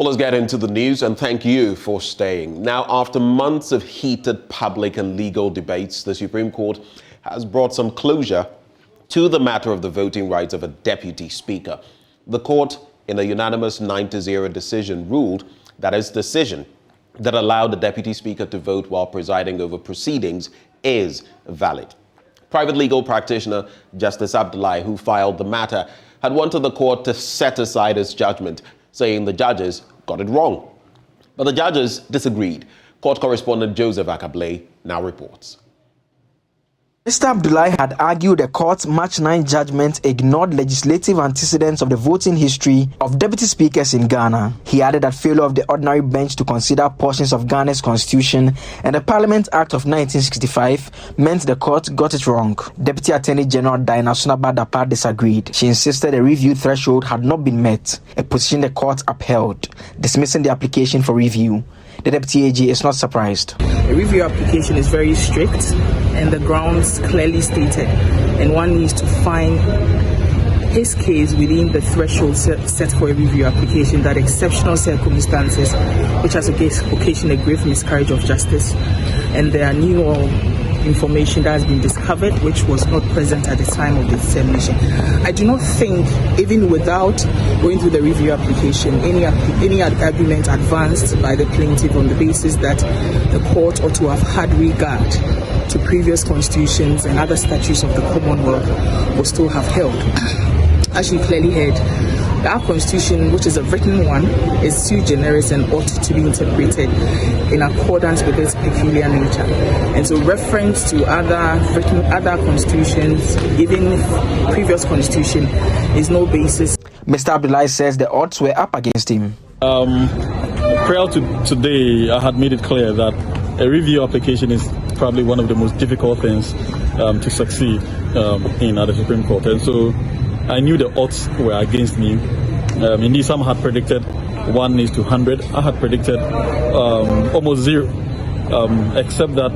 Well, let's get into the news, and thank you for staying. Now, after months of heated public and legal debates, the Supreme Court has brought some closure to the matter of the voting rights of a deputy speaker. The court, in a unanimous 9-0 decision, ruled that its decision that allowed the deputy speaker to vote while presiding over proceedings is valid. Private legal practitioner Justice Abdullahi, who filed the matter, had wanted the court to set aside its judgment, saying the judges got it wrong. But the judges disagreed. Court correspondent Joseph Akablay now reports. Mr. Abdullahi had argued the court's March 9 judgment ignored legislative antecedents of the voting history of deputy speakers in Ghana. He added that failure of the ordinary bench to consider portions of Ghana's constitution and the Parliament Act of 1965 meant the court got it wrong. Deputy Attorney General Diana Sunaba Dapa disagreed. She insisted the review threshold had not been met, a position the court upheld, dismissing the application for review. The Deputy AG is not surprised. The review application is very strict and the grounds clearly stated, and one needs to find his case within the threshold set for a review application, that exceptional circumstances which has occasioned a grave miscarriage of justice, and there are new information that has been discovered which was not present at the time of the determination. I do not think, even without going through the review application, any argument advanced by the plaintiff on the basis that the court ought to have had regard to previous constitutions and other statutes of the Commonwealth will still have held. As you clearly heard, our constitution, which is a written one, is sui generis and ought to be interpreted in accordance with its peculiar nature. And so reference to other constitutions, even previous constitution, is no basis. Mr. Abdullahi says the odds were up against him. Prior to today, I had made it clear that a review application is probably one of the most difficult things to succeed in at the Supreme Court. And so I knew the odds were against me. Indeed, some had predicted 1:100. I had predicted almost 0. Except that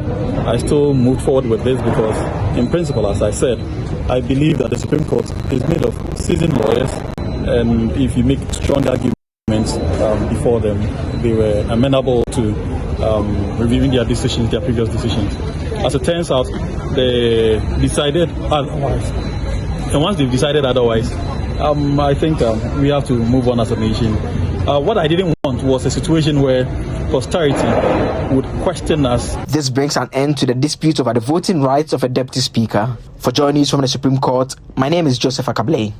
I still moved forward with this because, in principle, as I said, I believe that the Supreme Court is made of seasoned lawyers, and if you make strong arguments before them, they were amenable to reviewing their decisions, their previous decisions. As it turns out, they decided otherwise. And once they've decided otherwise, I think we have to move on as a nation. What I didn't want was a situation where posterity would question us. This brings an end to the dispute over the voting rights of a deputy speaker. For JoyNews from the Supreme Court, my name is Joseph Akablay.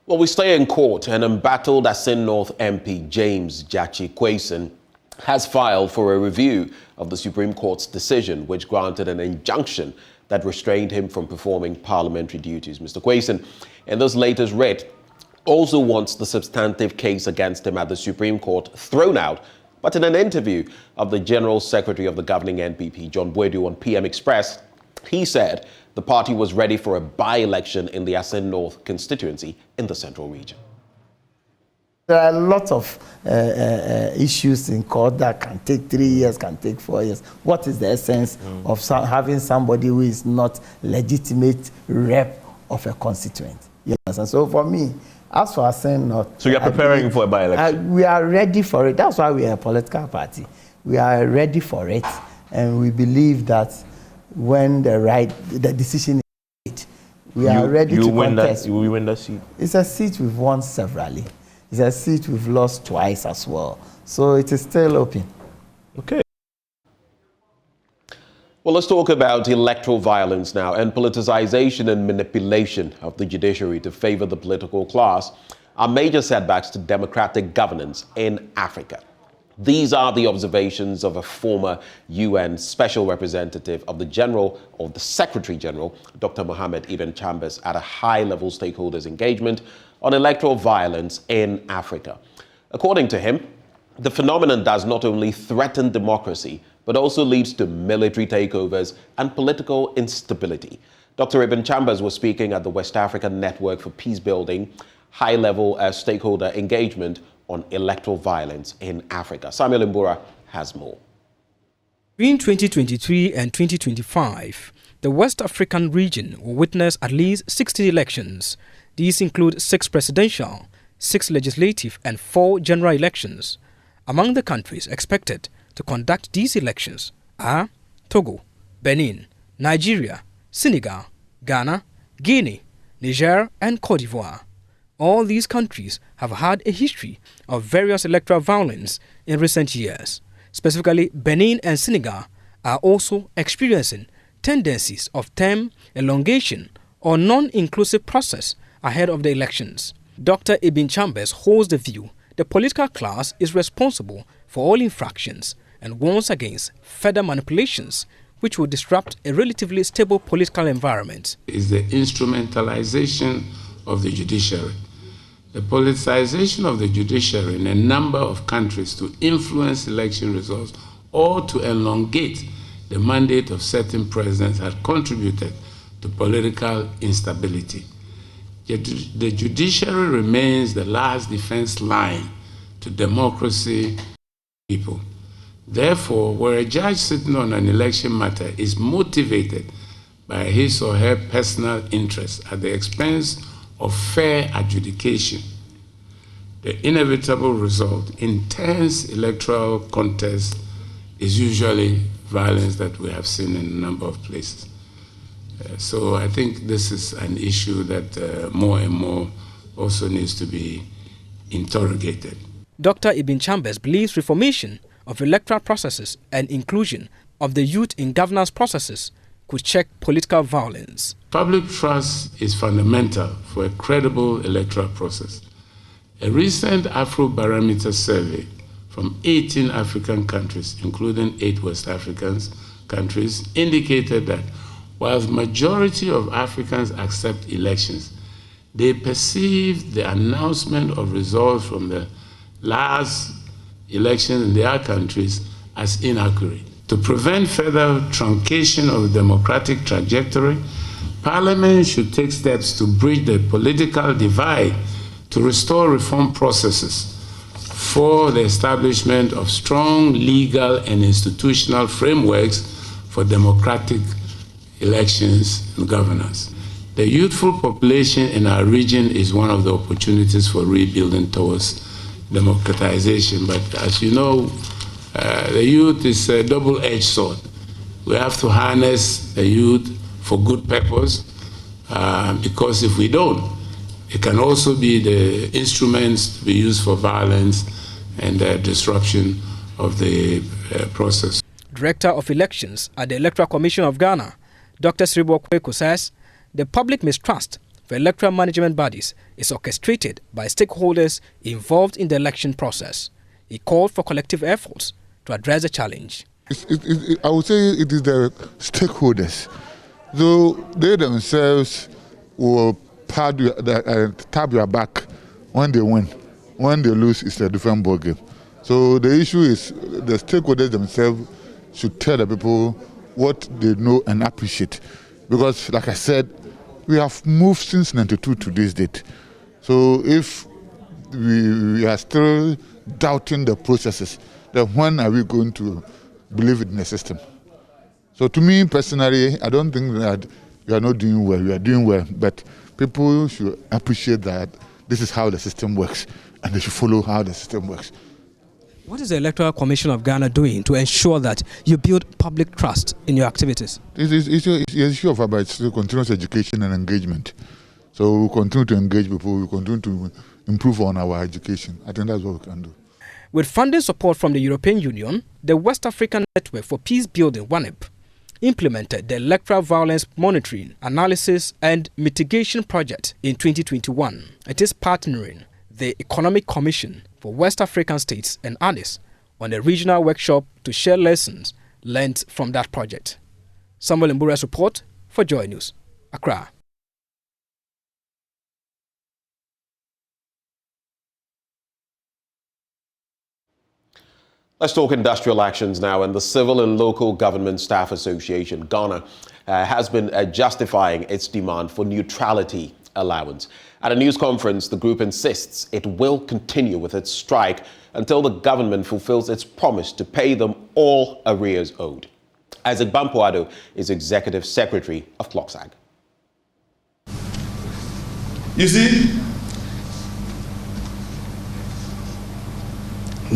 Well, we stay in court. An embattled Assin North MP, James Jachi Kwesen, has filed for a review of the Supreme Court's decision, which granted an injunction that restrained him from performing parliamentary duties. Mr. Kwesen, in this latest writ, also wants the substantive case against him at the Supreme Court thrown out. But in an interview of the General Secretary of the governing NPP, John Boadu, on PM Express, he said the party was ready for a by-election in the Assin North constituency in the Central Region. There are a lot of issues in court that can take 3 years, can take 4 years. What is the essence of having somebody who is not legitimate rep of a constituent? Yes, and so for me, as for Assin North, so you're preparing for a by-election? We are ready for it. That's why we are a political party. We are ready for it, and we believe that when the decision is made, we are ready to contest. You will win that seat? It's a seat we've won severally. It's a seat we've lost twice as well. So it is still open. Okay. Well, let's talk about electoral violence now, and politicization and manipulation of the judiciary to favor the political class are major setbacks to democratic governance in Africa. These are the observations of a former UN Special Representative of the Secretary General, Dr. Mohammed Ibn Chambers, at a high-level stakeholders engagement on electoral violence in Africa. According to him, the phenomenon does not only threaten democracy, but also leads to military takeovers and political instability. Dr. Ibn Chambers was speaking at the West African Network for Peacebuilding high-level stakeholder engagement on electoral violence in Africa. Samuel Mbura has more. Between 2023 and 2025, the West African region will witness at least 60 elections. These include 6 presidential, 6 legislative and 4 general elections. Among the countries expected to conduct these elections are Togo, Benin, Nigeria, Senegal, Ghana, Guinea, Niger and Cote d'Ivoire. All these countries have had a history of various electoral violence in recent years. Specifically, Benin and Senegal are also experiencing tendencies of term elongation or non-inclusive process ahead of the elections. Dr. Ibn Chambers holds the view the political class is responsible for all infractions and warns against further manipulations which will disrupt a relatively stable political environment. Is the instrumentalization of the judiciary. The politicization of the judiciary in a number of countries to influence election results or to elongate the mandate of certain presidents has contributed to political instability. The judiciary remains the last defense line to democracy people. Therefore, where a judge sitting on an election matter is motivated by his or her personal interest at the expense of fair adjudication, the inevitable result in tense electoral contests is usually violence that we have seen in a number of places. So I think this is an issue that more and more also needs to be interrogated. Dr. Ibn Chambers believes reformation of electoral processes and inclusion of the youth in governance processes could check political violence. Public trust is fundamental for a credible electoral process. A recent Afrobarometer survey from 18 African countries, including 8 West African countries, indicated that while the majority of Africans accept elections, they perceive the announcement of results from the last election in their countries as inaccurate. To prevent further truncation of the democratic trajectory, Parliament should take steps to bridge the political divide to restore reform processes for the establishment of strong legal and institutional frameworks for democratic elections and governance. The youthful population in our region is one of the opportunities for rebuilding towards democratization. But as you know, the youth is a double-edged sword. We have to harness the youth for good purpose, because if we don't, it can also be the instruments to be used for violence and disruption of the process. Director of Elections at the Electoral Commission of Ghana, Dr. Sribo Kweko, says the public mistrust for electoral management bodies is orchestrated by stakeholders involved in the election process. He called for collective efforts to address the challenge. I would say it is the stakeholders. Though they themselves will tap your back when they win. When they lose, it's a different ballgame. So the issue is the stakeholders themselves should tell the people what they know and appreciate. Because, like I said, we have moved since 92 to this date. So if we are still doubting the processes, then when are we going to believe in the system? So to me personally, I don't think that we are not doing well. We are doing well, but people should appreciate that this is how the system works, and they should follow how the system works. What is the Electoral Commission of Ghana doing to ensure that you build public trust in your activities? It's an issue of about continuous education and engagement. So we continue to engage people, we continue to improve on our education. I think that's what we can do. With funding support from the European Union, the West African Network for Peace Building, WANEP, implemented the Electoral Violence Monitoring, Analysis and Mitigation Project in 2021. It is partnering the Economic Commission for West African States and others on a regional workshop to share lessons learned from that project. Samuel Mbura's report for JoyNews, Accra. Let's talk industrial actions now. And the Civil and Local Government Staff Association, Ghana, has been justifying its demand for neutrality allowance. At a news conference, the group insists it will continue with its strike until the government fulfills its promise to pay them all arrears owed. Isaac Bampoado is Executive Secretary of CLOGSAG. You see,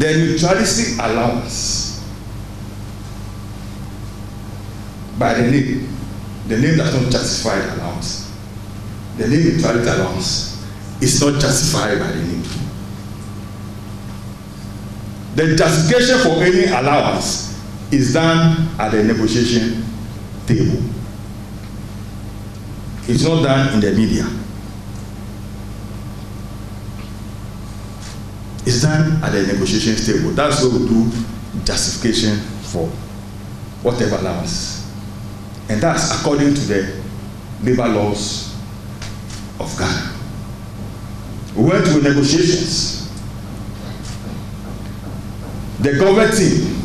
The neutrality allowance, by the name does not justify the allowance. The name neutrality allowance is not justified by the name. The justification for any allowance is done at the negotiation table. It's not done in the media. It's done at the negotiation table. That's where we do justification for whatever allowance. And that's according to the labor laws of Ghana. We went to negotiations. The government team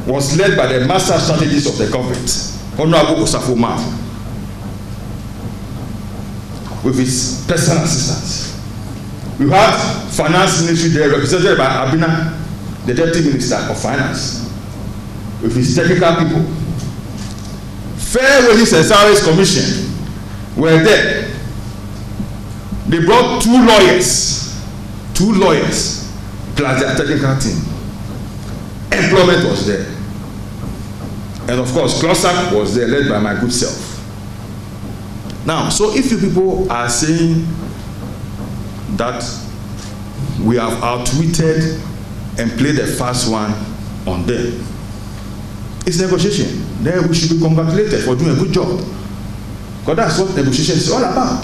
was led by the master strategist of the government, Honorable Osafo Maf, with his personal assistants. We have finance ministry there represented by Abina, the deputy minister of finance, with his technical people. Fair Wages and Salaries Commission were there. They brought two lawyers plus their technical team. Employment was there. And of course, CLOGSAG was there, led by my good self. Now, so if you people are saying that we have outwitted and played a fast one on them, it's negotiation. Then we should be congratulated for doing a good job. Because that's what negotiation is all about.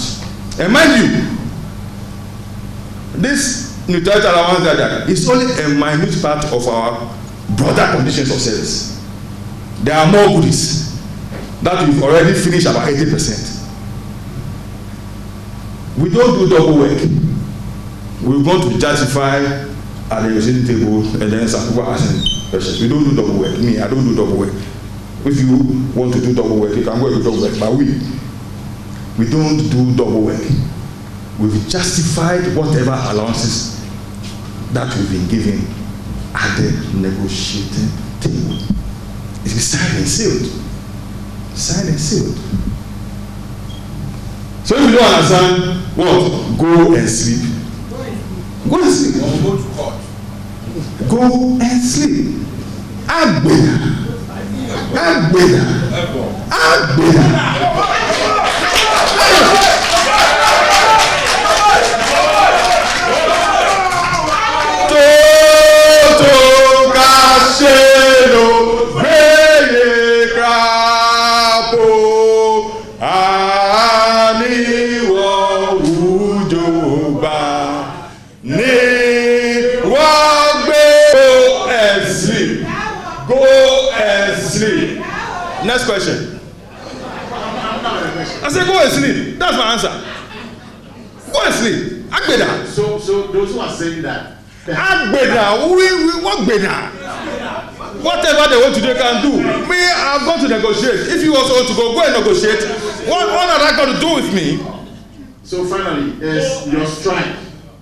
And mind you, this neutrality allowance is only a minute part of our broader conditions of service. There are more goodies that we've already finished about 80%. We don't do double work. We want to justify at the negotiating table and then some people are asking questions. We don't do double work. Me, I don't do double work. If you want to do double work, you can go and do double work. But we don't do double work. We've justified whatever allowances that we've been given at the negotiating table. It's been signed and sealed. Signed and sealed. So if you don't understand, what? Go and sleep. Go and sleep. Go and sleep. Agbeda. Agbeda. Agbeda. Toto Kasheno Beye Krapo Aniwo Ujoba Ni Wagbe. Go and sleep. Go and sleep. Next question. I said go and sleep. That's my answer. Go and sleep. Agbeda. So those who are saying that. Agbeda, we what Gbeda? Whatever they want to do, they can do. Me, I've gone to negotiate. If you also want to go and negotiate. What are they going to do with me? So finally, is your strike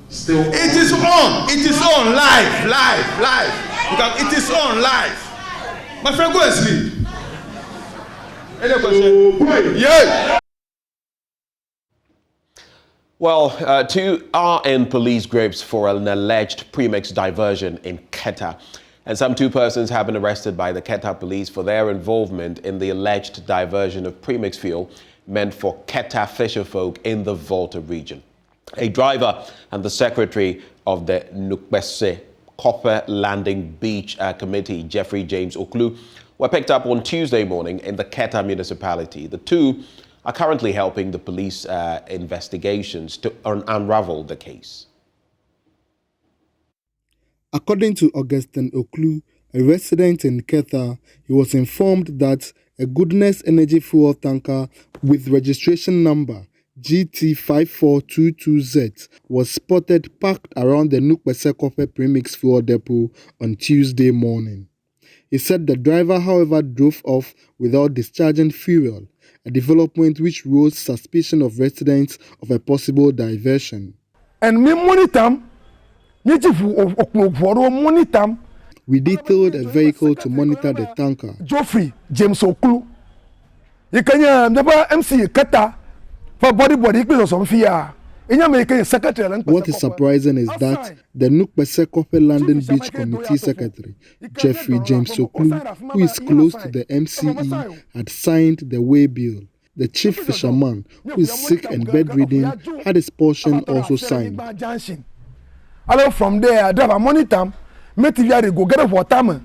still on? It is on. It is on live. It is on live. My friend, go and sleep. Any question? Yeah. Well, two are in police groups for an alleged Premix diversion in Keta. And some 2 persons have been arrested by the Keta police for their involvement in the alleged diversion of Premix fuel meant for Keta fisherfolk in the Volta region. A driver and the secretary of the Nukbese Copper Landing Beach Committee, Jeffrey James Oklu, were picked up on Tuesday morning in the Keta municipality. The 2 are currently helping the police investigations to unravel the case. According to Augustine Oklu, a resident in Keta, he was informed that a Goodness Energy fuel tanker with registration number GT5422Z was spotted parked around the Nukbese Premix fuel depot on Tuesday morning. He said the driver, however, drove off without discharging fuel, a development which rose suspicion of residents of a possible diversion. And me monitor, we detailed a vehicle to monitor the tanker. Geoffrey James Oklu. You can never MC Keta for body because of fear. What is surprising is that the Nukpese Landing Beach Committee Secretary, Jeffrey James Oklu, who is close to the MCE, had signed the way bill. The chief fisherman, who is sick and bedridden, had his portion also signed. From there, driver monitor, go get water.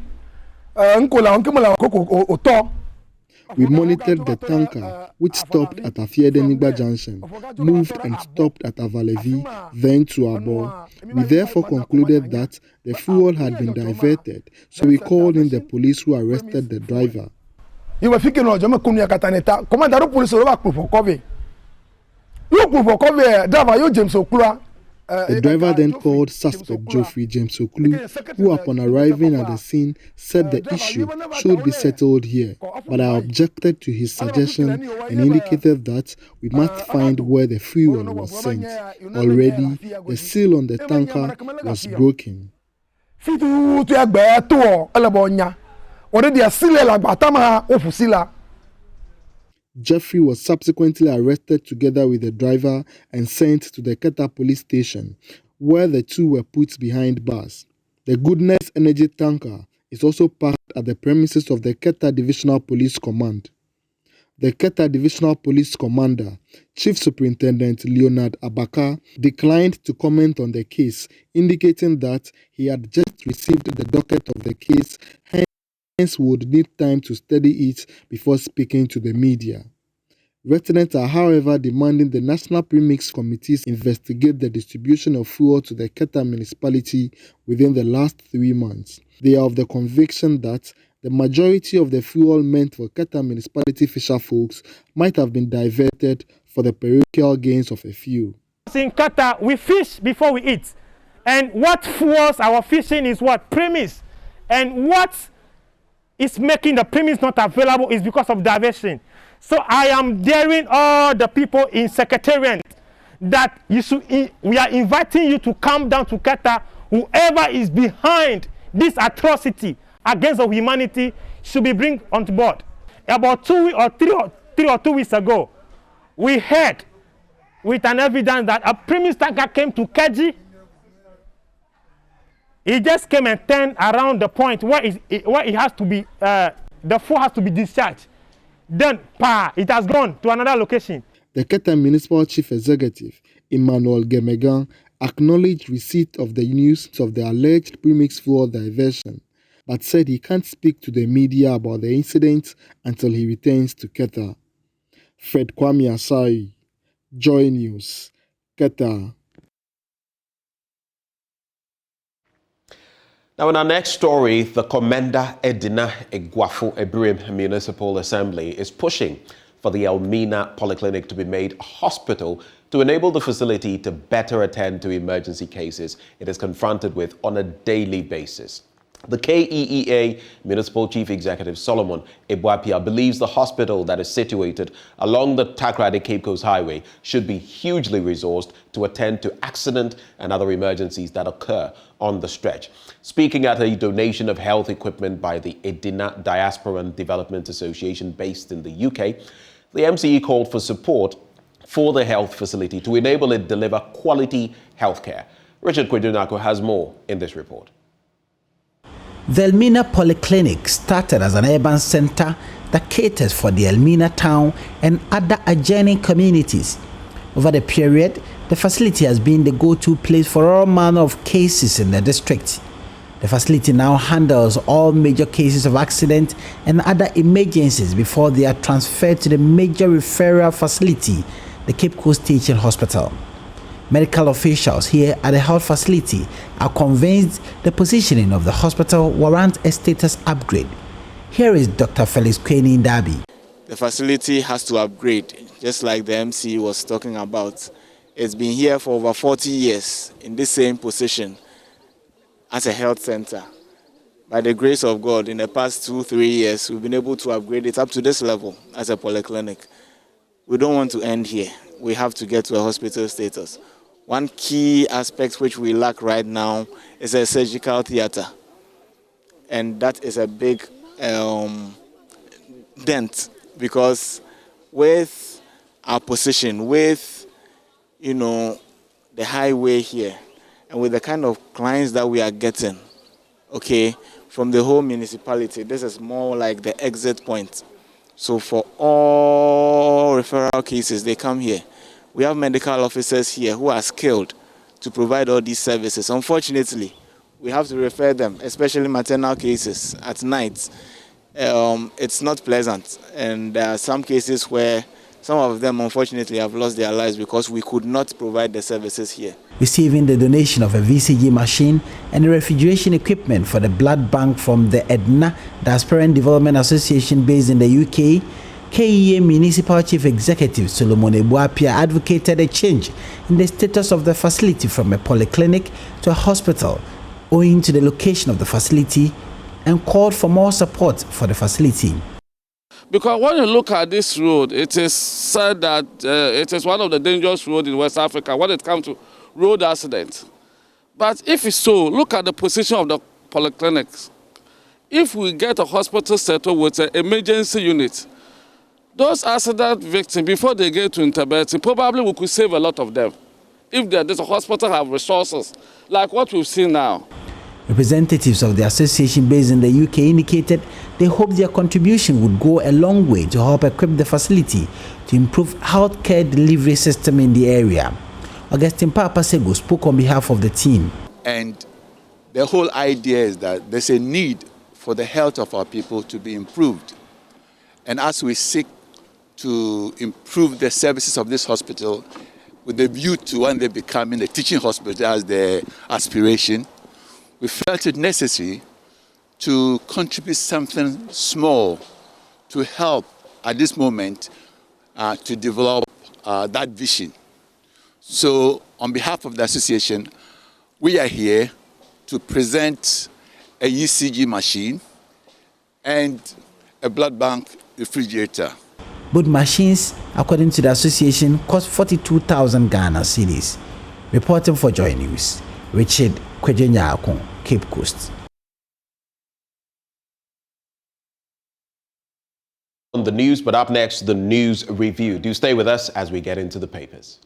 We monitored the tanker, which stopped at Afiedeniba Junction, moved and stopped at Avalevi, then to Abo. We therefore concluded that the fuel had been diverted, so we called in the police who arrested the driver. You were thinking of Jamakunia Commander police over for cover. You for cover, driver, you James Okura. The driver then called suspect Geoffrey James Oklu, who upon arriving at the scene said the issue should be settled here, but I objected to his suggestion and indicated that we must find where the fuel was sent. Already, the seal on the tanker was broken. Jeffrey was subsequently arrested together with the driver and sent to the Keta police station, where the two were put behind bars. The Goodness Energy tanker is also parked at the premises of the Keta Divisional Police Command. The Keta Divisional Police Commander, Chief Superintendent Leonard Abaka, declined to comment on the case, indicating that he had just received the docket of the case, hence would need time to study it before speaking to the media. Residents are, however, demanding the National Premix committees investigate the distribution of fuel to the Keta municipality within the last 3 months. They are of the conviction that the majority of the fuel meant for Keta municipality fisher folks might have been diverted for the parochial gains of a few. In Keta, we fish before we eat. And what fuels our fishing is what? Premix. And what is making the premix not available is because of diversion. So I am daring all the people in Secretariat that we are inviting you to come down to Keta. Whoever is behind this atrocity against the humanity should be brought on board. About 3 or 2 weeks ago, we heard with an evidence that a premix tanker came to Keji. He just came and turned around the point where it has to be, the fuel has to be discharged. Then, it has gone to another location. The Keta Municipal Chief Executive, Emmanuel Gemegan, acknowledged receipt of the news of the alleged premix fuel diversion, but said he can't speak to the media about the incident until he returns to Keta. Fred Kwame Asai, JoyNews, Keta. Now, in our next story, the Commander Edina Egwafo Ebirim Municipal Assembly is pushing for the Elmina polyclinic to be made a hospital to enable the facility to better attend to emergency cases it is confronted with on a daily basis. The KEEA Municipal Chief Executive Solomon Ebuapia believes the hospital that is situated along the Takrady Cape Coast Highway should be hugely resourced to attend to accident and other emergencies that occur on the stretch. Speaking at a donation of health equipment by the Edina Diasporan Development Association based in the UK, the MCE called for support for the health facility to enable it deliver quality healthcare. Richard Kwedunako has more in this report. The Elmina Polyclinic started as an urban center that caters for the Elmina town and other adjoining communities. Over the period, the facility has been the go-to place for all manner of cases in the district. The facility now handles all major cases of accident and other emergencies before they are transferred to the major referral facility, the Cape Coast Teaching Hospital. Medical officials here at the health facility are convinced the positioning of the hospital warrants a status upgrade. Here is Dr. Felix Kweni Ndabi. The facility has to upgrade, just like the MC was talking about. It's been here for over 40 years in this same position as a health center. By the grace of God, in the past 2-3 years, we've been able to upgrade it up to this level as a polyclinic. We don't want to end here. We have to get to a hospital status. One key aspect which we lack right now is a surgical theater. And that is a big dent, because with our position, with the highway here, and with the kind of clients that we are getting, okay, from the whole municipality, this is more like the exit point. So for all referral cases, they come here. We have medical officers here who are skilled to provide all these services. Unfortunately, we have to refer them, especially maternal cases at night. It's not pleasant, and there are some cases where some of them, unfortunately, have lost their lives because we could not provide the services here. Receiving the donation of a VCG machine and refrigeration equipment for the blood bank from the EDNA Diasporan Development Association based in the UK, KEA Municipal Chief Executive Solomon Ebuapia advocated a change in the status of the facility from a polyclinic to a hospital, owing to the location of the facility, and called for more support for the facility. Because when you look at this road, it is said that it is one of the dangerous roads in West Africa when it comes to road accidents. But if it's so, look at the position of the polyclinics. If we get a hospital settled with an emergency unit, those accident victims, before they get to intervention, probably we could save a lot of them. If there's a hospital have resources, like what we've seen now. Representatives of the association based in the UK indicated they hope their contribution would go a long way to help equip the facility to improve healthcare delivery system in the area. Augustine Papasego spoke on behalf of the team. And the whole idea is that there's a need for the health of our people to be improved. And as we seek to improve the services of this hospital with a view to one day becoming a teaching hospital as the aspiration, we felt it necessary to contribute something small to help at this moment to develop that vision. So on behalf of the association, we are here to present a ECG machine and a blood bank refrigerator. Both machines, according to the association, cost 42,000 Ghana cedis. Reporting for JoyNews, Richard Kwejenyakon, Cape Coast. On the news, but up next, the news review. Do stay with us as we get into the papers.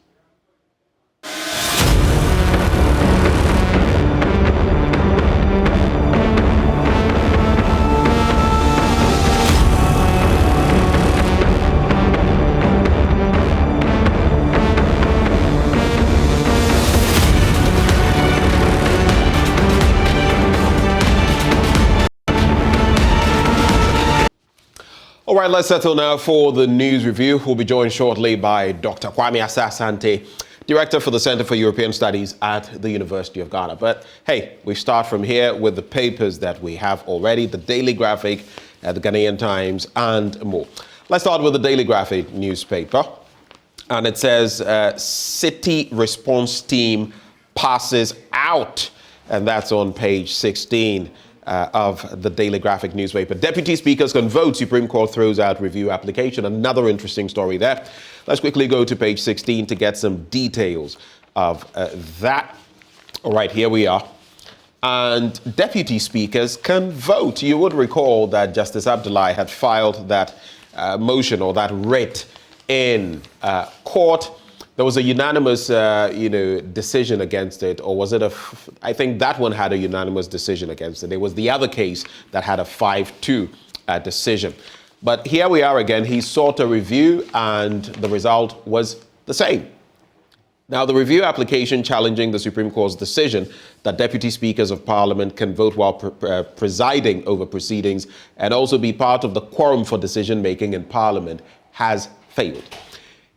All right, let's settle now for the news review. We'll be joined shortly by Dr. Kwame Asante, Director for the Center for European Studies at the University of Ghana. But hey, we start from here with the papers that we have already, the Daily Graphic, the Ghanaian Times, and more. Let's start with the Daily Graphic newspaper. And it says, City Response Team passes out. And that's on page 16. Of the Daily Graphic newspaper. Deputy speakers can vote. Supreme Court throws out review application. Another interesting story there. Let's quickly go to page 16 to get some details of that. All right, here we are. And deputy speakers can vote. You would recall that Justice Abdullahi had filed that motion or that writ in court. There was a unanimous, decision against it, or was it I think that one had a unanimous decision against it. It was the other case that had a 5-2 decision. But here we are again. He sought a review, and the result was the same. Now, the review application challenging the Supreme Court's decision that deputy speakers of Parliament can vote while presiding over proceedings and also be part of the quorum for decision-making in Parliament has failed.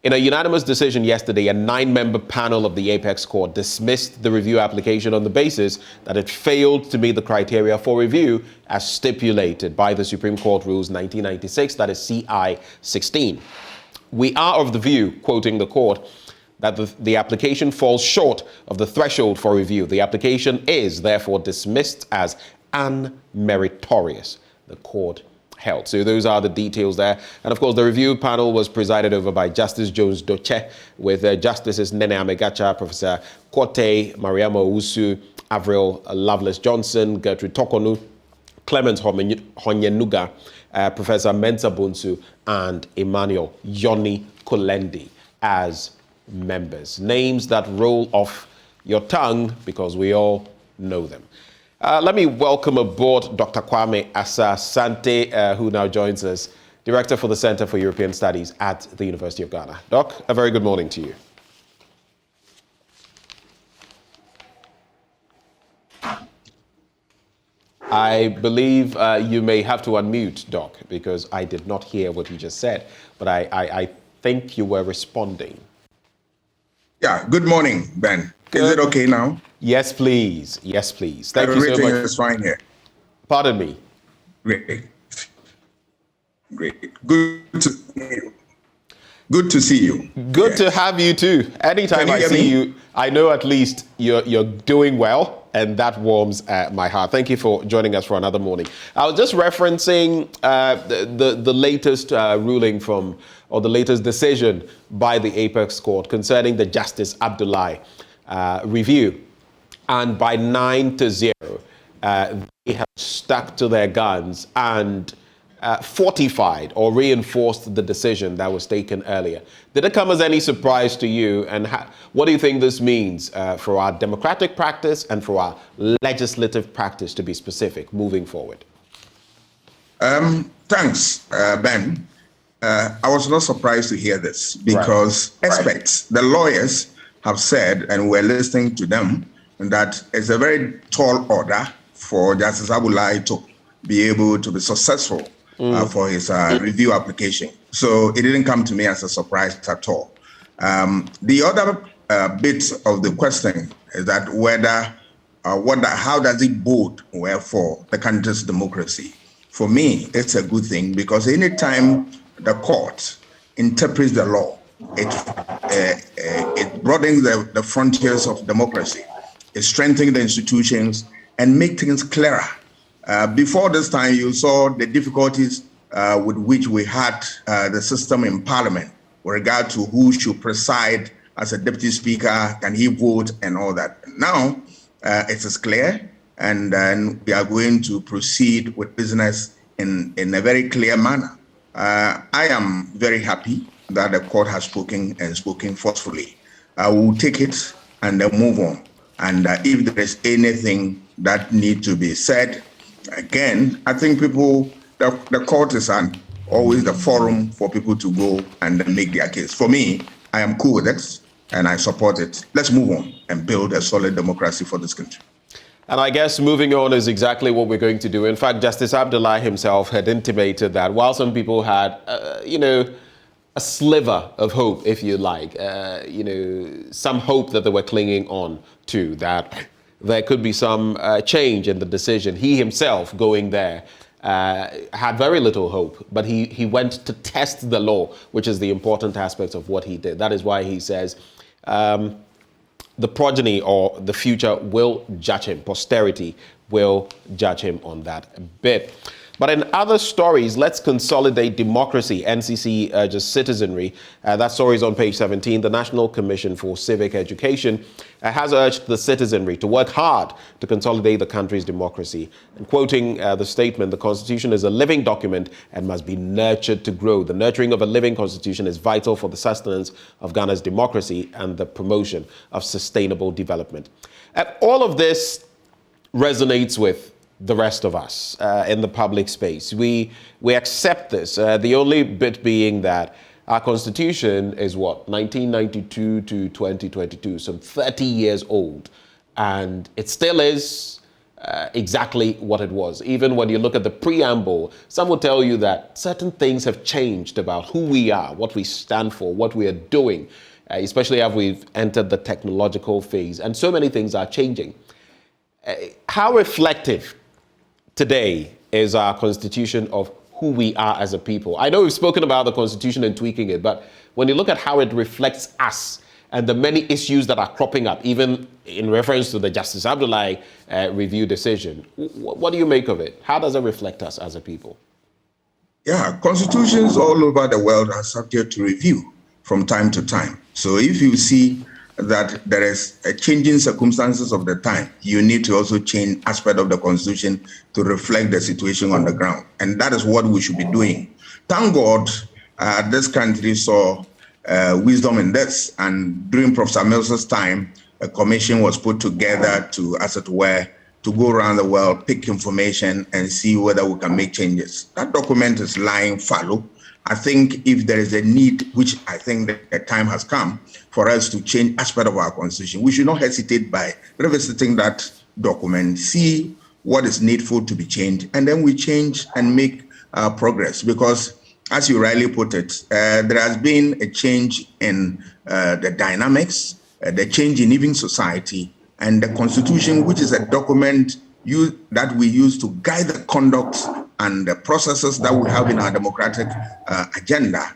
In a unanimous decision yesterday, a 9-member panel of the Apex Court dismissed the review application on the basis that it failed to meet the criteria for review as stipulated by the Supreme Court Rules 1996, that is CI 16. We are of the view, quoting the court, that the application falls short of the threshold for review. The application is therefore dismissed as unmeritorious, the court held. So those are the details there. And of course, the review panel was presided over by Justice Jones Doche, with Justices Nene Amegacha, Professor Kote, Mariama Owusu, Avril Lovelace Johnson, Gertrude Tokonu, Clement Honyenuga, Professor Mensa Bunsu, and Emmanuel Yoni Kulendi as members. Names that roll off your tongue because we all know them. Let me welcome aboard Dr. Kwame Asante, who now joins us, Director for the Center for European Studies at the University of Ghana. Doc, a very good morning to you. I believe you may have to unmute, Doc, because I did not hear what you just said, but I think you were responding. Yeah, good morning, Ben. Is it okay now? Yes, please. Yes, please. Thank you so much. Everything is fine here. Pardon me. Great. Great. Good to see you. Good to see you. Good to have you too. Anytime I see you, I know at least you're doing well, and that warms my heart. Thank you for joining us for another morning. I was just referencing the latest ruling from, or the latest decision by the Apex Court concerning the Justice Abdullahi review. And by 9-0, they have stuck to their guns and fortified or reinforced the decision that was taken earlier. Did it come as any surprise to you? And what do you think this means for our democratic practice and for our legislative practice, to be specific, moving forward? Thanks, Ben. I was not surprised to hear this because experts, the lawyers, have said, and we're listening to them, that it's a very tall order for Justice Abdullahi to be able to be successful for his review application. So it didn't come to me as a surprise at all. The other bit of the question is that how does it bode for the country's democracy? For me, it's a good thing because anytime the court interprets the law, it broadens the frontiers of democracy. It strengthens the institutions and makes things clearer. Before this time, you saw the difficulties with which we had the system in Parliament with regard to who should preside as a deputy speaker, can he vote, and all that. Now, it is clear, and then we are going to proceed with business in a very clear manner. I am very happy that the court has spoken and spoken forcefully. I will take it and then move on. And if there is anything that needs to be said, again, I think the court is always the forum for people to go and make their case. For me, I am cool with it and I support it. Let's move on and build a solid democracy for this country. And I guess moving on is exactly what we're going to do. In fact, Justice Abdullahi himself had intimated that while some people had, a sliver of hope, if you like, some hope that they were clinging on to, that there could be some change in the decision. He himself going there had very little hope, but he went to test the law, which is the important aspect of what he did. That is why he says the progeny or the future will judge him. Posterity will judge him on that bit. But in other stories, let's consolidate democracy. NCC urges citizenry. That story is on page 17. The National Commission for Civic Education has urged the citizenry to work hard to consolidate the country's democracy. And quoting the statement, the Constitution is a living document and must be nurtured to grow. The nurturing of a living Constitution is vital for the sustenance of Ghana's democracy and the promotion of sustainable development. And all of this resonates with the rest of us in the public space. We accept this. The only bit being that our Constitution is 1992 to 2022, some 30 years old. And it still is exactly what it was. Even when you look at the preamble, some will tell you that certain things have changed about who we are, what we stand for, what we are doing, especially as we've entered the technological phase. And so many things are changing. How reflective today is our Constitution of who we are as a people? I know we've spoken about the Constitution and tweaking it, but when you look at how it reflects us and the many issues that are cropping up, even in reference to the Justice Abdullahi review decision, what do you make of it? How does it reflect us as a people? Yeah, constitutions all over the world are subject to review from time to time. So if you see that there is a changing circumstances of the time, you need to also change aspect of the Constitution to reflect the situation on the ground. And that is what we should be doing. Thank God this country saw wisdom in this. And during Professor Mills's time, a commission was put together to, as it were, to go around the world, pick information, and see whether we can make changes. That document is lying fallow. I think if there is a need, which I think that the time has come for us to change aspect of our constitution, we should not hesitate by revisiting that document, see what is needful to be changed, and then we change and make progress. Because, as you rightly put it, there has been a change in the dynamics, the change in even society, and the Constitution, which is a document that we use to guide the conduct and the processes that we have in our democratic agenda.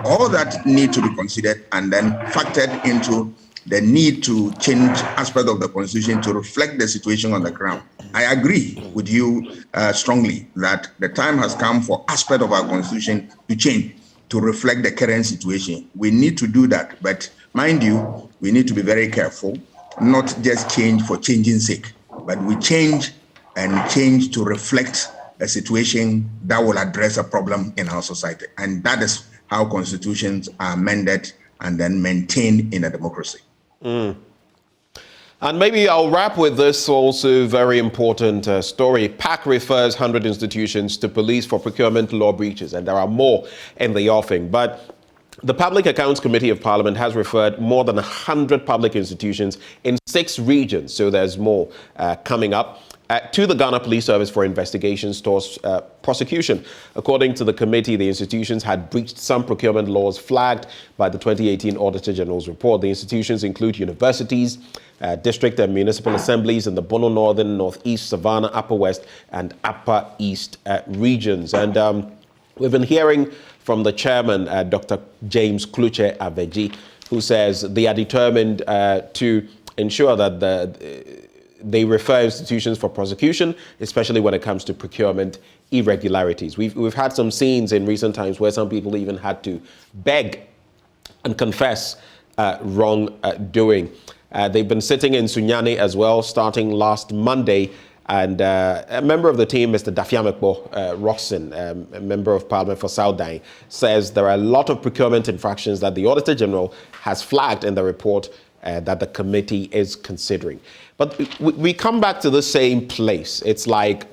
All that need to be considered and then factored into the need to change aspect of the Constitution to reflect the situation on the ground. I agree with you strongly that the time has come for aspect of our Constitution to change, to reflect the current situation. We need to do that, but mind you, we need to be very careful, not just change for changing's sake, but we change and change to reflect a situation that will address a problem in our society. And that is how constitutions are amended and then maintained in a democracy. And maybe I'll wrap with this also very important story. PAC refers 100 institutions to police for procurement law breaches, and there are more in the offing. But the Public Accounts Committee of Parliament has referred more than 100 public institutions in 6 regions, so there's more coming up, to the Ghana Police Service for investigations towards prosecution. According to the committee, the institutions had breached some procurement laws flagged by the 2018 Auditor General's report. The institutions include universities, district and municipal assemblies in the Bono Northern, Northeast, Savannah, Upper West, and Upper East regions. And we've been hearing from the chairman, Dr. James Kluche Aveji, who says they are determined to ensure that they refer institutions for prosecution, especially when it comes to procurement irregularities. We've had some scenes in recent times where some people even had to beg and confess wrongdoing. They've been sitting in Sunyani as well, starting last Monday. And a member of the team, Mr. Dafiamekbo Roxon, a member of Parliament for Southern, says there are a lot of procurement infractions that the Auditor General has flagged in the report that the committee is considering. But we come back to the same place. It's like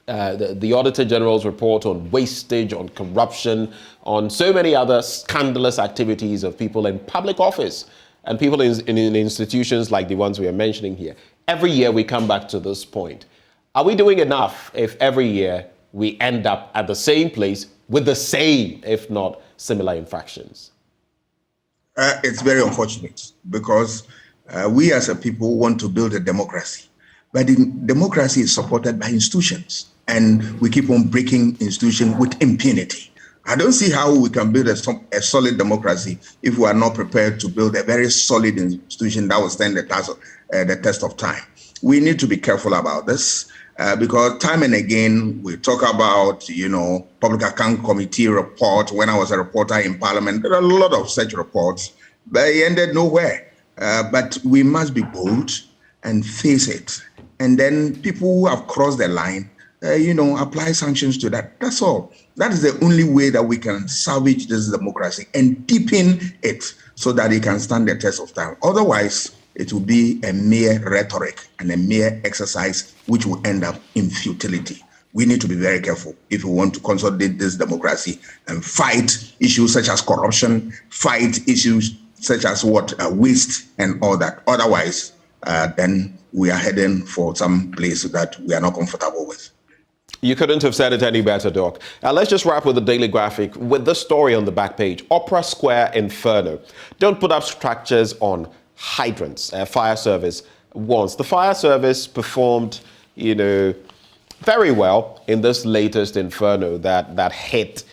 the Auditor General's report on wastage, on corruption, on so many other scandalous activities of people in public office and people in institutions like the ones we are mentioning here. Every year we come back to this point. Are we doing enough if every year we end up at the same place with the same, if not similar, infractions? It's very unfortunate because we as a people want to build a democracy. But democracy is supported by institutions, and we keep on breaking institutions with impunity. I don't see how we can build a solid democracy if we are not prepared to build a very solid institution that will stand the test of time. We need to be careful about this because time and again we talk about, Public Account Committee report. When I was a reporter in Parliament, there are a lot of such reports, but it ended nowhere. But we must be bold and face it. And then people who have crossed the line, apply sanctions to that. That's all. That is the only way that we can salvage this democracy and deepen it so that it can stand the test of time. Otherwise, it will be a mere rhetoric and a mere exercise which will end up in futility. We need to be very careful if we want to consolidate this democracy and fight issues such as corruption, fight issues such as waste and all that. Otherwise, then we are heading for some place that we are not comfortable with. You couldn't have said it any better, Doc. Let's just wrap with the Daily Graphic with this story on the back page. Opera Square Inferno. Don't put up structures on hydrants. Fire service warns. The fire service performed, very well in this latest inferno that hit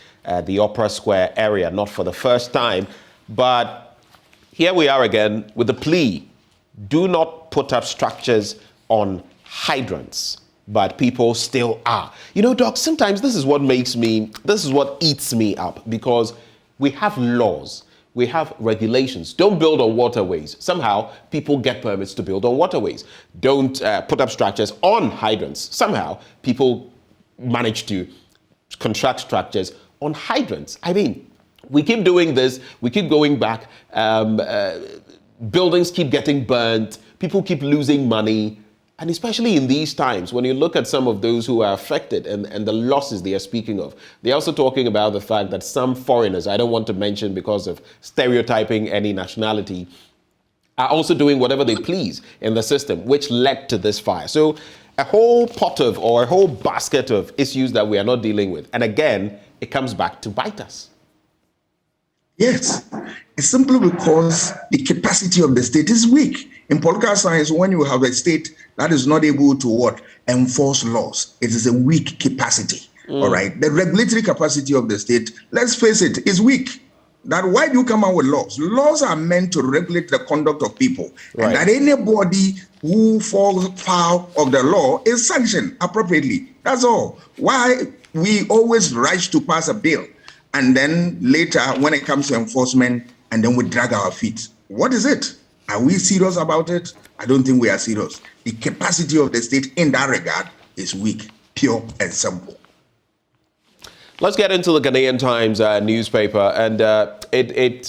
the Opera Square area, not for the first time. But here we are again with the plea. Do not put up structures on hydrants. But people still are. Doc, sometimes this is what eats me up, because we have laws, we have regulations. Don't build on waterways. Somehow, people get permits to build on waterways. Don't put up structures on hydrants. Somehow, people manage to construct structures on hydrants. I mean, We keep doing this. We keep going back. Buildings keep getting burnt. People keep losing money. And especially in these times, when you look at some of those who are affected and the losses they are speaking of, they're also talking about the fact that some foreigners, I don't want to mention because of stereotyping any nationality, are also doing whatever they please in the system, which led to this fire. So a whole pot of, or a whole basket of issues that we are not dealing with. And again, it comes back to bite us. Yes, it's simply because the capacity of the state is weak. In political science, when you have a state that is not able to enforce laws, it is a weak capacity. All right. The regulatory capacity of the state, let's face it, is weak. That why do you come out with laws? Laws are meant to regulate the conduct of people, and that anybody who falls foul of the law is sanctioned appropriately. That's all. Why we always rush to pass a bill, and then later, when it comes to enforcement, and then we drag our feet. What is it? Are we serious about it? I don't think we are serious. The capacity of the state in that regard is weak, pure and simple. Let's get into the Ghanaian Times newspaper, and it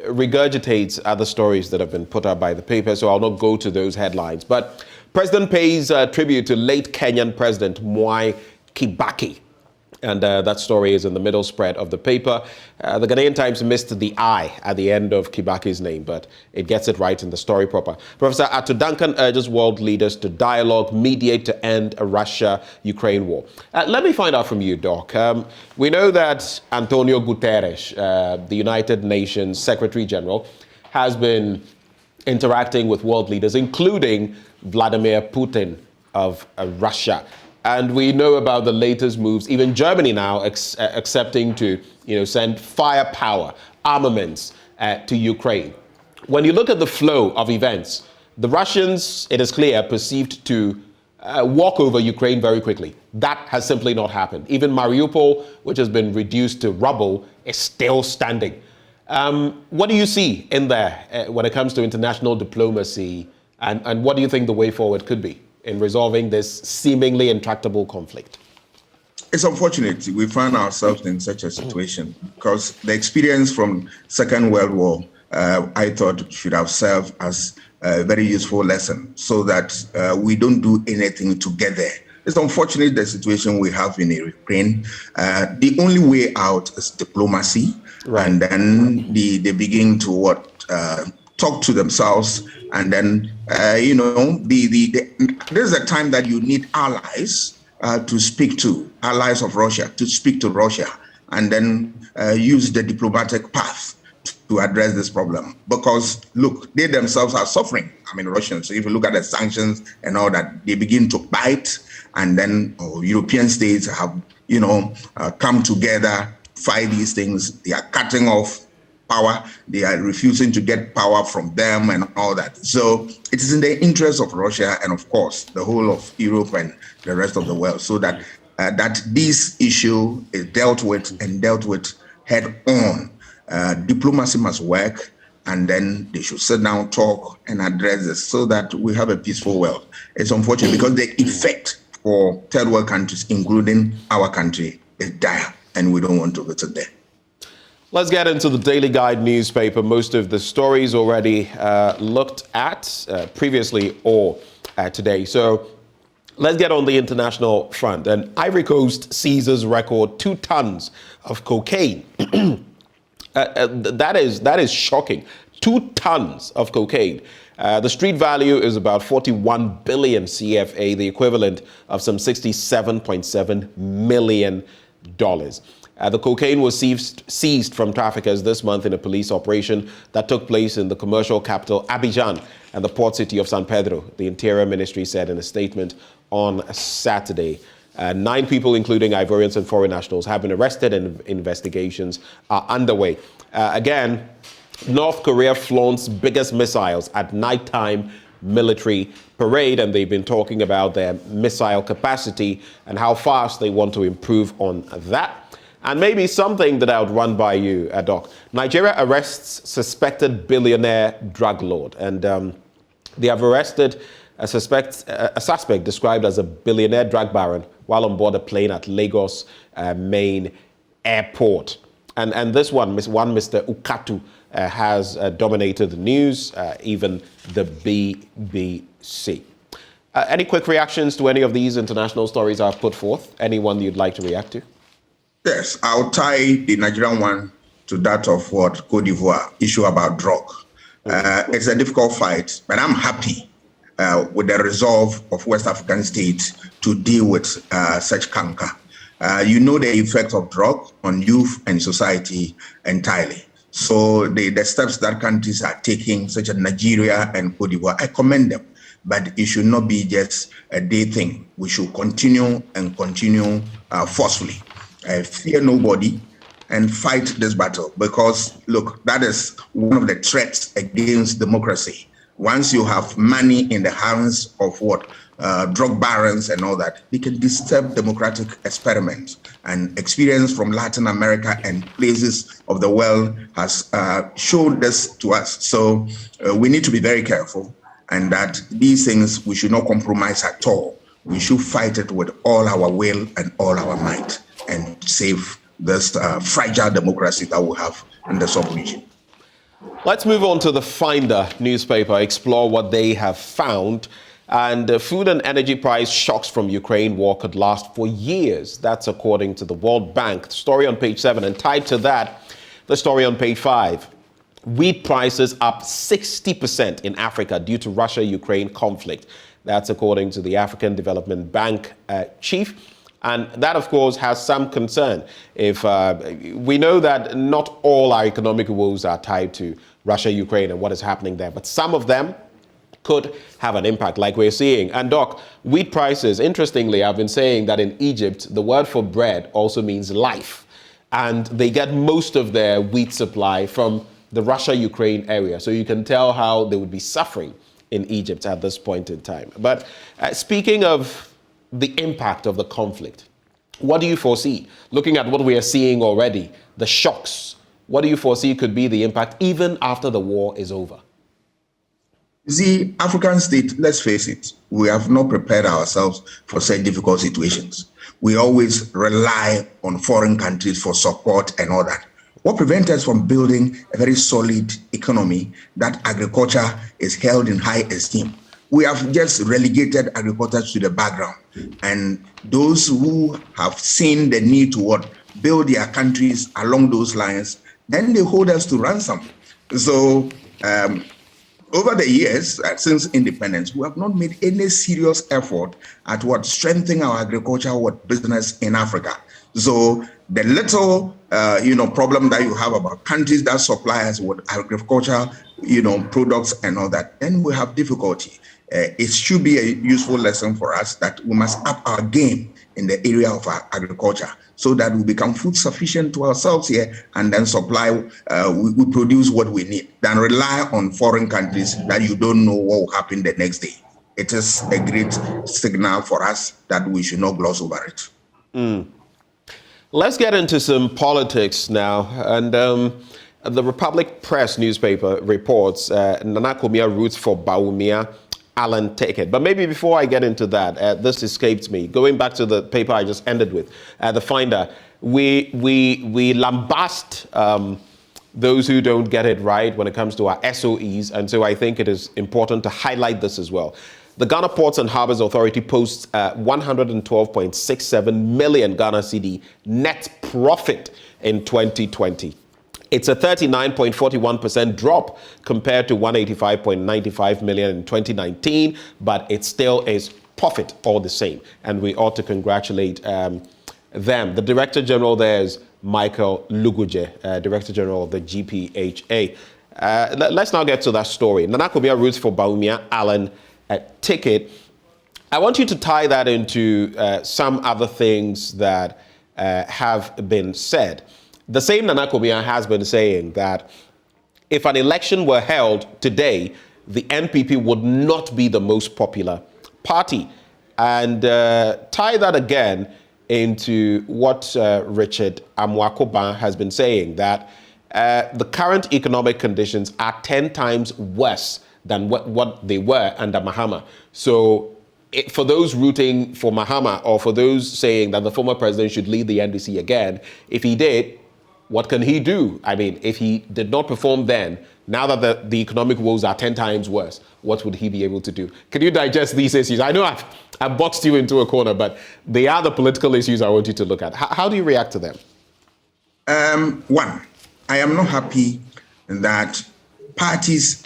regurgitates other stories that have been put out by the paper, so I'll not go to those headlines. But President pays tribute to late Kenyan President Mwai Kibaki. And that story is in the middle spread of the paper. The Ghanaian Times missed the I at the end of Kibaki's name, but it gets it right in the story proper. Professor Ato Duncan urges world leaders to dialogue, mediate to end a Russia-Ukraine war. Let me find out from you, Doc. We know that Antonio Guterres, the United Nations Secretary General, has been interacting with world leaders, including Vladimir Putin of Russia. And we know about the latest moves, even Germany now accepting to send firepower, armaments to Ukraine. When you look at the flow of events, the Russians, it is clear, perceived to walk over Ukraine very quickly. That has simply not happened. Even Mariupol, which has been reduced to rubble, is still standing. What do you see in there when it comes to international diplomacy, and what do you think the way forward could be in resolving this seemingly intractable conflict? It's unfortunate we find ourselves in such a situation because the experience from Second World War, I thought should have served as a very useful lesson so that we don't do anything together. It's unfortunate the situation we have in Ukraine. The only way out is diplomacy, and then they begin to talk to themselves. And then, there's a time that you need allies to speak to, allies of Russia, to speak to Russia, and then use the diplomatic path to address this problem. Because, look, they themselves are suffering. I mean, Russians, so if you look at the sanctions and all that, they begin to bite, and then European states have, come together, fight these things. They are cutting off power. They are refusing to get power from them and all that. So it is in the interest of Russia and, of course, the whole of Europe and the rest of the world, so that this issue is dealt with head on. Diplomacy must work, and then they should sit down, talk, and address this so that we have a peaceful world. It's unfortunate because the effect for third world countries, including our country, is dire, and we don't want to visit there. Let's get into the Daily Guide newspaper. Most of the stories already looked at previously or today. So let's get on the international front. And Ivory Coast seizes record 2 tons of cocaine. That is shocking. 2 tons of cocaine. The street value is about 41 billion CFA, the equivalent of some $67.7 million. The cocaine was seized from traffickers this month in a police operation that took place in the commercial capital Abidjan and the port city of San Pedro, the Interior Ministry said in a statement on Saturday. 9 people, including Ivorians and foreign nationals, have been arrested and investigations are underway. Again, North Korea flaunts biggest missiles at nighttime military parade, and they've been talking about their missile capacity and how fast they want to improve on that. And maybe something that I would run by you, Doc. Nigeria arrests suspected billionaire drug lord, and they have arrested a suspect described as a billionaire drug baron while on board a plane at Lagos main airport. And this one, Mr. Ukatu, has dominated the news, even the BBC. Any quick reactions to any of these international stories I've put forth? Anyone you'd like to react to? Yes, I'll tie the Nigerian one to that of what Cote d'Ivoire issue about drug. It's a difficult fight, but I'm happy with the resolve of West African states to deal with such canker. You know the effect of drug on youth and society entirely. So the steps that countries are taking, such as Nigeria and Cote d'Ivoire, I commend them. But it should not be just a day thing. We should continue and continue forcefully. Fear nobody and fight this battle, because look, that is one of the threats against democracy. Once you have money in the hands of drug barons and all that, they can disturb democratic experiments. And experience from Latin America and places of the world has shown this to us. So we need to be very careful, and that these things we should not compromise at all. We should fight it with all our will and all our might, and save this fragile democracy that we have in the sub-region. Let's move on to the Finder newspaper, explore what they have found. And food and energy price shocks from Ukraine war could last for years. That's according to the World Bank. The story on page 7, and tied to that, the story on page 5. Wheat prices up 60% in Africa due to Russia-Ukraine conflict. That's according to the African Development Bank chief. And that, of course, has some concern. If we know that not all our economic woes are tied to Russia, Ukraine, and what is happening there, but some of them could have an impact, like we're seeing. And Doc, wheat prices, interestingly, I've been saying that in Egypt, the word for bread also means life. And they get most of their wheat supply from the Russia-Ukraine area. So you can tell how they would be suffering in Egypt at this point in time. But speaking of the impact of the conflict, what do you foresee? Looking at what we are seeing already, the shocks, what do you foresee could be the impact even after the war is over? The African state, let's face it, we have not prepared ourselves for such difficult situations. We always rely on foreign countries for support and all that. What prevents us from building a very solid economy that agriculture is held in high esteem? We have just relegated agriculture to the background. And those who have seen the need to build their countries along those lines, then they hold us to ransom. So over the years, since independence, we have not made any serious effort at strengthening our agricultural business in Africa. So the little problem that you have about countries that supply us with agricultural products and all that, then we have difficulty. It should be a useful lesson for us that we must up our game in the area of our agriculture, so that we become food sufficient to ourselves here, and then supply, we produce what we need, than rely on foreign countries that you don't know what will happen the next day. It is a great signal for us that we should not gloss over it. Let's get into some politics now. And the Republic Press newspaper reports Nana Komia roots for Bawumia Allen ticket. But maybe before I get into that, this escaped me. Going back to the paper I just ended with, the Finder, we lambast those who don't get it right when it comes to our SOEs, and so I think it is important to highlight this as well. The Ghana Ports and Harbours Authority posts 112.67 million Ghana cedi net profit in 2020. It's a 39.41% drop compared to 185.95 million in 2019, but it still is profit all the same, and we ought to congratulate them. The Director General there is Michael Luguje, Director General of the GPHA. Let's now get to that story. Nana Komia roots for Bawumia Allen ticket. I want you to tie that into some other things that have been said. The same Nana Komia has been saying that if an election were held today, the NPP would not be the most popular party. And tie that again into what Richard Amwakoban has been saying, that the current economic conditions are 10 times worse than what they were under Mahama. So for those rooting for Mahama, or for those saying that the former president should lead the NDC again, if he did, What can he do? I mean, if he did not perform then, now that the economic woes are 10 times worse, what would he be able to do? Can you digest these issues? I know I've boxed you into a corner, but they are the political issues I want you to look at. How do you react to them? One, I am not happy that parties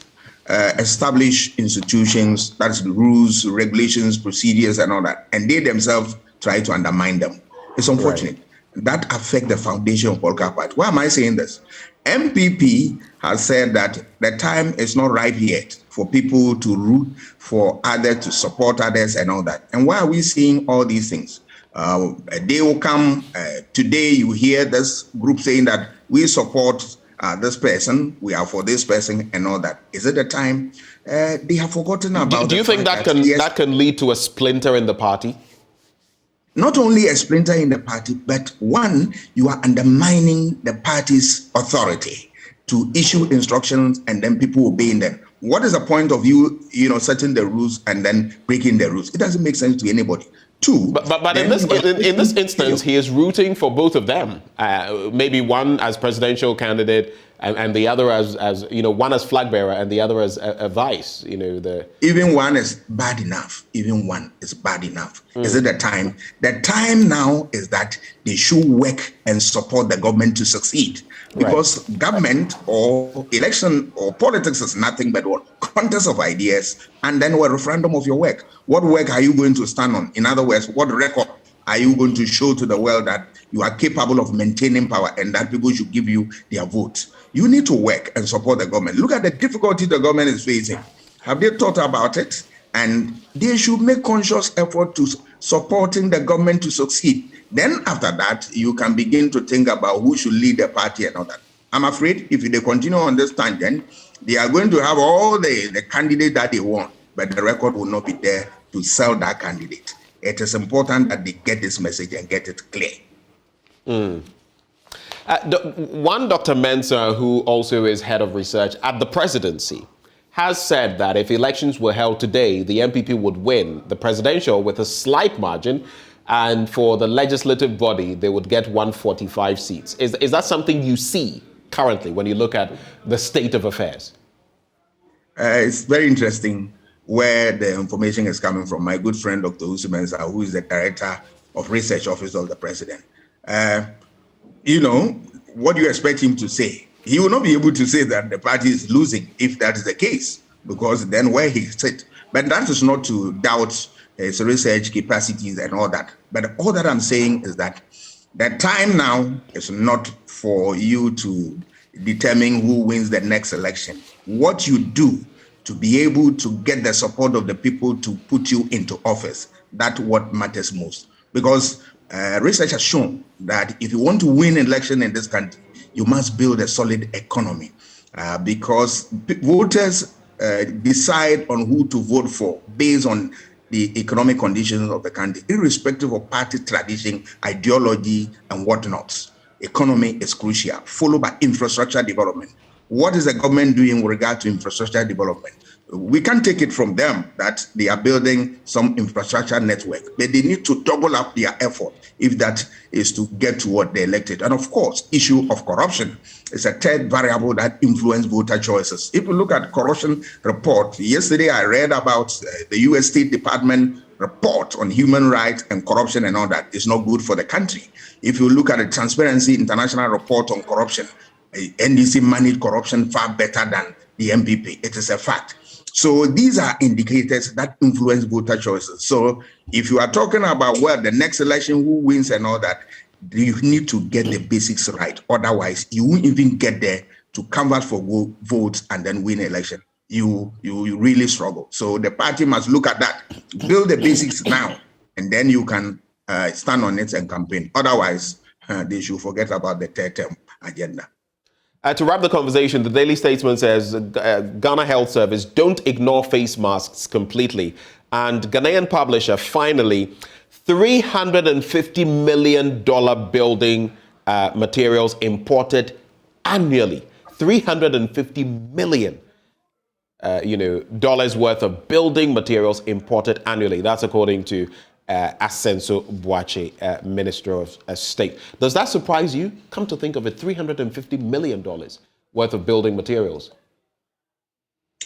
establish institutions, that's the rules, regulations, procedures, and all that, and they themselves try to undermine them. It's unfortunate. Right. That affects the foundation of political party. Why am I saying this? MPP has said that the time is not ripe yet for people to root for others, to support others, and all that. And why are we seeing all these things? A day will come, today you hear this group saying that we support this person, we are for this person, and all that. Is it the time? They have forgotten about. Do you think that can lead to a splinter in the party? Not only a splinter in the party, but one, you are undermining the party's authority to issue instructions and then people obeying them. What is the point of you setting the rules and then breaking the rules? It doesn't make sense to anybody. Two, but in this instance, he is rooting for both of them. Maybe one as presidential candidate and the other as one as flag bearer and the other as a vice. Even one is bad enough. Even one is bad enough. Is it the time? The time now is that they should work and support the government to succeed. Because government or election or politics is nothing but what? Contest of ideas and then what referendum of your work. What work are you going to stand on? In other words, what record are you going to show to the world that you are capable of maintaining power and that people should give you their vote? You need to work and support the government. Look at the difficulty the government is facing. Have they thought about it? And they should make conscious effort to supporting the government to succeed. Then after that, you can begin to think about who should lead the party and all that. I'm afraid if they continue on this tangent, they are going to have all the candidates that they want, but the record will not be there to sell that candidate. It is important that they get this message and get it clear. One Dr. Mensah, who also is head of research at the presidency, has said that if elections were held today, the MPP would win the presidential with a slight margin, and for the legislative body, they would get 145 seats. Is that something you see currently when you look at the state of affairs? It's very interesting where the information is coming from. My good friend, Dr. Assin Mensah, who is the director of research office of the president. What do you expect him to say? He will not be able to say that the party is losing if that is the case, because then where he sits. But that is not to doubt his research capacities and all that. But all that I'm saying is that the time now is not for you to determine who wins the next election. What you do to be able to get the support of the people to put you into office, that's what matters most. Because research has shown that if you want to win an election in this country, you must build a solid economy because voters decide on who to vote for based on the economic conditions of the country, irrespective of party tradition, ideology, and whatnot. Economy is crucial, followed by infrastructure development. What is the government doing with regard to infrastructure development? We can't take it from them that they are building some infrastructure network, but they need to double up their effort if that is to get to what they elected. And of course, issue of corruption is a third variable that influences voter choices. If you look at corruption report, yesterday I read about the U.S. State Department report on human rights and corruption and all that. It's not good for the country. If you look at the Transparency International report on corruption, NDC managed corruption far better than the MPP. It is a fact. So these are indicators that influence voter choices. So if you are talking about, the next election, who wins and all that, you need to get the basics right. Otherwise, you won't even get there to canvass for votes and then win an election. You really struggle. So the party must look at that, build the basics now, and then you can stand on it and campaign. Otherwise, they should forget about the third term agenda. To wrap the conversation, the Daily Statesman says Ghana Health Service don't ignore face masks completely. And Ghanaian publisher, finally, $350 million building materials imported annually. $350 million dollars worth of building materials imported annually. That's according to Assin Minister of State. Does that surprise you? Come to think of it, $350 million worth of building materials.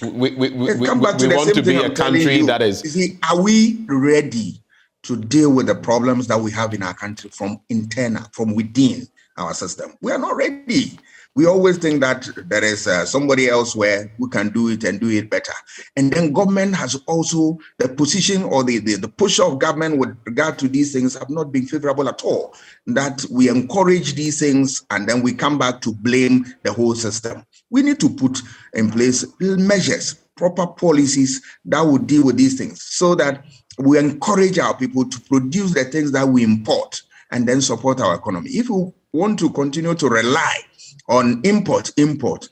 We want to be a country that is... You see, are we ready to deal with the problems that we have in our country from within our system? We are not ready. We always think that there is somebody elsewhere who can do it and do it better. And then government has also, the position or the push of government with regard to these things have not been favorable at all. That we encourage these things and then we come back to blame the whole system. We need to put in place measures, proper policies that will deal with these things so that we encourage our people to produce the things that we import and then support our economy. If we want to continue to rely on import,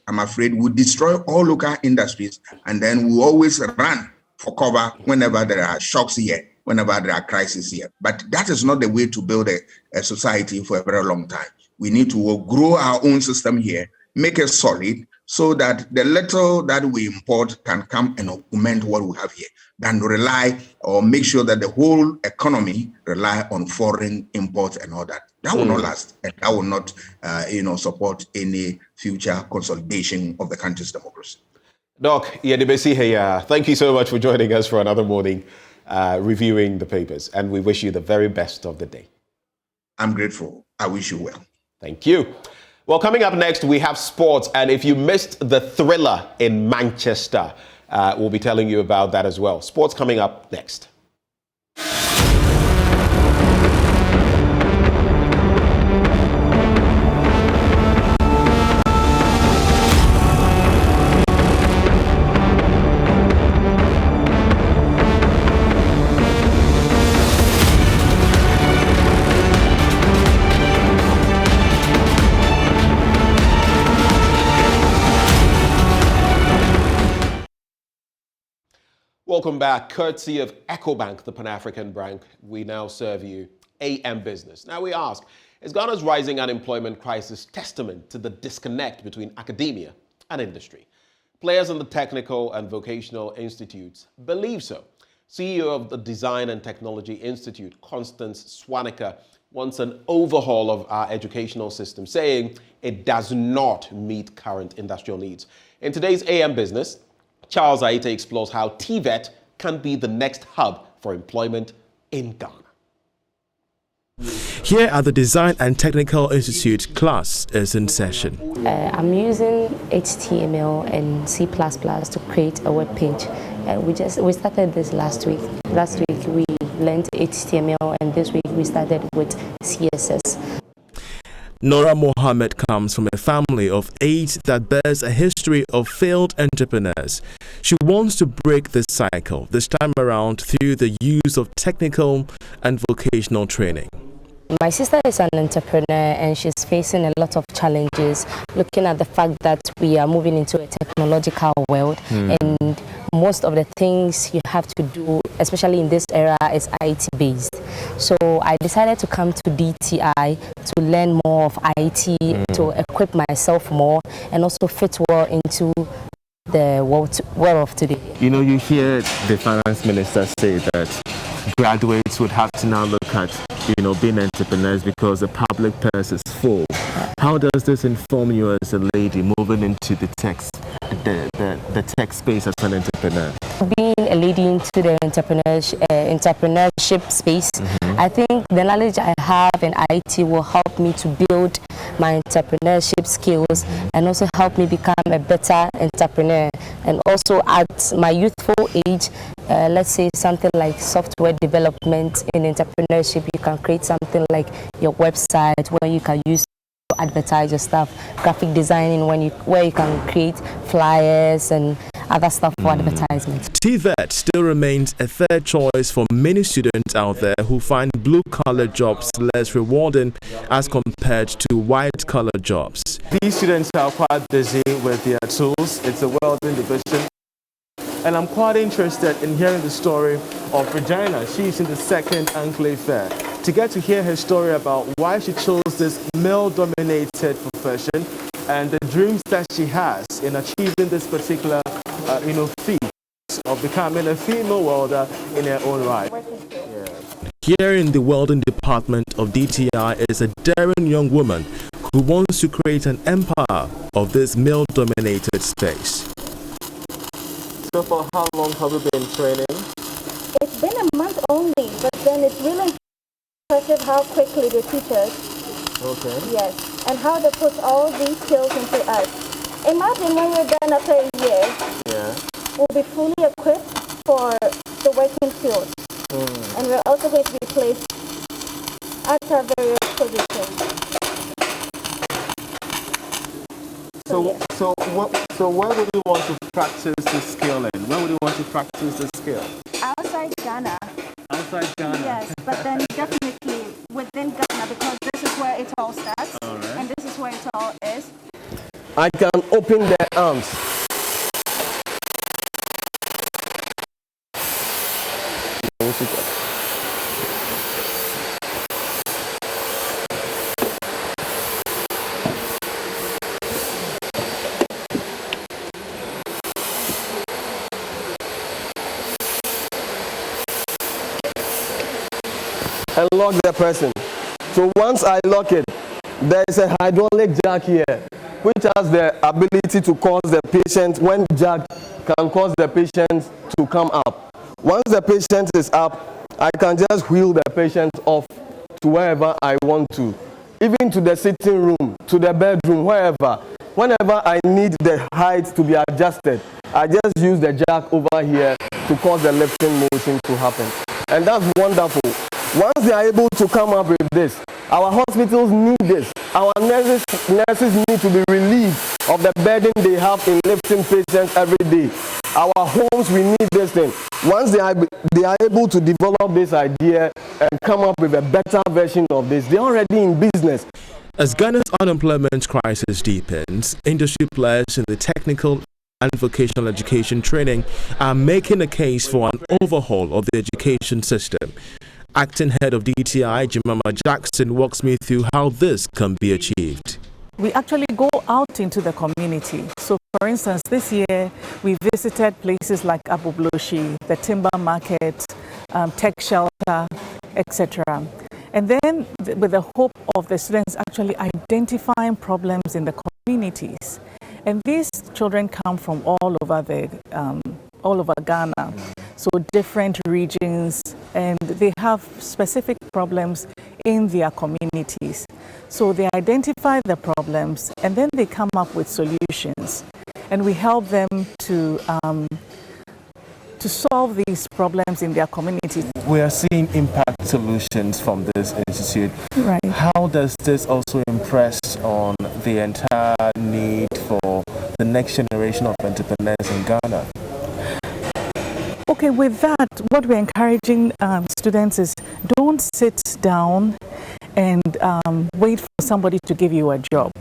I'm afraid we'll destroy all local industries and then we'll always run for cover whenever there are shocks here, whenever there are crises here. But that is not the way to build a society for a very long time. We need to grow our own system here, make it solid so that the little that we import can come and augment what we have here, than rely or make sure that the whole economy rely on foreign imports and all that. That will not last, and that will not, support any future consolidation of the country's democracy. Doc, thank you so much for joining us for another morning reviewing the papers, and we wish you the very best of the day. I'm grateful. I wish you well. Thank you. Well, coming up next, we have sports, and if you missed the thriller in Manchester, we'll be telling you about that as well. Sports coming up next. Welcome back. Courtesy of EcoBank, the Pan-African bank, we now serve you AM Business. Now we ask, is Ghana's rising unemployment crisis testament to the disconnect between academia and industry? Players in the technical and vocational institutes believe so. CEO of the Design and Technology Institute, Constance Swaneker, wants an overhaul of our educational system, saying it does not meet current industrial needs. In today's AM Business, Charles Aite explores how TVET can be the next hub for employment in Ghana. Here at the Design and Technical Institute, class is in session. I'm using HTML and C++ to create a web page. We started this last week. Last week we learned HTML and this week we started with CSS. Nora Mohammed comes from a family of 8 that bears a history of failed entrepreneurs. She wants to break this cycle, this time around through the use of technical and vocational training. My sister is an entrepreneur and she's facing a lot of challenges, looking at the fact that we are moving into a technological world and most of the things you have to do, especially in this era, is IT based. So I decided to come to DTI to learn more of IT, to equip myself more and also fit well into the world of today. You know, you hear the finance minister say that graduates would have to now look at, being entrepreneurs because the public purse is full. How does this inform you as a lady moving into the tech space as an entrepreneur? Being a lady into the entrepreneurship space, I think the knowledge I have in IT will help me to build my entrepreneurship skills and also help me become a better entrepreneur. And also at my youthful age, let's say something like software development in entrepreneurship, you can create something like your website where you can use to advertise your stuff, graphic designing where you can create flyers and other stuff for advertisements. TVET still remains a third choice for many students out there who find blue-collar jobs less rewarding as compared to white-collar jobs. These students are quite busy with their tools. It's a welding division. And I'm quite interested in hearing the story of Regina. She's in the second Enclave Fair. To get to hear her story about why she chose this male-dominated profession and the dreams that she has in achieving this particular feat of becoming a female welder in her own right. Here in the welding department of DTI is a daring young woman who wants to create an empire of this male-dominated space. So for how long have you been training? It's been a month only, but then it's really impressive how quickly they teach us. Okay. Yes, and how they put all these skills into us. Imagine when we're done after a year, Yeah. we'll be fully equipped for the working field. And we're also going to be placed at our various positions. So where would you want to practice this skill in? Where would you want to practice this skill? Outside Ghana. Outside Ghana? Yes, but then definitely within Ghana, because this is where it all starts. All right. And this is where it all is. I can open their arms. And lock the person. So once I lock it, there is a hydraulic jack here, which has the ability to cause the patient, when jack can cause the patient to come up. Once the patient is up, I can just wheel the patient off to wherever I want to, even to the sitting room, to the bedroom, wherever. Whenever I need the height to be adjusted, I just use the jack over here to cause the lifting motion to happen. And that's wonderful. Once they are able to come up with this, our hospitals need this. Our nurses need to be relieved of the burden they have in lifting patients every day. Our homes, we need this thing. Once they are able to develop this idea and come up with a better version of this, they're already in business. As Ghana's unemployment crisis deepens, industry players in the technical and vocational education training are making a case for an overhaul of the education system. Acting head of DTI, Jemima Jackson, walks me through how this can be achieved. We actually go out into the community. So, for instance, this year we visited places like Abubloshi, the timber market, tech shelter, etc. And then with the hope of the students actually identifying problems in the communities. And these children come from all over Ghana, so different regions, and they have specific problems in their communities. So they identify the problems, and then they come up with solutions, and we help them to solve these problems in their communities. We are seeing impact solutions from this institute. Right. How does this also impress on the entire need for the next generation of entrepreneurs in Ghana? Okay, with that, what we're encouraging students is don't sit down and wait for somebody to give you a job,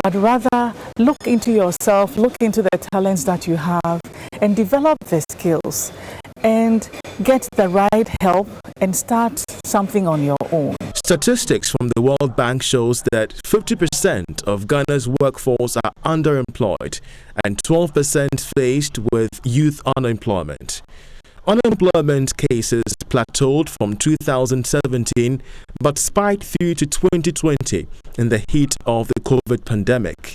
but rather look into yourself, look into the talents that you have, and develop the skills and get the right help and start something on your own. Statistics from the World Bank shows that 50% of Ghana's workforce are underemployed and 12% faced with youth unemployment. Unemployment cases plateaued from 2017 but spiked through to 2020 in the heat of the COVID pandemic.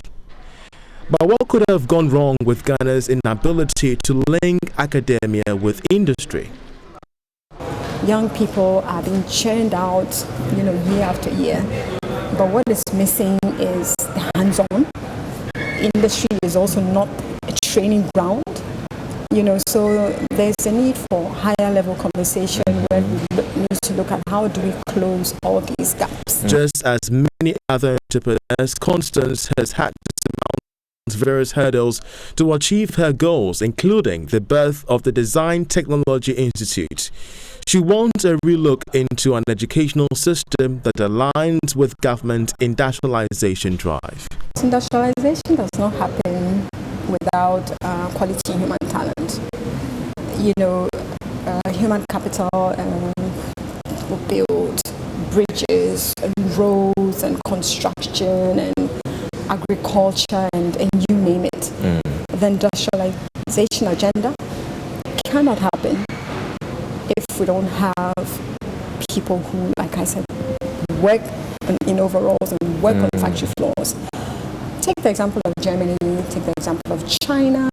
But what could have gone wrong with Ghana's inability to link academia with industry? Young people are being churned out, year after year. But what is missing is the hands-on. Industry is also not a training ground. So there's a need for higher level conversation where we need to look at how do we close all these gaps. Just as many other entrepreneurs, Constance has had to surmount various hurdles to achieve her goals, including the birth of the Design Technology Institute. She wants a relook into an educational system that aligns with government industrialization drive. Industrialization does not happen without quality human talent. Human capital will build bridges and roads and construction and agriculture and you name it. The industrialization agenda cannot happen if we don't have people who, like I said, work in overalls and work on factory floors. Take the example of Germany, take the example of China,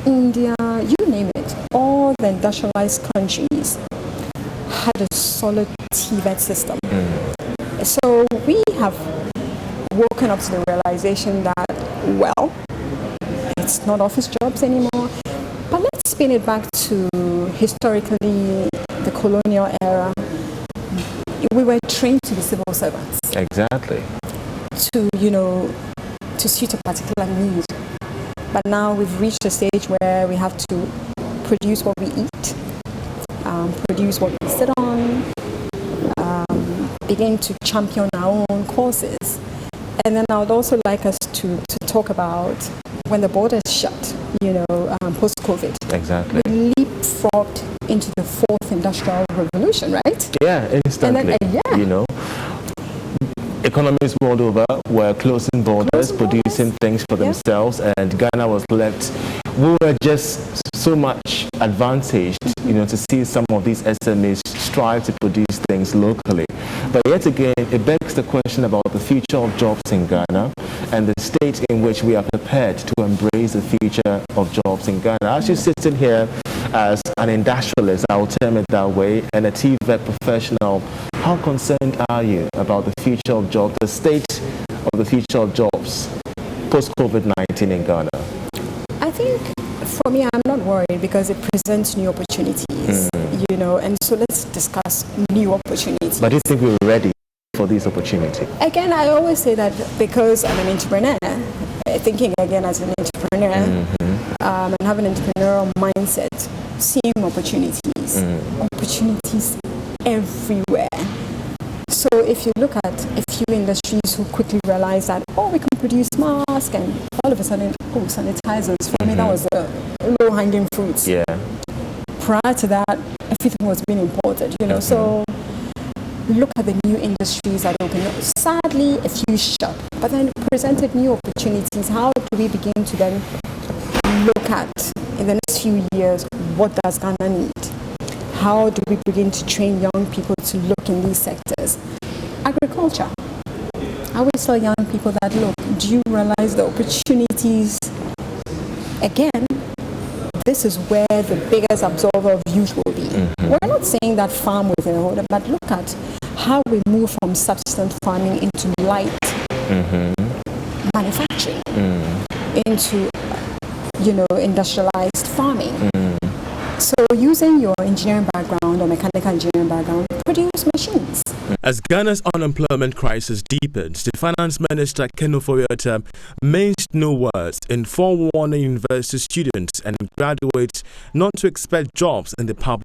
India, you name it. All the industrialized countries had a solid TVET system. So we have woken up to the realization that, well, it's not office jobs anymore, but let's spin it back to historically the colonial era. We were trained to be civil servants. Exactly. To suit a particular need. But now we've reached a stage where we have to produce what we eat, produce what we sit on, begin to champion our own causes. And then I would also like us to talk about when the borders shut, post-COVID. Exactly. We leapfrogged into the fourth industrial revolution, right? Yeah, instantly. And then, economies world over were closing borders, producing things for themselves, and Ghana was left. We were just so much advantaged, to see some of these SMEs strive to produce things locally. But yet again, it begs the question about the future of jobs in Ghana and the state in which we are prepared to embrace the future of jobs in Ghana. As you're sitting here as an industrialist, I'll term it that way, and a TVET professional, how concerned are you about the future of jobs, the state of the future of jobs post-COVID-19 in Ghana? I think for me, I'm not worried because it presents new opportunities, and so let's discuss new opportunities. But do you think we're ready for these opportunities? Again, I always say that because I'm an entrepreneur, thinking again as an entrepreneur, and have an entrepreneurial mindset, seeing opportunities everywhere. So if you look at a few industries who quickly realize that, we can produce masks, and all of a sudden, sanitizers. For me, that was the low-hanging fruits. Yeah. Prior to that, everything was being imported, So look at the new industries that open. Sadly, a few shut, but then presented new opportunities. How do we begin to then look at, in the next few years, what does Ghana need? How do we begin to train young people to look in these sectors? Agriculture. I always tell young people that, look, do you realize the opportunities? Again, this is where the biggest absorber of youth will be. We're not saying that farm within a order, but look at how we move from subsistence farming into light manufacturing, into, industrialized farming. So using your engineering background or mechanical engineering background, produce machines. As Ghana's unemployment crisis deepens, the finance minister Keno Foyota minced no words in forewarning university students and graduates not to expect jobs in the public.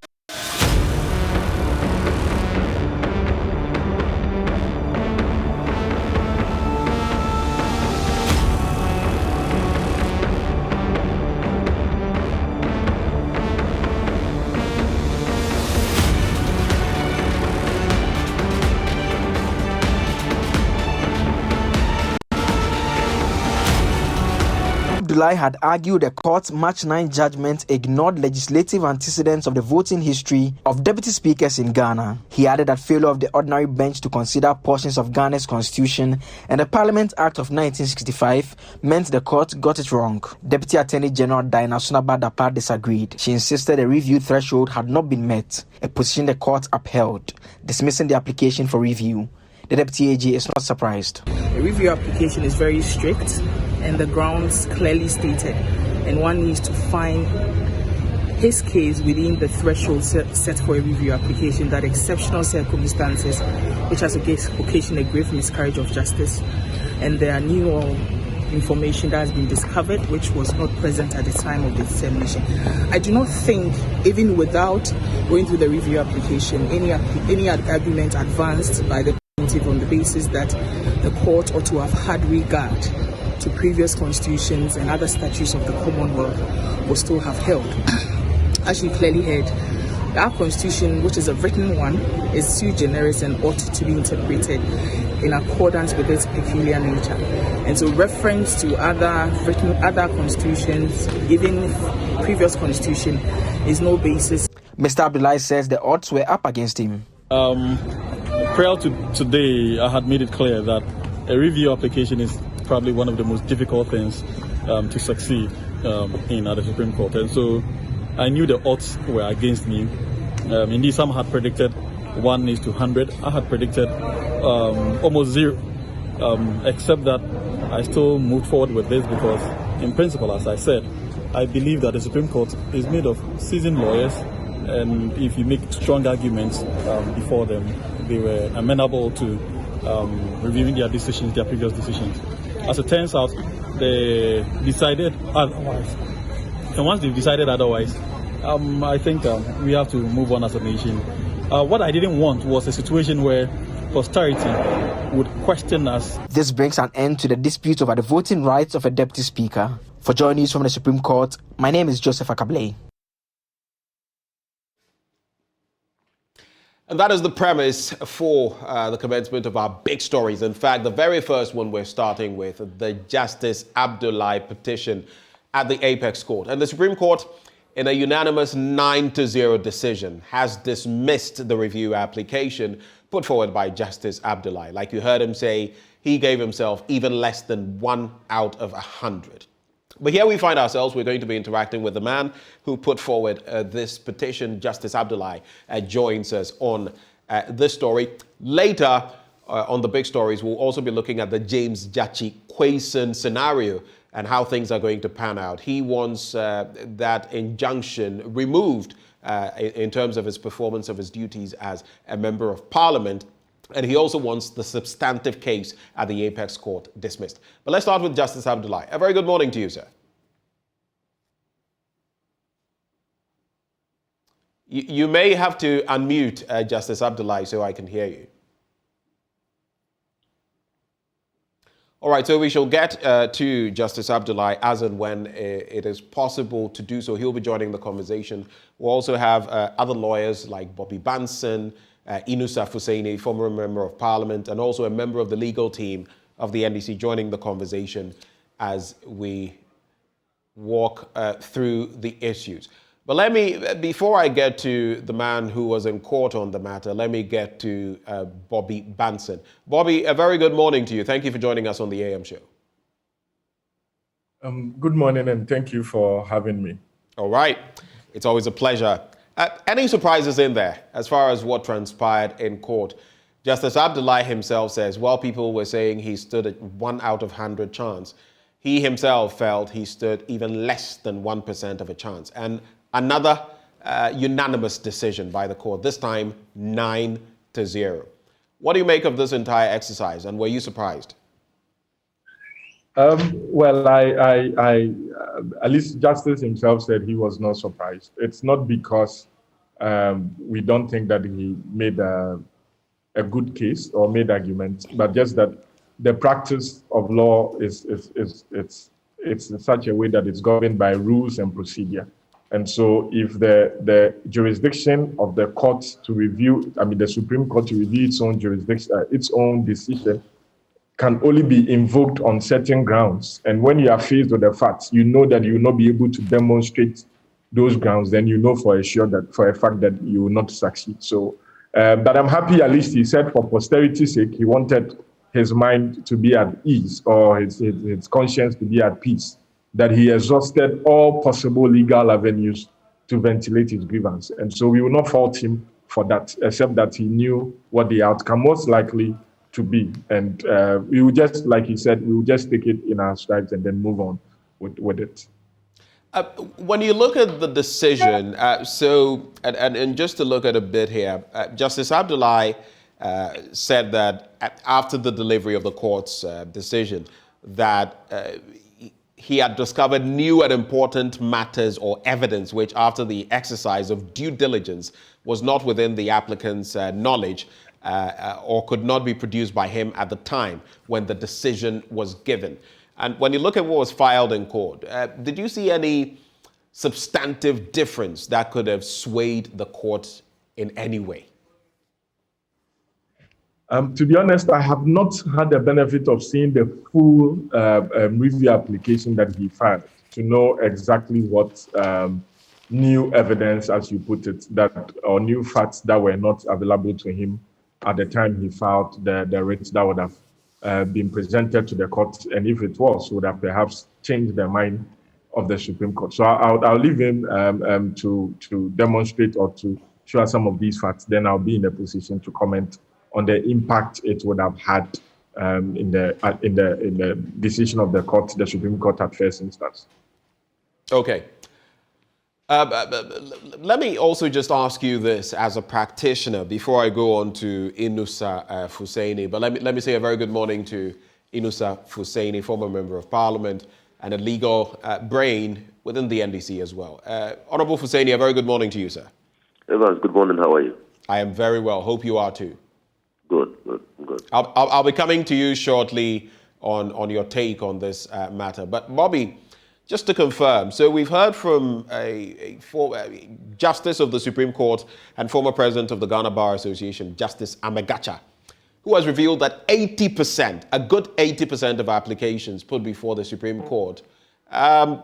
Abdullahi had argued the court's March 9 judgment ignored legislative antecedents of the voting history of deputy speakers in Ghana. He added that failure of the ordinary bench to consider portions of Ghana's constitution and the Parliament Act of 1965 meant the court got it wrong. Deputy Attorney General Diana Sunaba Dapa disagreed. She insisted the review threshold had not been met, a position the court upheld, dismissing the application for review. The Deputy AG is not surprised. The review application is very strict and the grounds clearly stated, and one needs to find his case within the threshold set for a review application, that exceptional circumstances which has occasioned a grave miscarriage of justice, and there are new information that has been discovered which was not present at the time of the determination. I do not think, even without going through the review application, any argument advanced by the plaintiff on the basis that the court ought to have had regard to previous constitutions and other statutes of the Commonwealth will still have held. As you clearly heard, our constitution, which is a written one, is sui generis and ought to be interpreted in accordance with its peculiar nature. And so reference to other constitutions, even previous constitution, is no basis. Mr. Abdullahi says the odds were up against him. Prior to today, I had made it clear that a review application is probably one of the most difficult things to succeed in at the Supreme Court. And so I knew the odds were against me. Indeed, some had predicted 1:100. I had predicted almost 0. Except that I still moved forward with this because, in principle, as I said, I believe that the Supreme Court is made of seasoned lawyers, and if you make strong arguments before them, they were amenable to reviewing their decisions, their previous decisions. As it turns out, they decided otherwise. And once they've decided otherwise, I think we have to move on as a nation. What I didn't want was a situation where posterity would question us. This brings an end to the dispute over the voting rights of a deputy speaker. For JoyNews from the Supreme Court, my name is Joseph Akablay. And that is the premise for the commencement of our big stories. In fact, the very first one we're starting with, the Justice Abdullahi petition at the Apex Court. And the Supreme Court, in a unanimous 9-0 decision, has dismissed the review application put forward by Justice Abdullahi. Like you heard him say, he gave himself even less than 1 out of 100. But here we find ourselves, we're going to be interacting with the man who put forward this petition. Justice Abdullahi joins us on this story. Later on the big stories, we'll also be looking at the James Jachi Quayson scenario and how things are going to pan out. He wants that injunction removed in terms of his performance of his duties as a member of parliament. And he also wants the substantive case at the Apex Court dismissed. But let's start with Justice Abdullahi. A very good morning to you, sir. You may have to unmute Justice Abdullahi so I can hear you. All right, so we shall get to Justice Abdullahi as and when it is possible to do so. He'll be joining the conversation. We'll also have other lawyers like Bobby Banson, Inusaf Hussaini, former member of parliament, and also a member of the legal team of the NDC joining the conversation as we walk through the issues. But let me, before I get to the man who was in court on the matter, let me get to Bobby Banson. Bobby, a very good morning to you. Thank you for joining us on the AM show. Good morning, and thank you for having me. All right. It's always a pleasure. Any surprises in there as far as what transpired in court? Justice Abdullahi himself says, while people were saying he stood at 1 out of 100 chance, he himself felt he stood even less than 1% of a chance. And another unanimous decision by the court, this time 9-0. What do you make of this entire exercise, and were you surprised? Well, I at least Justice himself said he was not surprised. It's not because we don't think that he made a good case or made arguments, but just that the practice of law is in such a way that it's governed by rules and procedure. And so if the jurisdiction of the court to review, the Supreme Court to review its own jurisdiction, its own decision, can only be invoked on certain grounds. And when you are faced with the facts, you know that you will not be able to demonstrate those grounds, then you know for a fact that you will not succeed. So, but I'm happy, at least he said for posterity's sake, he wanted his mind to be at ease, or his conscience to be at peace, that he exhausted all possible legal avenues to ventilate his grievance. And so we will not fault him for that, except that he knew what the outcome most likely to be. And we will just, like he said, we will just take it in our strides and then move on with it. When you look at the decision, and just to look at a bit here, Justice Abdullahi said that after the delivery of the court's decision, that he had discovered new and important matters or evidence which, after the exercise of due diligence, was not within the applicant's knowledge or could not be produced by him at the time when the decision was given. And when you look at what was filed in court, did you see any substantive difference that could have swayed the court in any way? To be honest, I have not had the benefit of seeing the full review application that he filed to know exactly what new evidence, as you put it, or new facts that were not available to him at the time he filed the writ that would have been presented to the court, and if it was, would have perhaps changed the mind of the Supreme Court. So I'll leave him to demonstrate or to show us some of these facts. Then I'll be in a position to comment on the impact it would have had in the decision of the court, the Supreme Court at first instance. Okay. Let me also just ask you this as a practitioner before I go on to Inusa Fuseni. But let me say a very good morning to Inusa Fuseni, former member of Parliament and a legal brain within the NDC as well. Honorable Fuseni, a very good morning to you, sir. Evans, good morning. How are you? I am very well. Hope you are too. Good. I'll be coming to you shortly on your take on this matter. But Bobby, just to confirm, so we've heard from a former Justice of the Supreme Court and former President of the Ghana Bar Association, Justice Amegacha, who has revealed that 80%, a good 80% of applications put before the Supreme Court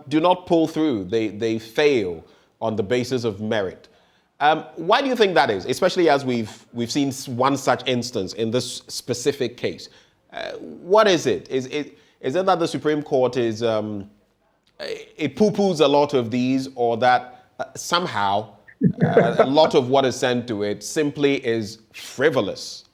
do not pull through. They fail on the basis of merit. Why do you think that is, especially as we've seen one such instance in this specific case? What is it? Is it that the Supreme Court is it poo-poos a lot of these, or that somehow a lot of what is sent to it simply is frivolous?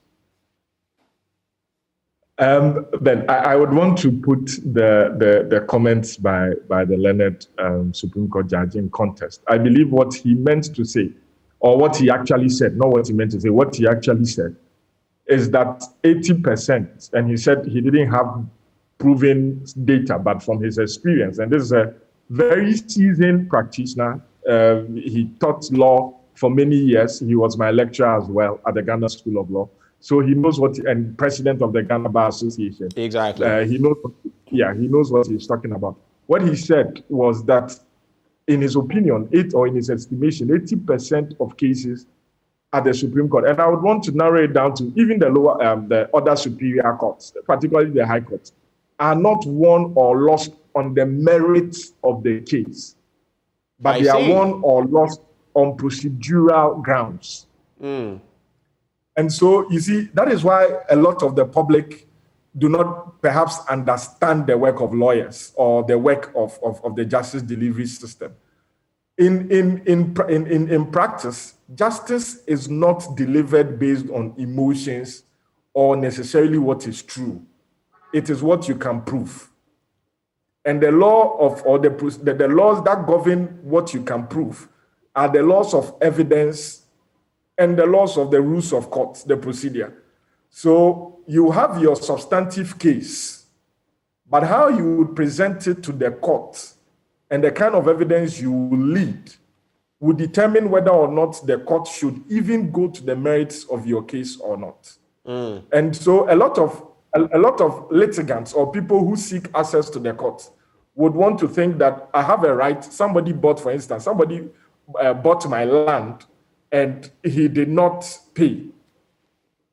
Ben, I would want to put the comments by the learned Supreme Court judge in context. I believe what he meant to say, or what he actually said, not what he meant to say, what he actually said, is that 80%, and he said he didn't have proven data, but from his experience, and this is a very seasoned practitioner. He taught law for many years. He was my lecturer as well at the Ghana School of Law. So he knows and president of the Ghana Bar Association. Exactly. He knows what he's talking about. What he said was that, in his opinion, in his estimation, 80% of cases at the Supreme Court, and I would want to narrow it down to even the other superior courts, particularly the High Court, are not won or lost on the merits of the case, but they are won or lost on procedural grounds. And so, you see, that is why a lot of the public do not perhaps understand the work of lawyers or the work of the justice delivery system. In practice, justice is not delivered based on emotions or necessarily what is true. It is what you can prove. And the laws that govern what you can prove are the laws of evidence and the laws of the rules of court, the procedure. So you have your substantive case, but how you would present it to the court and the kind of evidence you will lead will determine whether or not the court should even go to the merits of your case or not. And so a lot of litigants or people who seek access to the court would want to think that I have a right. Somebody bought my land and he did not pay.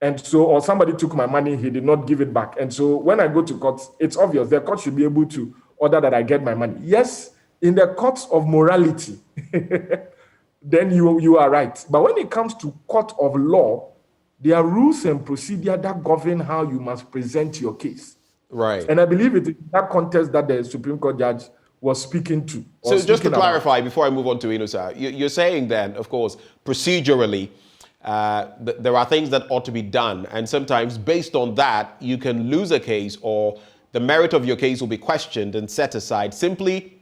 And so, or somebody took my money, he did not give it back. And so when I go to court, it's obvious the court should be able to order that I get my money. Yes, in the courts of morality, then you are right. But when it comes to court of law, there are rules and procedure that govern how you must present your case. Right. And I believe it is that context that the Supreme Court judge was speaking to. So just to clarify, before I move on to Inusa, you're saying then, of course, procedurally, there are things that ought to be done. And sometimes based on that, you can lose a case or the merit of your case will be questioned and set aside simply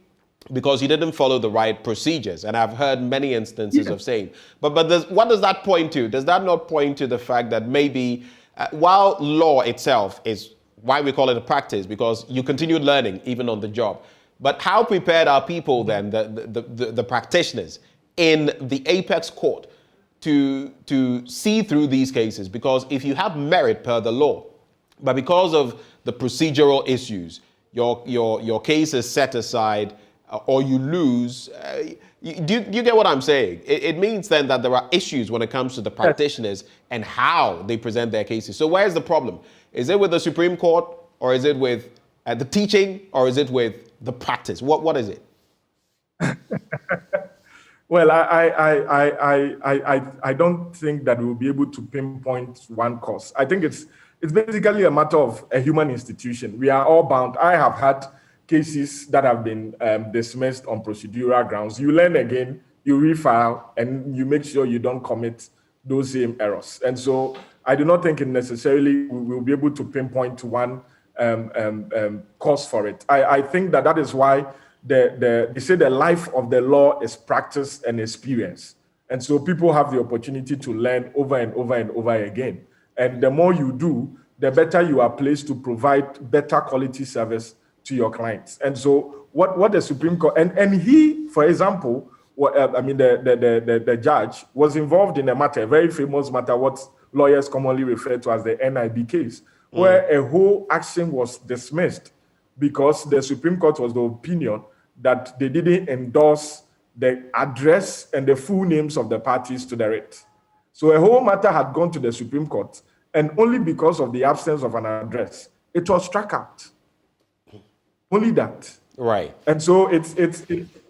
because you didn't follow the right procedures. And I've heard many instances of saying, but what does that point to? Does that not point to the fact that maybe while law itself is why we call it a practice, because you continue learning even on the job, but how prepared are people then, the practitioners in the apex court to see through these cases? Because if you have merit per the law, but because of the procedural issues, your case is set aside or you lose, do you get what I'm saying? It means then that there are issues when it comes to the practitioners and how they present their cases. So where's the problem? Is it with the Supreme Court, or is it with the teaching, or is it with the practice? What is it? Well, I don't think that we'll be able to pinpoint one cause. I think it's basically a matter of a human institution. We are all bound. I have had cases that have been dismissed on procedural grounds. You learn again, you refile, and you make sure you don't commit those same errors. And so I do not think it necessarily we will be able to pinpoint one cause for it. I think that is why they say the life of the law is practice and experience. And so people have the opportunity to learn over and over and over again. And the more you do, the better you are placed to provide better quality service to your clients. And so what the Supreme Court, and he, for example, the judge was involved in a matter, a very famous matter, what lawyers commonly refer to as the NIB case, where a whole action was dismissed because the Supreme Court was the opinion that they didn't endorse the address and the full names of the parties to the writ. So a whole matter had gone to the Supreme Court, and only because of the absence of an address, it was struck out. Only that. Right. And so it's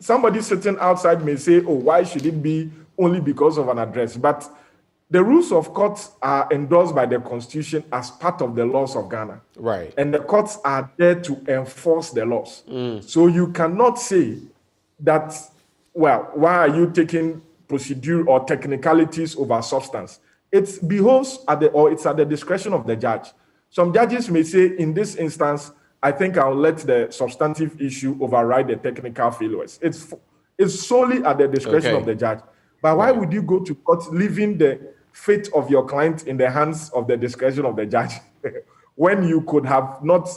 somebody sitting outside may say, oh, why should it be only because of an address? But the rules of courts are endorsed by the Constitution as part of the laws of Ghana. Right. And the courts are there to enforce the laws. So you cannot say that, well, why are you taking procedure or technicalities over substance? It behoves it's at the discretion of the judge. Some judges may say, in this instance, I think I'll let the substantive issue override the technical failures. It's solely at the discretion of the judge. But why would you go to court leaving the fate of your client in the hands of the discretion of the judge when you could have not,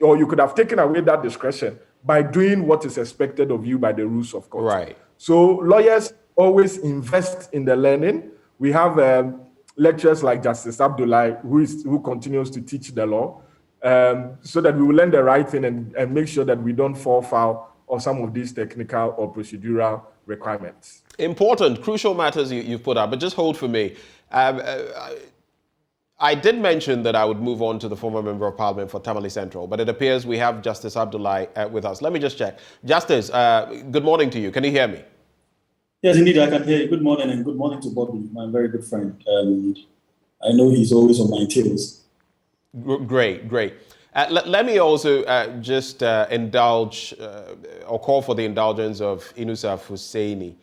or you could have taken away that discretion by doing what is expected of you by the rules of court? Right. So lawyers always invest in the learning. We have lecturers like Justice Abdullahi, who continues to teach the law, so that we will learn the right thing and make sure that we don't fall foul of some of these technical or procedural requirements. Important, crucial matters you've put up, but just hold for me. I did mention that I would move on to the former Member of Parliament for Tamale Central, but it appears we have Justice Abdullahi with us. Let me just check. Justice, good morning to you. Can you hear me? Yes, indeed, I can hear you. Good morning, and good morning to Bobby, my very good friend. And I know he's always on my tails. Great. Let me also just indulge or call for the indulgence of Inusaf Husseini.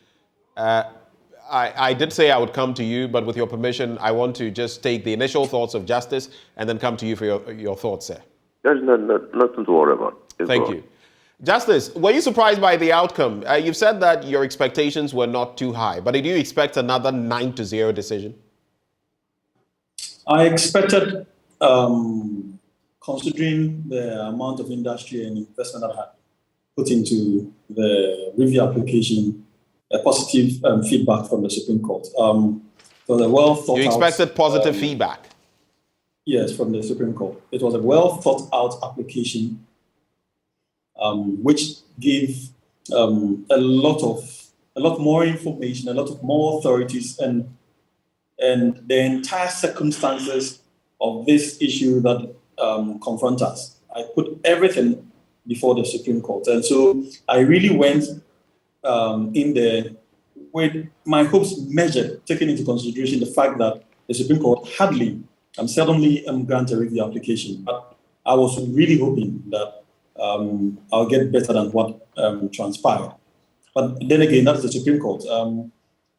I did say I would come to you, but with your permission, I want to just take the initial thoughts of Justice and then come to you for your thoughts, sir. There's nothing to worry about. Thank you. Justice, were you surprised by the outcome? You've said that your expectations were not too high, but did you expect another 9-0 decision? I expected, considering the amount of industry and investment that I had put into the review application, a positive feedback from the Supreme Court. So the well thought You expected positive feedback? Yes, from the Supreme Court. It was a well thought out application, which gave a lot more information, a lot of more authorities, and the entire circumstances of this issue that confront us. I put everything before the Supreme Court, and so I really went in there with my hopes measured, taking into consideration the fact that the Supreme Court seldomly grant a review application. But I was really hoping that I'll get better than what transpired. But then again, that's the Supreme Court.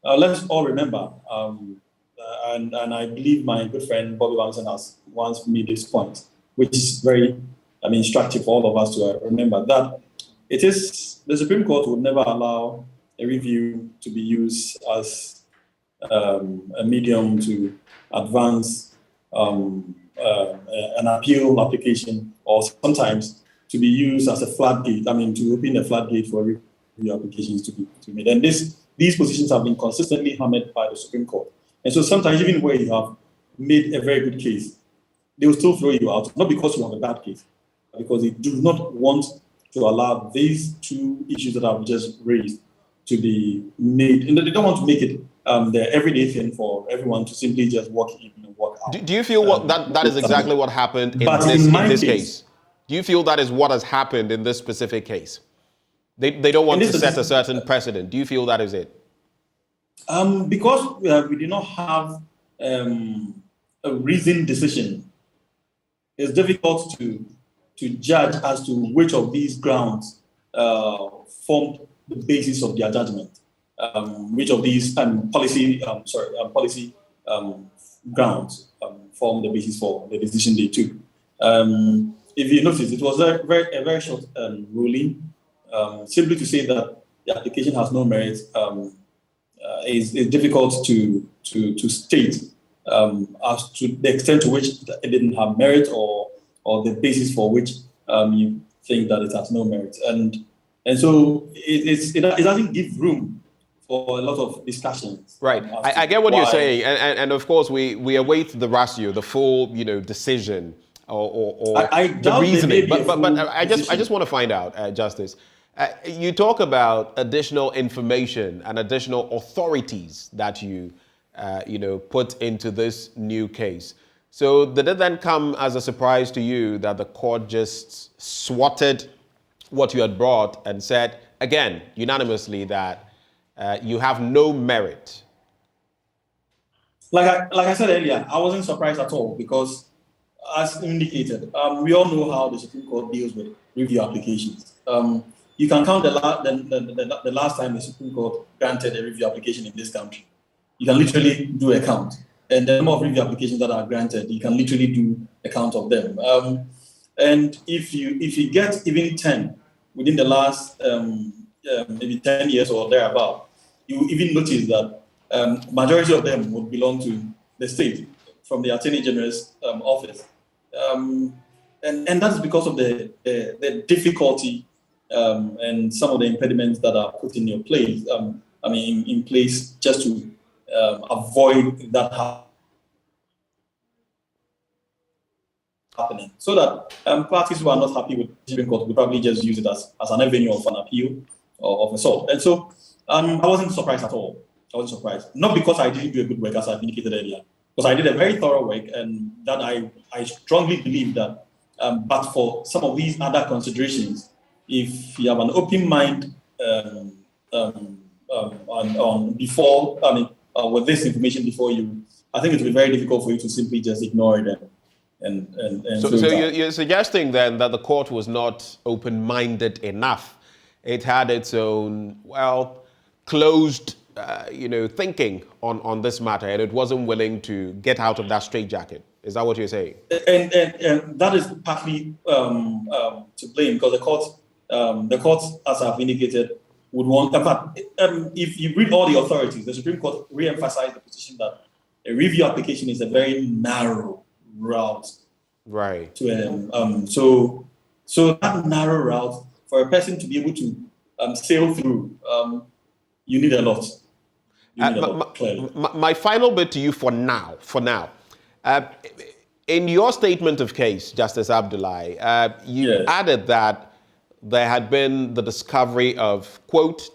Let's all remember, and I believe my good friend Bobby Wamson has once made this point, which is very instructive for all of us to remember, that it is the Supreme Court would never allow a review to be used as a medium to advance an appeal application, or sometimes to be used as a floodgate, to open a floodgate for review applications to be made. And these positions have been consistently hammered by the Supreme Court. And so sometimes, even where you have made a very good case, they will still throw you out, not because you have a bad case, but because they do not want to allow these two issues that I've just raised to be made. And they don't want to make it the everyday thing for everyone to simply just walk in and walk out. Do you feel that is exactly what happened in this case? Do you feel that is what has happened in this specific case? They don't want to set a certain precedent. Do you feel that is it? Because we did not have a reasoned decision, it's difficult to judge as to which of these grounds formed the basis of their judgment. Which of these policy grounds formed the basis for the decision they took. If you notice, it was a very short ruling. Simply to say that the application has no merit is difficult to state as to the extent to which it didn't have merit or the basis for which you think that it has no merit. And so it doesn't give room for a lot of discussions. Right. I get what you're saying. And of course, we await the ratio, the full, decision or the reasoning. But I just want to find out, Justice. You talk about additional information and additional authorities that you put into this new case. So did it then come as a surprise to you that the court just swatted what you had brought and said, again, unanimously, that you have no merit? Like I said earlier, I wasn't surprised at all because, as indicated, we all know how the Supreme Court deals with review applications. You can count the last time the Supreme Court granted a review application in this country. You can literally do a count. And the number of review applications that are granted, you can literally do a count of them. And if you get even 10 within the last maybe 10 years or thereabout, you even notice that majority of them would belong to the state from the Attorney General's office. And that's because of the difficulty and some of the impediments that are put in your place. In place just to avoid that happening. So that parties who are not happy with the Supreme Court will probably just use it as an avenue of an appeal or of assault. And so I wasn't surprised at all. I wasn't surprised. Not because I didn't do a good work, as I've indicated earlier, because I did a very thorough work, and that I strongly believe that but for some of these other considerations, if you have an open mind with this information before you, I think it will be very difficult for you to simply just ignore it. So you're suggesting then that the court was not open-minded enough. It had its own, closed, thinking on this matter, and it wasn't willing to get out of that straitjacket. Is that what you're saying? And that is partly to blame, because the court, as I've indicated, would want. In fact, if you read all the authorities, the Supreme Court re-emphasized the position that a review application is a very narrow route. Right. So that narrow route, for a person to be able to sail through, you need a lot. My final bit to you for now. In your statement of case, Justice Abdullahi, you added that there had been the discovery of, quote,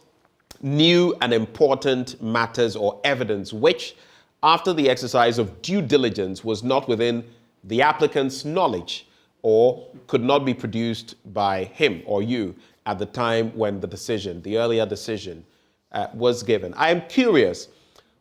new and important matters or evidence, which, after the exercise of due diligence, was not within the applicant's knowledge or could not be produced by him or you at the time when the earlier decision was given. I am curious,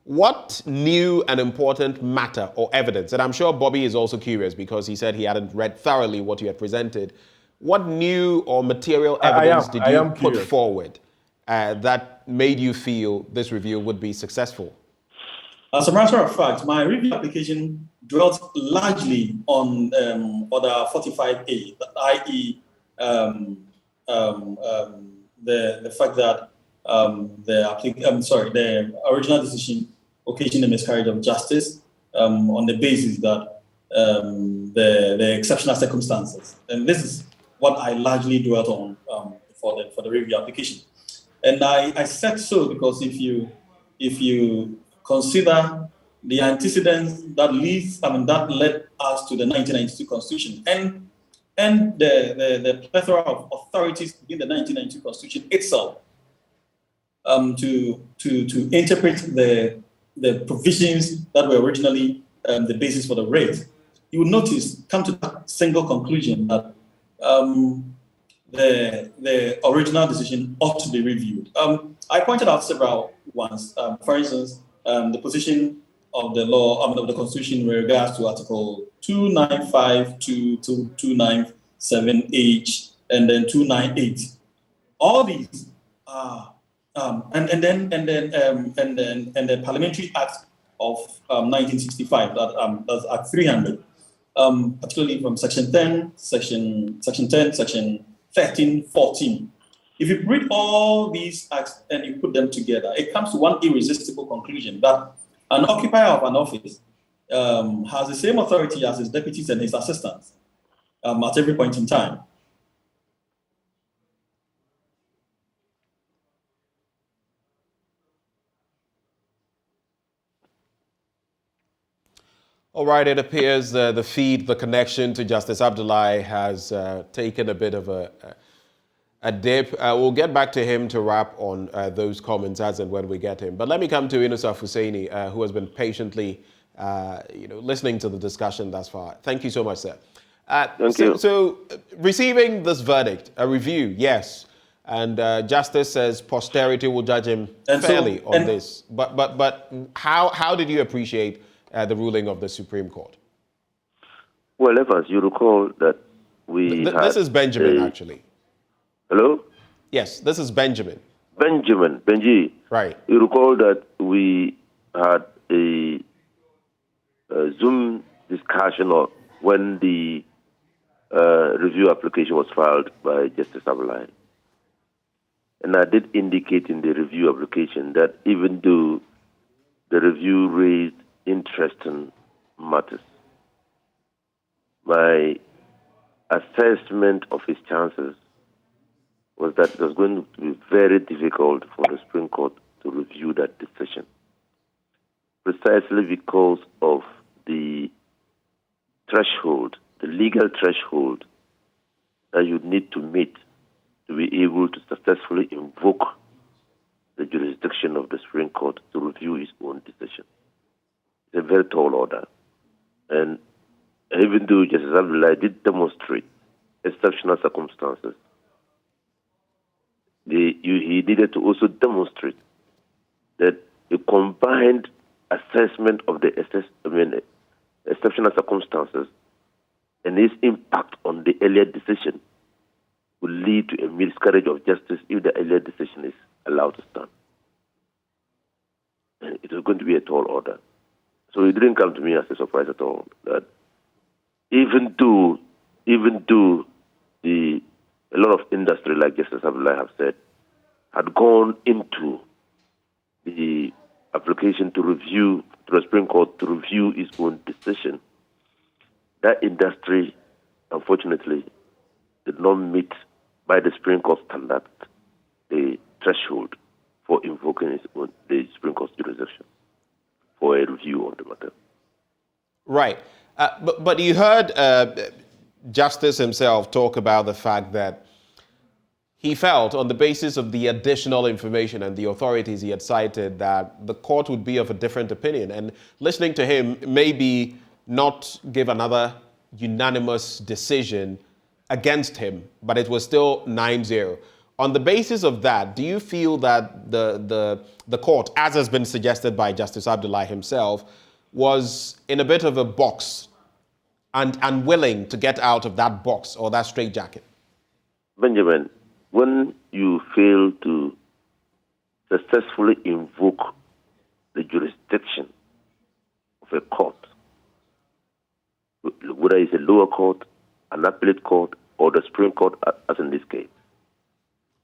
what new and important matter or evidence, and I'm sure Bobby is also curious because he said he hadn't read thoroughly what you had presented, what new or material evidence did you put forward that made you feel this review would be successful? As a matter of fact, my review application dwelt largely on Order 45A, i.e. the fact that the original decision occasioned a miscarriage of justice on the basis that the exceptional circumstances. And this is what I largely dwelt on for the review application. And I said so because if you consider the antecedents that led us to the 1992 Constitution and the plethora of authorities in the 1992 Constitution itself to interpret the provisions that were originally the basis for the rate, you will come to that single conclusion that the original decision ought to be reviewed. I pointed out several ones. For instance, the position of the law, of the Constitution in regards to Article 295 to 297H and then 298. All these are, and the Parliamentary Act of 1965, that's Act 300, particularly from Section 10, Section 13, 14. If you read all these acts and you put them together, it comes to one irresistible conclusion that an occupier of an office has the same authority as his deputies and his assistants at every point in time. All right, it appears the feed, the connection to Justice Abdullahi has taken a bit of a dip. We'll get back to him to wrap on those comments as and when we get him. But let me come to Inusaf Hussaini, who has been patiently listening to the discussion thus far. Thank you so much, sir. Thank you. So receiving this verdict, a review, yes, and Justice says posterity will judge him fairly on this. But how did you appreciate the ruling of the Supreme Court? Well, Evans, you recall that this is Benjamin, actually. Hello? Yes, this is Benjamin. Benji. Right. You recall that we had a Zoom discussion when the review application was filed by Justice Abdullahi. And I did indicate in the review application that even though the review raised interesting matters, my assessment of his chances was that it was going to be very difficult for the Supreme Court to review that decision, precisely because of the threshold, the legal threshold that you need to meet to be able to successfully invoke the jurisdiction of the Supreme Court to review his own decision. It's a very tall order. And even though Justice Abdullahi did demonstrate exceptional circumstances, he needed to also demonstrate that a combined assessment of the exceptional circumstances and its impact on the earlier decision will lead to a miscarriage of justice if the earlier decision is allowed to stand. And it was going to be a tall order. So it didn't come to me as a surprise at all that even though a lot of industry, like Justice Abdullahi have said, had gone into the application to review, to the Supreme Court to review its own decision, that industry, unfortunately, did not meet by the Supreme Court standard the threshold for invoking the Supreme Court's jurisdiction for a review on the matter. Right. But you heard Justice himself talk about the fact that he felt, on the basis of the additional information and the authorities he had cited, that the court would be of a different opinion. And listening to him, maybe not give another unanimous decision against him, but it was still 9-0. On the basis of that, do you feel that the court, as has been suggested by Justice Abdullahi himself, was in a bit of a box and unwilling to get out of that box or that straitjacket? Benjamin, when you fail to successfully invoke the jurisdiction of a court, whether it's a lower court, an appellate court, or the Supreme Court, as in this case,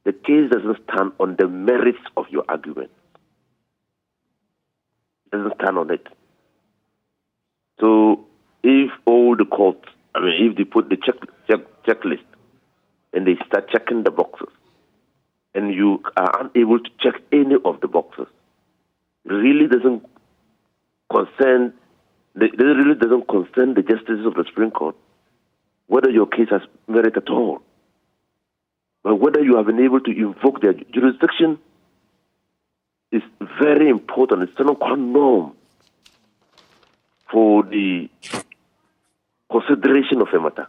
the case doesn't stand on the merits of your argument. It doesn't stand on it. So if all the courts, if they put the checklist and they start checking the boxes, and you are unable to check any of the boxes, it really doesn't concern the justices of the Supreme Court whether your case has merit at all. But whether you have been able to invoke their jurisdiction is very important. It's not quite norm for the consideration of a matter.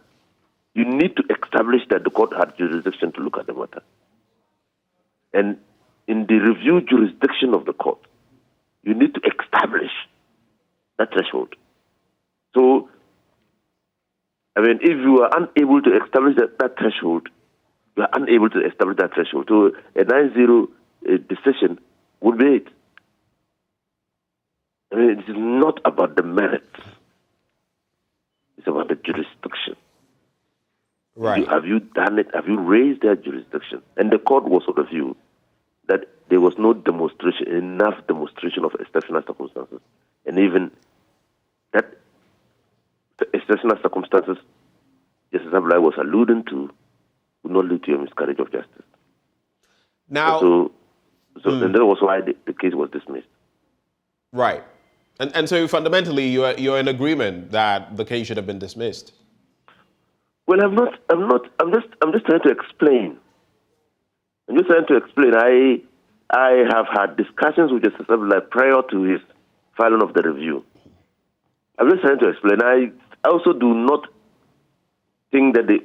You need to establish that the court had jurisdiction to look at the matter. And in the review jurisdiction of the court, you need to establish that threshold. So, I mean, if you are unable to establish that threshold, you are unable to establish that threshold. So a 9-0 decision would be it. I mean, it is not about the merits. It's about the jurisdiction. Right. Have you done it? Have you raised that jurisdiction? And the court was of the view that there was no enough demonstration of exceptional circumstances. And even that the exceptional circumstances Justice Abdullahi was alluding to would not lead to a miscarriage of justice. Now, and that was why the case was dismissed. Right. And so fundamentally, you're in agreement that the case should have been dismissed. Well, I'm just trying to explain. I'm just trying to explain. I have had discussions with Justice Abdullahi prior to his filing of the review. I'm just trying to explain. I also do not think that the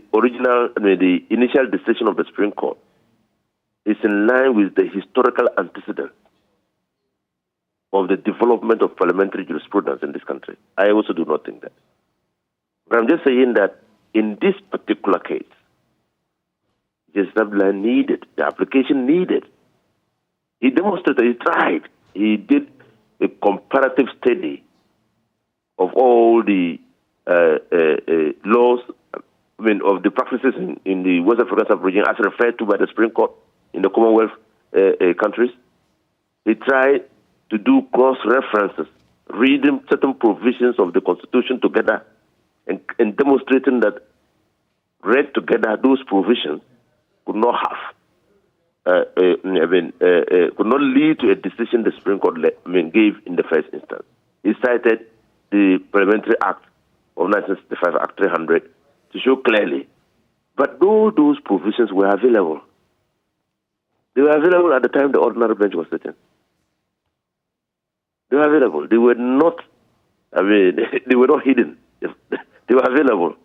initial decision of the Supreme Court is in line with the historical antecedent of the development of parliamentary jurisprudence in this country. I also do not think that. But I'm just saying that in this particular case, Justice Abdullahi needed, the application needed. He demonstrated, he tried. He did a comparative study of all the laws, of the practices in the West African sub-region as referred to by the Supreme Court in the Commonwealth countries. He tried to do cross-references, reading certain provisions of the Constitution together and demonstrating that read together those provisions could not could not lead to a decision the Supreme Court gave in the first instance. He cited the Parliamentary Act of 1965, Act 300, to show clearly. But all those provisions were available. They were available at the time the ordinary bench was sitting. They were available. They were not, they were not hidden. They were available.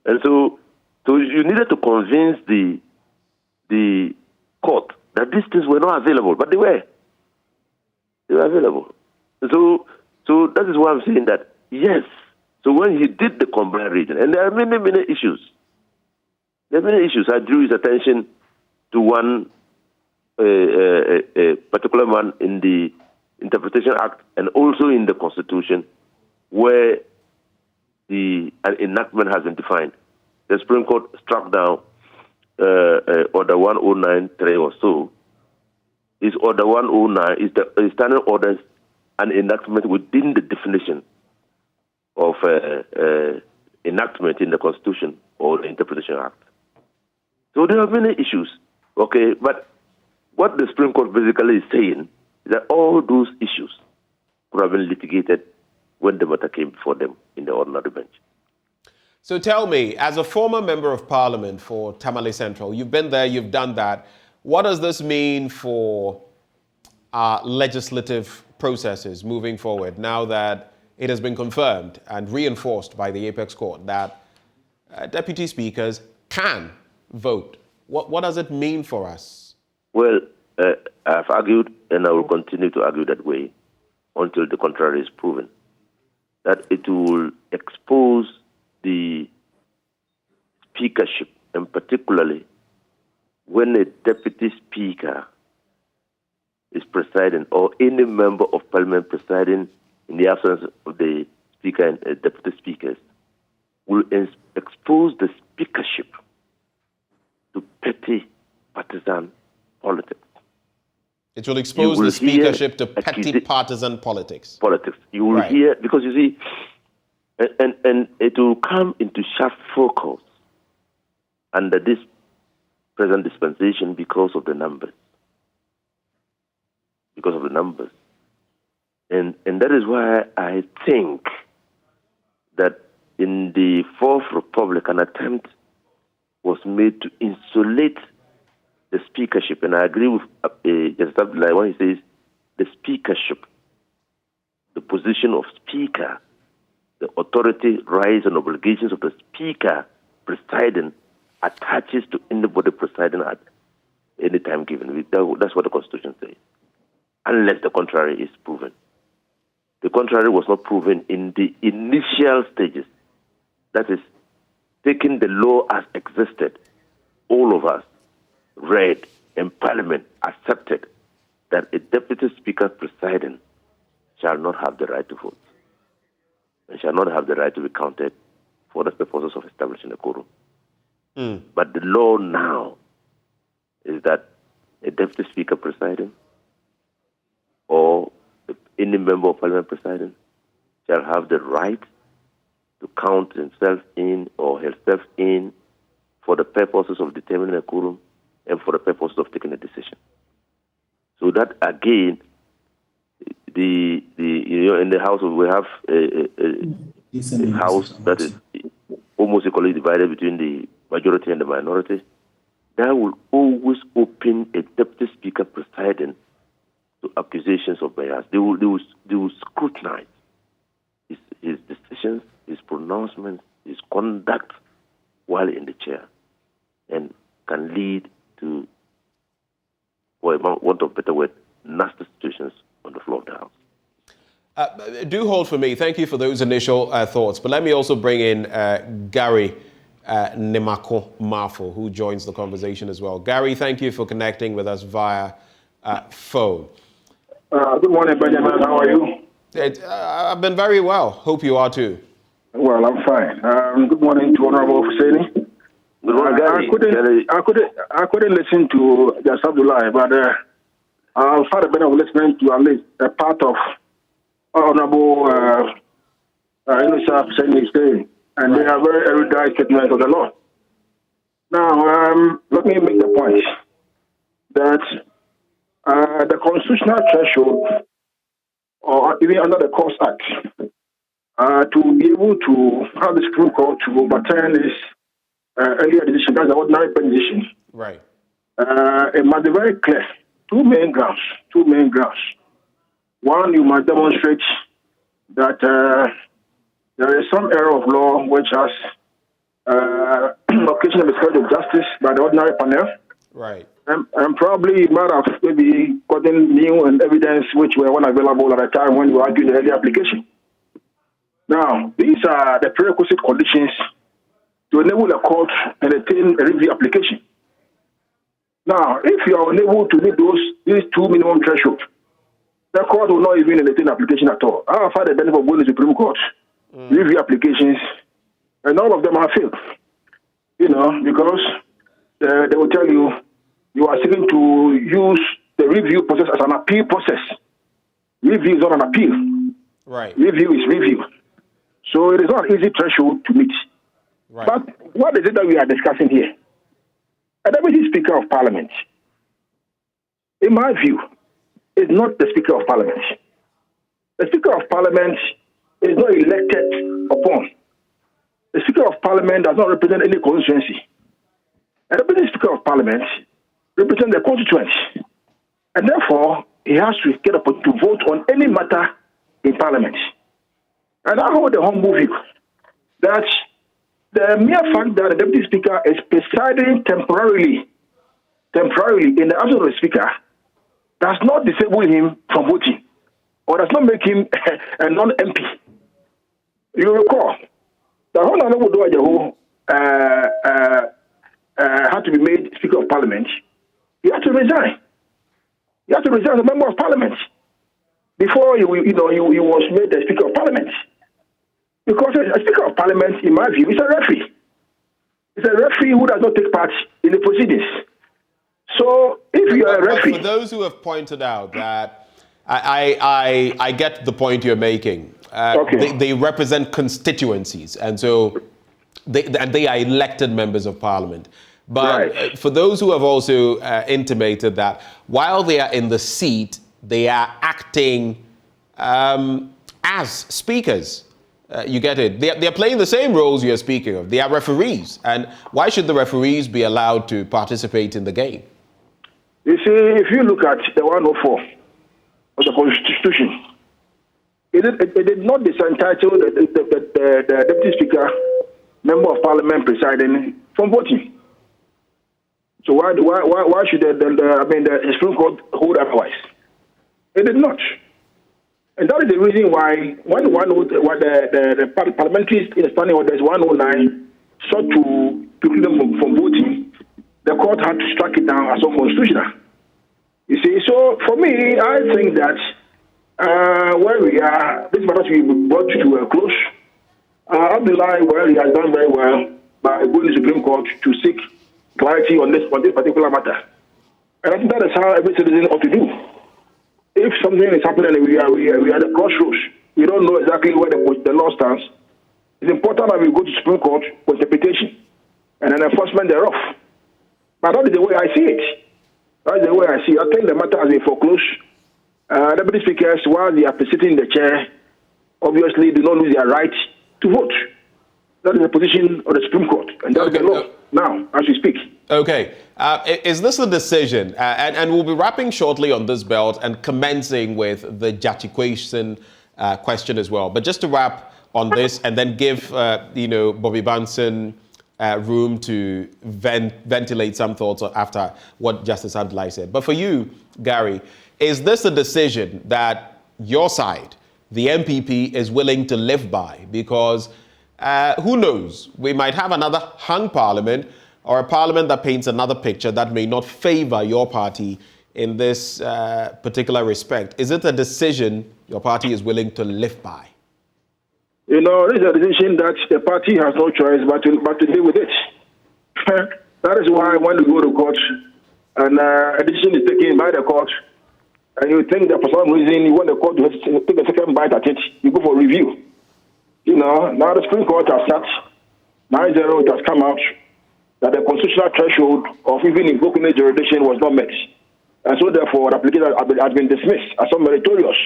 And so you needed to convince the court that these things were not available, but they were. They were available. So that is why I'm saying that, yes. So when he did the combined region, and there are many, many issues. There are many issues. I drew his attention to one a particular one in the Interpretation Act and also in the Constitution where an enactment has been defined. The Supreme Court struck down Order 1093 or so. Is Order 109 is the standing orders an enactment within the definition of enactment in the Constitution or the Interpretation Act. So there are many issues, okay? But what the Supreme Court basically is saying is that all those issues could have been litigated when the matter came before them in the ordinary bench. So tell me, as a former member of parliament for Tamale Central, you've been there, you've done that. What does this mean for legislative processes moving forward now that it has been confirmed and reinforced by the Apex Court that deputy speakers can vote? What does it mean for us? Well, I've argued and I will continue to argue that way until the contrary is proven, that it will expose the speakership, and particularly when a deputy speaker is presiding or any member of parliament presiding in the absence of the speaker and deputy speakers, will expose the speakership to petty partisan politics. It will expose the speakership to petty partisan politics. You will hear, because you see, and it will come into sharp focus under this present dispensation because of the numbers. Because of the numbers. And that is why I think that in the Fourth Republic, an attempt was made to insulate the speakership. And I agree with Justice Abdullahi when he says the speakership, the position of speaker, the authority, rights, and obligations of the speaker presiding attaches to anybody presiding at any time given. That's what the Constitution says, unless the contrary is proven. The contrary was not proven in the initial stages. That is, taking the law as existed, all of us read and Parliament accepted that a deputy speaker presiding shall not have the right to vote and shall not have the right to be counted for the purposes of establishing a quorum. But the law now is that a deputy speaker presiding or any member of Parliament presiding shall have the right to count himself in or herself in for the purposes of determining a quorum and for the purposes of taking a decision. So that again, in the House we have a House that is almost equally divided between the majority and the minority. That will always open a deputy speaker presiding to accusations of bias. They will scrutinize his decisions, his pronouncements, his conduct while in the chair, and can lead to, for want of a better word, nasty situations on the floor of the House. Do hold for me. Thank you for those initial thoughts. But let me also bring in Gary Nemako Mafo, who joins the conversation as well. Gary, thank you for connecting with us via phone. Good morning, Benjamin. How are you? I've been very well. Hope you are too. Well, I'm fine. Good morning to Honorable Husseini. Good morning, Gary. I couldn't listen to Jas Abdullah, but I've had a bit of listening to at least a part of Honorable Husseini's day, and they are very erudite statements of the law. Now, let me make the point that the constitutional threshold, or even under the Courts Act, to be able to have the Supreme Court to overturn this earlier decision, that's the ordinary decision. Right. It must be very clear. Two main grounds. One, you must demonstrate that there is some error of law which has occasioned the miscarriage of justice by the ordinary panel. Right. And probably you might have maybe gotten new and evidence which were unavailable at the time when you argued the earlier application. Now, these are the prerequisite conditions to enable a court to entertain a review application. Now, if you are unable to meet these two minimum thresholds, the court will not even entertain application at all. I have had the benefit of going to the Supreme Court, review applications, and all of them have failed. Because they will tell you are seeking to use the review process as an appeal process. Review is not an appeal. Right. Review is review. So it is not an easy threshold to meet. Right. But what is it that we are discussing here? A deputy speaker of parliament, in my view, is not the speaker of parliament. The speaker of parliament is not elected upon. The speaker of parliament does not represent any constituency. A deputy speaker of parliament represents the constituency. And therefore, he has to get up to vote on any matter in parliament. And I hold the humble view that the mere fact that the deputy speaker is presiding temporarily in the absence of the speaker does not disable him from voting or does not make him a non-MP. You recall that Honorable Doajaho had to be made Speaker of Parliament. He had to resign. He had to resign as a Member of Parliament before he was made the Speaker of Parliament. Because a Speaker of Parliament, in my view, is a referee. It's a referee who does not take part in the proceedings. So, if you are a referee... For those who have pointed out that, I get the point you're making. Okay. They represent constituencies, and so they are elected members of Parliament. But right. For those who have also intimated that while they are in the seat, they are acting as speakers. You get it? They're playing the same roles you're speaking of. They are referees. And why should the referees be allowed to participate in the game? You see, if you look at the 104 of the Constitution, it did not disentitle the Deputy Speaker, Member of Parliament presiding from voting. So why should the Supreme Court hold otherwise? It did not. And that is the reason why when the parliamentary standing orders 109 sought to preclude them from voting, the court had to strike it down as unconstitutional. You see, so for me, I think that where we are, this matter should be brought to a close. Abdullah, he has done very well by going to the Supreme Court to seek clarity on this particular matter. And I think that is how every citizen ought to do. If something is happening and we are at the crossroads, we don't know exactly where the law stands, it's important that we go to Supreme Court for interpretation and an enforcement thereof. But that is the way I see it. That is the way I see it. I think the matter has been foreclosed. Deputy speakers, while they are sitting in the chair, obviously do not lose their right to vote. That is the position of the Supreme Court, and that is the law now, as we speak. Okay. Is this a decision? And we'll be wrapping shortly on this belt and commencing with the Jachiquation question as well. But just to wrap on this and then give, Bobby Banson room to ventilate some thoughts after what Justice Abdullahi said. But for you, Gary, is this a decision that your side, the MPP, is willing to live by? Because who knows, we might have another hung parliament or a parliament that paints another picture that may not favor your party in this particular respect. Is it a decision your party is willing to live by? You know, this is a decision that the party has no choice but to deal with it. That is why when we go to court and a decision is taken by the court, and you think that for some reason you want the court to take a second bite at it, you go for review. You know, now the Supreme Court has sat 9-0, it has come out that the constitutional threshold of even invoking a jurisdiction was not met. And so therefore, the application has been dismissed as unmeritorious.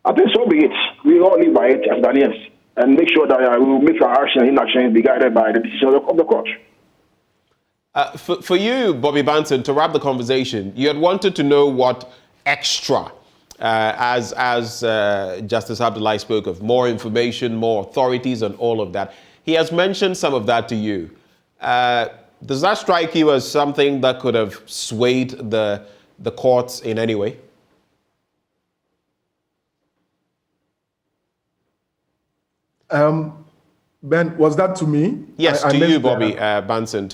I think so be it. We all live by it as Ghanaians and make sure that we will make our action and inaction be guided by the decision of the court. For you, Bobby Banson, to wrap the conversation, you had wanted to know what extra, as Justice Abdullahi spoke of, more information, more authorities and all of that. He has mentioned some of that to you. Does that strike you as something that could have swayed the courts in any way? Ben, was that to me? Yes, to you, Bobby Banson.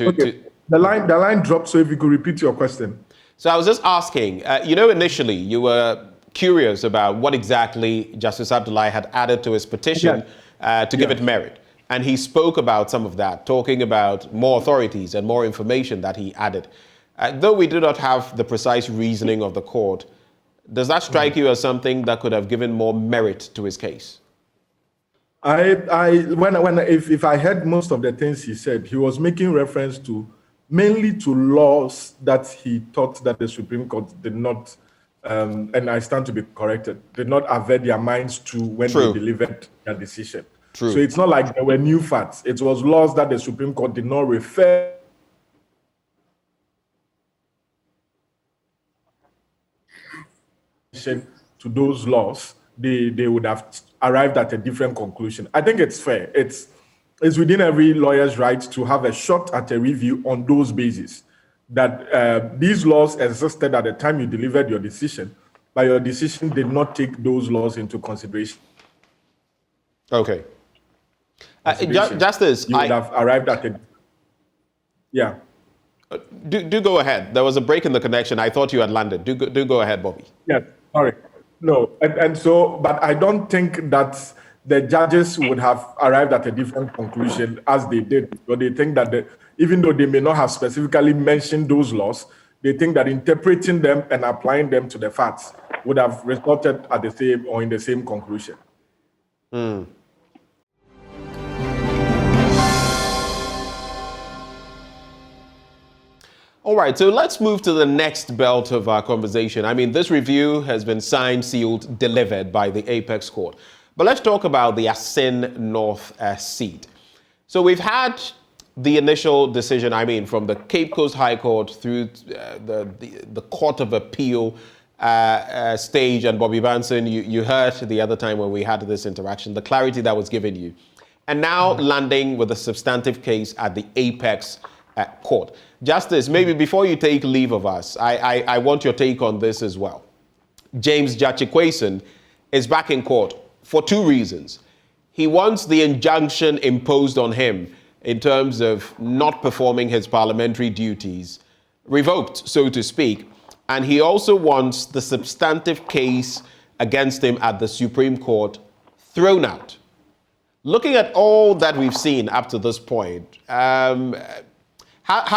The line dropped, so if you could repeat your question. So I was just asking, initially you were curious about what exactly Justice Abdullahi had added to his petition to give it merit. And he spoke about some of that, talking about more authorities and more information that he added. Though we do not have the precise reasoning of the court, does that strike you as something that could have given more merit to his case? If I heard most of the things he said, he was making reference mainly to laws that he thought that the Supreme Court did not, and I stand to be corrected, did not avert their minds to when they delivered their decision. True. So it's not like there were new facts. It was laws that the Supreme Court did not refer to those laws. They would have arrived at a different conclusion. I think it's fair. It's within every lawyer's right to have a shot at a review on those bases. That these laws existed at the time you delivered your decision, but your decision did not take those laws into consideration. Okay. Justice, you would have arrived at it. Yeah. Do go ahead. There was a break in the connection. I thought you had landed. Do go ahead, Bobby. Yes. Sorry. No. And so, but I don't think that the judges would have arrived at a different conclusion as they did. So they think that even though they may not have specifically mentioned those laws, they think that interpreting them and applying them to the facts would have resulted at the same or in the same conclusion. All right, so let's move to the next belt of our conversation. I mean, this review has been signed, sealed, delivered by the Apex Court. But let's talk about the Assin North seat. So we've had the initial decision, from the Cape Coast High Court through the Court of Appeal stage. And Bobby Banson, you heard the other time when we had this interaction, the clarity that was given you. And now landing with a substantive case at the Apex court. Justice, maybe before you take leave of us, I want your take on this as well. James Jachikwason is back in court for two reasons. He wants the injunction imposed on him in terms of not performing his parliamentary duties revoked, so to speak. And he also wants the substantive case against him at the Supreme Court thrown out. Looking at all that we've seen up to this point, how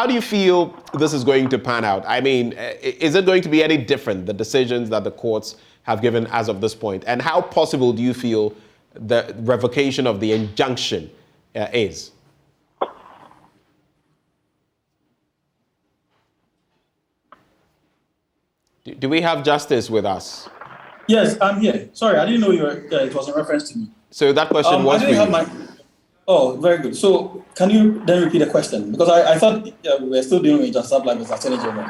do you feel this is going to pan out? I mean, is it going to be any different, the decisions that the courts have given as of this point? And how possible do you feel the revocation of the injunction is? Do we have Justice with us? Yes, I'm here. Sorry, I didn't know it was in reference to me. So that question was for you. Oh, very good. So can you then repeat the question? Because I thought we were still dealing with just like with Attorney General.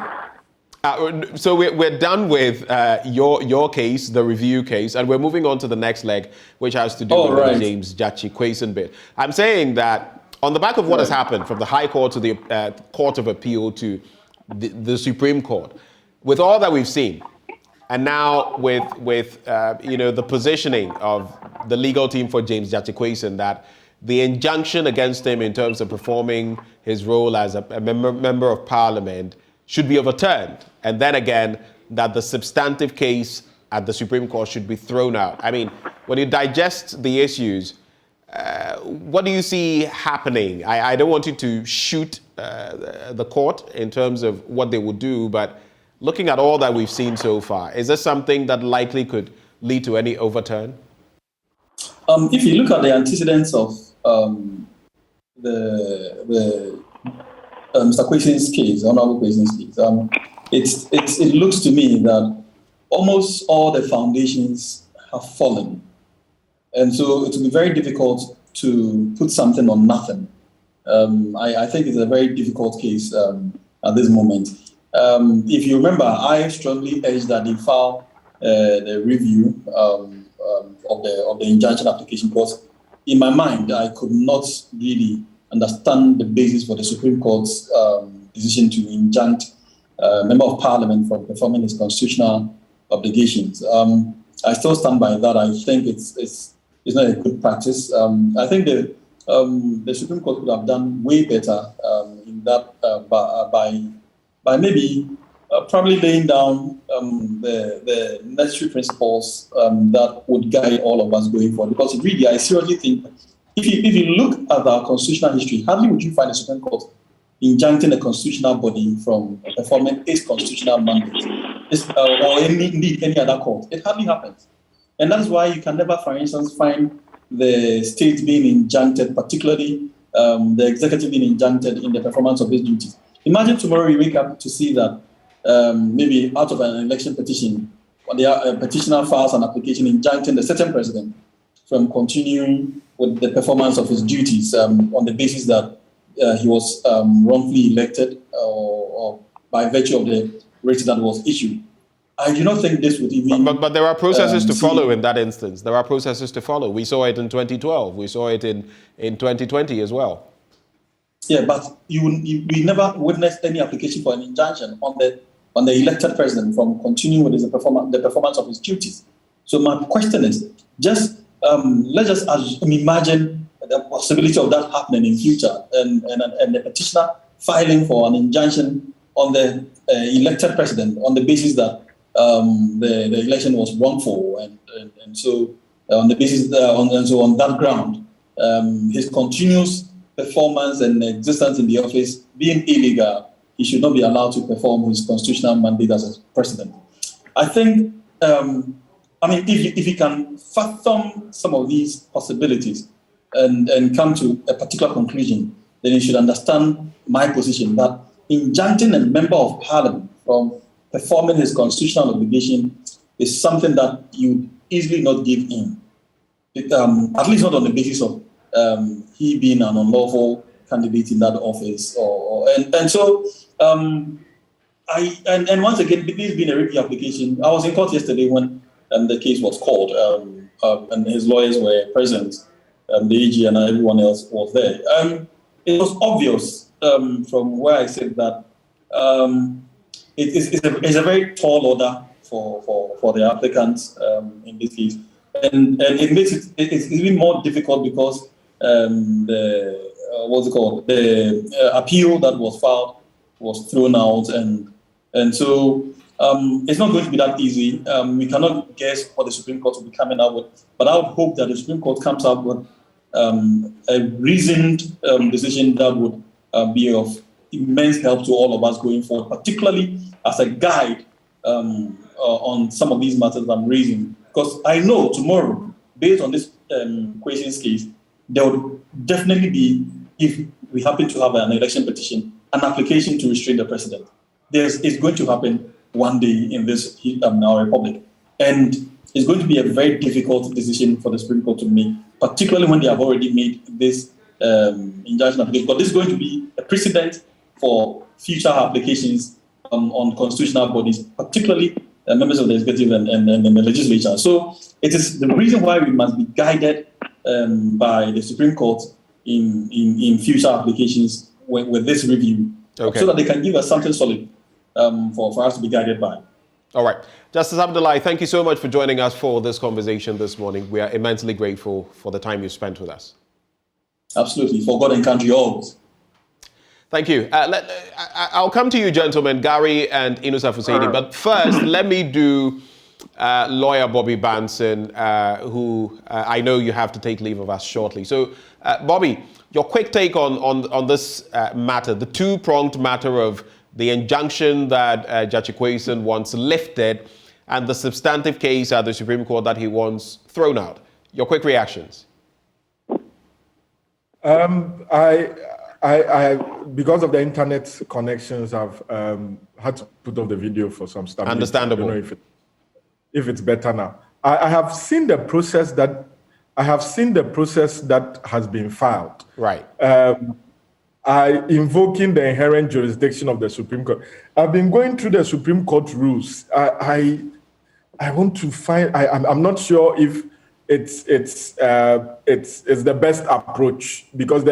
So we're done with your case, the review case, and we're moving on to the next leg, which has to do with the James Jachikwason bit. I'm saying that on the back of what has happened from the High Court to the Court of Appeal to the Supreme Court, with all that we've seen, and now with the positioning of the legal team for James Jachikwason, that the injunction against him in terms of performing his role as a member of Parliament should be overturned, and then again that the substantive case at the Supreme Court should be thrown out. I mean, when you digest the issues, what do you see happening? I don't want you to shoot the court in terms of what they will do, but looking at all that we've seen so far, is this something that likely could lead to any overturn? If you look at the antecedents of Mr. Kweson's case, Honorable Kweson's case, it looks to me that almost all the foundations have fallen. And so it will be very difficult to put something on nothing. I think it's a very difficult case at this moment. If you remember, I strongly urged that they file the review of the injunction application, because in my mind, I could not really understand the basis for the Supreme Court's decision to injunct a member of Parliament from performing his constitutional obligations. I still stand by that. I think it's not a good practice. I think the Supreme Court could have done way better in that by maybe probably laying down the necessary principles that would guide all of us going forward. Because really, I seriously think, if you look at our constitutional history, hardly would you find the Supreme Court injuncting a constitutional body from performing its constitutional mandate, or indeed any other court. It hardly happens. And that's why you can never, for instance, find the state being injuncted, particularly the executive being injuncted in the performance of its duties. Imagine tomorrow we wake up to see that maybe out of an election petition, the petitioner files an application injuncting the certain president from continuing with the performance of his duties on the basis that he was wrongfully elected or by virtue of the writ that was issued. I do not think this would even... But there are processes to follow in that instance. There are processes to follow. We saw it in 2012. We saw it in 2020 as well. Yeah, but we never witnessed any application for an injunction on the elected president from continuing with the performance of his duties. So my question is, let's just imagine the possibility of that happening in future, and the petitioner filing for an injunction on the elected president on the basis that the election was wrongful, and so on the basis on that ground, his continuous performance and existence in the office being illegal, he should not be allowed to perform his constitutional mandate as a president. I think, if you can fathom some of these possibilities and come to a particular conclusion, then you should understand my position that injuncting a member of Parliament from performing his constitutional obligation is something that you easily not give in, at least not on the basis of he being an unlawful candidate in that office, and once again, this being a review application, I was in court yesterday when the case was called, and his lawyers were present, the AG and everyone else was there. It was obvious from where I said that it's a very tall order for the applicants in this case, and it makes it's even more difficult because the appeal that was filed was thrown out, and so it's not going to be that easy. We cannot guess what the Supreme Court will be coming out with, but I would hope that the Supreme Court comes up with a reasoned decision that would be of immense help to all of us going forward, particularly as a guide on some of these matters I'm raising. Because I know tomorrow, based on this questions case, there would definitely be, if we happen to have an election petition, an application to restrain the president. It's going to happen one day in this our republic. And it's going to be a very difficult decision for the Supreme Court to make, particularly when they have already made this injunction application. But this is going to be a precedent for future applications on constitutional bodies, particularly members of the executive and the legislature. So it is the reason why we must be guided by the Supreme Court in future applications with this review, so that they can give us something solid for us to be guided by. All right. Justice Abdullahi, thank you so much for joining us for this conversation this morning. We are immensely grateful for the time you spent with us. Absolutely. For God and country always. Thank you. I'll come to you, gentlemen, Gary and Inusa Fusedi. But first, let me do lawyer Bobby Banson, who I know you have to take leave of us shortly. So, Bobby, your quick take on this matter, the two-pronged matter of the injunction that Judge Equason wants lifted and the substantive case at the Supreme Court that he wants thrown out. Your quick reactions. I because of the internet connections, I've had to put off the video for some stuff. Understandable. I don't know if it's better now. I have seen the process that has been filed. Right. Invoking the inherent jurisdiction of the Supreme Court. I've been going through the Supreme Court rules. I want to find. I'm not sure if it's the best approach, because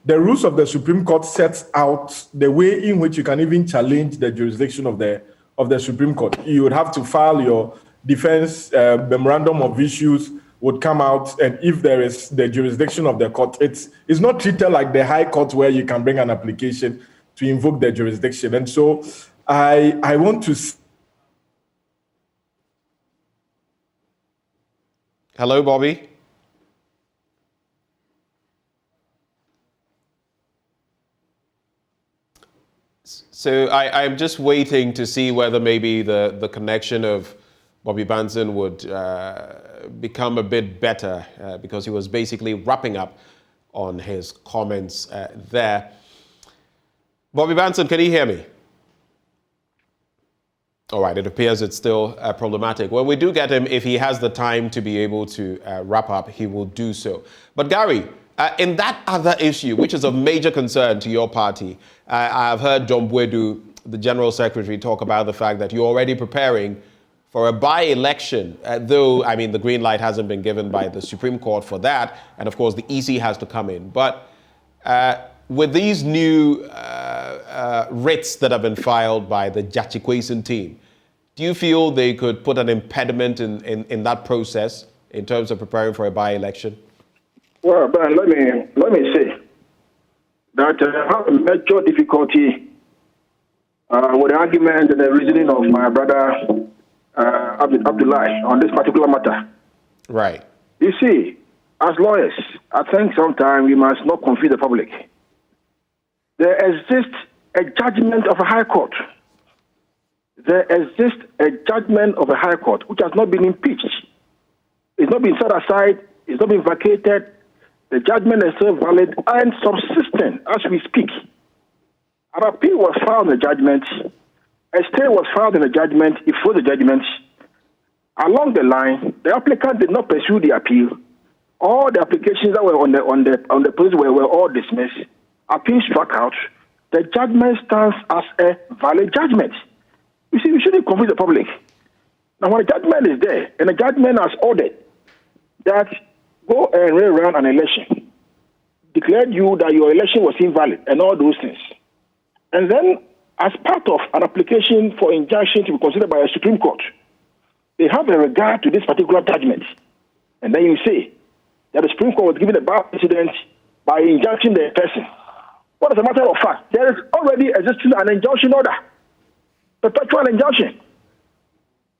the rules of the Supreme Court sets out the way in which you can even challenge the jurisdiction of the Supreme Court. You would have to file your defense memorandum of issues would come out, and if there is the jurisdiction of the court, it's not treated like the High Court where you can bring an application to invoke the jurisdiction. And so I want to... Hello, Bobby. So I'm just waiting to see whether maybe the connection of Bobby Banson would become a bit better, because he was basically wrapping up on his comments there. Bobby Banson, can you hear me? All right, it appears it's still problematic. When we do get him, if he has the time to be able to wrap up, he will do so. But Gary, in that other issue, which is of major concern to your party, I've heard John Bwedu, the General Secretary, talk about the fact that you're already preparing for a by-election, though, I mean, the green light hasn't been given by the Supreme Court for that, and of course the EC has to come in. But with these new writs that have been filed by the Judge Equason team, do you feel they could put an impediment in that process in terms of preparing for a by-election? Well, Ben, let me say that I have a major difficulty with the argument and the reasoning of my brother Abdullahi on this particular matter. Right. You see, as lawyers, I think sometimes we must not confuse the public. There exists a judgment of a high court. There exists a judgment of a high court which has not been impeached. It's not been set aside. It's not been vacated. The judgment is still valid and subsistent as we speak. An appeal was filed in the judgment. A stay was filed in the judgment before the judgment. Along the line, the applicant did not pursue the appeal. All the applications that were on the process were all dismissed. Appeal struck out. The judgment stands as a valid judgment. You see, we shouldn't confuse the public. Now, when a judgment is there, and the judgment has ordered that go and rerun an election, declared you that your election was invalid and all those things. And then, as part of an application for injunction to be considered by a Supreme Court, they have a regard to this particular judgment. And then you say that the Supreme Court was given a bad precedent by injuncting the person. What is a matter of fact? There is already existing an injunction order, perpetual injunction.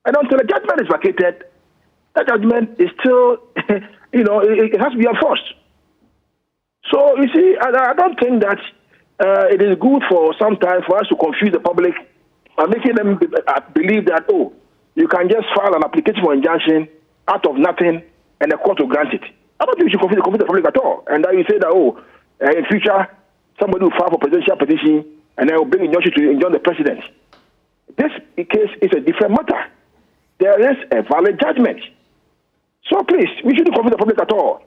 And until the judgment is vacated, that judgment is still, it has to be enforced. So, you see, I don't think that it is good for sometimes for us to confuse the public by making them believe that, you can just file an application for injunction out of nothing and the court will grant it. I don't think you should confuse the public at all. And then you say that, in future, somebody will file for presidential petition and then will bring injunction to enjoin the president. This case is a different matter. There is a valid judgment. So please, we shouldn't confuse the public at all.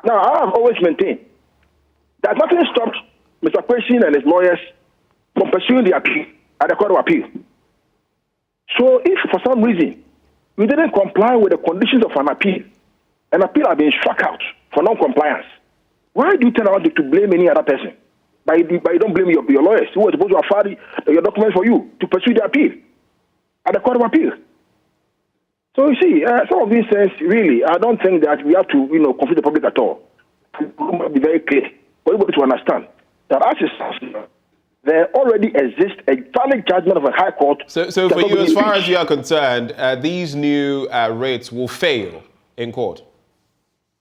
Now, I have always maintained that nothing stopped Mr. Kwesi and his lawyers from pursuing the appeal at the Court of Appeal. So if for some reason we didn't comply with the conditions of an appeal has been struck out for non-compliance, why do you turn around to blame any other person? By you don't blame your lawyers who were supposed to have filed your documents for you to pursue the appeal at the Court of Appeal. So you see, some of these things, really, I don't think that we have to, confuse the public at all. It must be very clear for everybody to understand that as it stands, there already exists a valid judgment of a high court. So for you, as far as you are concerned, these new rates will fail in court?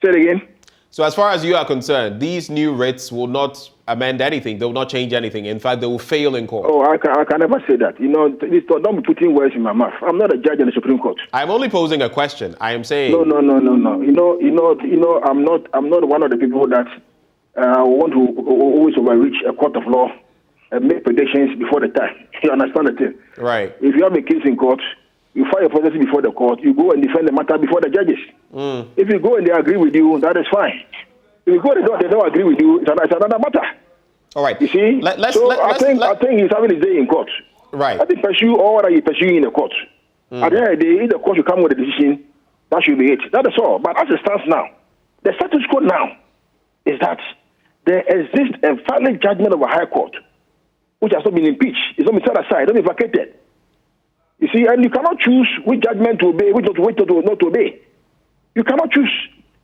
Say it again. So as far as you are concerned, these new rates will not amend anything. They will not change anything. In fact, they will fail in court. Oh, I can never say that. Don't be putting words in my mouth. I'm not a judge in the Supreme Court. I'm only posing a question. I am saying... No. I'm not one of the people that want to always overreach a court of law and make predictions before the time. You understand the thing? Right. If you have a case in court, you file a process before the court, you go and defend the matter before the judges. If you go and they agree with you, that is fine. If you go and they don't agree with you, it's another matter. All right. You see? I think he's having his day in court. Right. I think pursue all that you pursue in the court. At the end of the day, if the court should come with a decision, that should be it. That is all. But as it stands now, the status quo now is that there exists a valid judgment of a high court, which has not been impeached. It's not been set aside, it's not been vacated. You see, and you cannot choose which judgment to obey, which not to obey. You cannot choose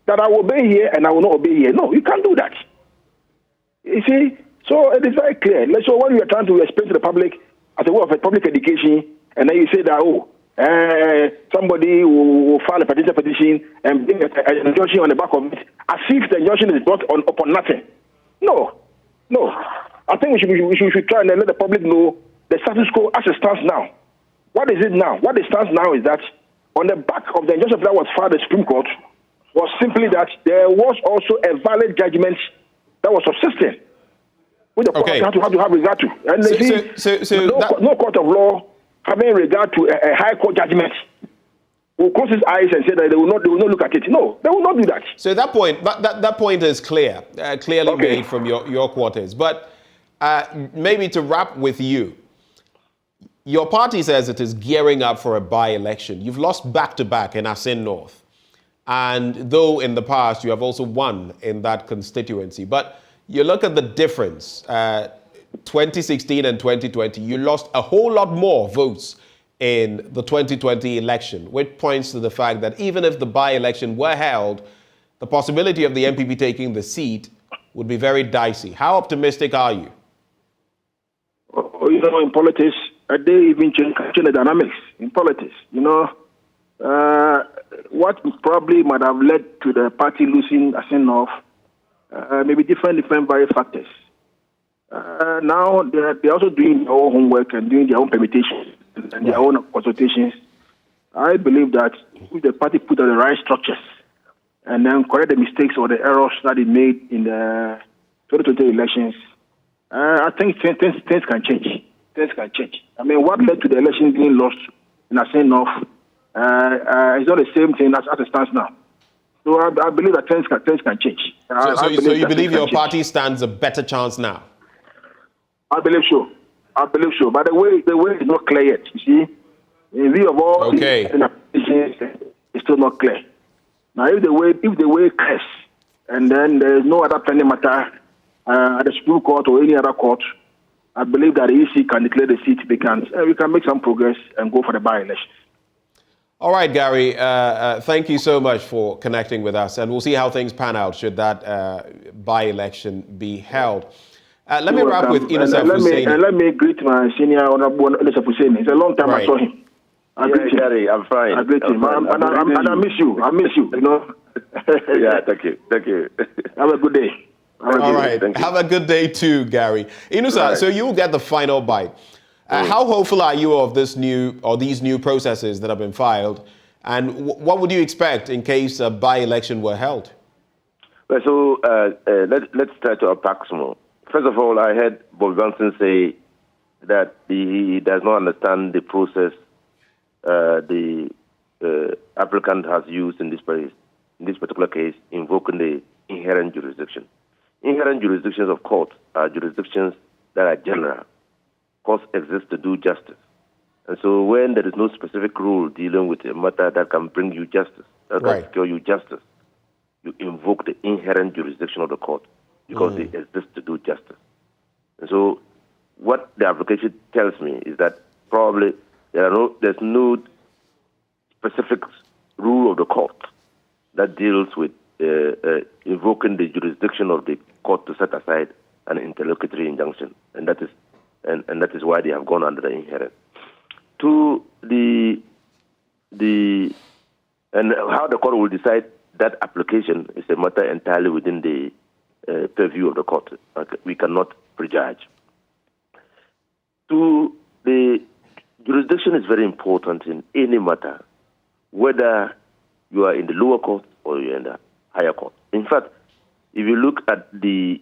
that I will obey here and I will not obey here. No, you can't do that. You see, so it is very clear. So when you are trying to explain to the public as a way of a public education, and then you say that, somebody will file a petition and bring an injunction on the back of it, as if the injunction is brought upon nothing. No. I think we should try and let the public know the status quo as it stands now. What is it now? What it stands now is that on the back of the injunction that was filed at the Supreme Court was simply that there was also a valid judgment that was subsisting, which the court had to have regard to. And no court of law having regard to a high court judgment will close his eyes and say that they will not look at it. No, they will not do that. So that point is clearly made from your quarters. But maybe to wrap with you, your party says it is gearing up for a by-election. You've lost back-to-back in Assin North. And though in the past you have also won in that constituency. But you look at the difference, 2016 and 2020, you lost a whole lot more votes in the 2020 election, which points to the fact that even if the by-election were held, the possibility of the MPP taking the seat would be very dicey. How optimistic are you? In politics, they even change the dynamics in politics. What probably might have led to the party losing Assin North maybe different various factors. Now they're also doing their own homework and doing their own permutations and their own consultations. I believe that if the party put on the right structures and then correct the mistakes or the errors that it made in the 2020 elections, I think things can change. Things can change. I mean, what led to the election being lost in Assin North is not the same thing as it stands now. So I believe that things can change. So you believe your party stands a better chance now? I believe so. But the way is not clear yet. You see, in view of all these it's still not clear. Now, if the way clears, and then there is no other pending matter at the Supreme Court or any other court, I believe that the EC can declare the seat vacant, and we can make some progress and go for the by-election. All right, Gary, thank you so much for connecting with us, and we'll see how things pan out should that by-election be held. Let me wrap with Innocent Husseini. Let me greet my senior honorable Innocent Husseini. It's a long time I saw him. Gary, I'm fine. I greet him. And I miss you. I miss you, you know. Yeah, thank you. Thank you. Have a good day. All right. Have a good day too, Gary. Innocent, so you will get the final bite. How hopeful are you of these new processes that have been filed? And what would you expect in case a by-election were held? Well, so let's try to unpack some more. First of all, I heard Bob Johnson say that he does not understand the process the applicant has used in this particular case, invoking the inherent jurisdiction. Inherent jurisdictions of courts are jurisdictions that are general. Courts exist to do justice. And so when there is no specific rule dealing with a matter that can bring you justice, that can secure you justice, you invoke the inherent jurisdiction of the court because they exist to do justice. And so what the application tells me is that probably there's no specific rule of the court that deals with invoking the jurisdiction of the court to set aside an interlocutory injunction, and that is why they have gone under the inherent. To and how the court will decide that application is a matter entirely within the purview of the court. We cannot prejudge. To the jurisdiction is very important in any matter, whether you are in the lower court or you're in the higher court. In fact, if you look at the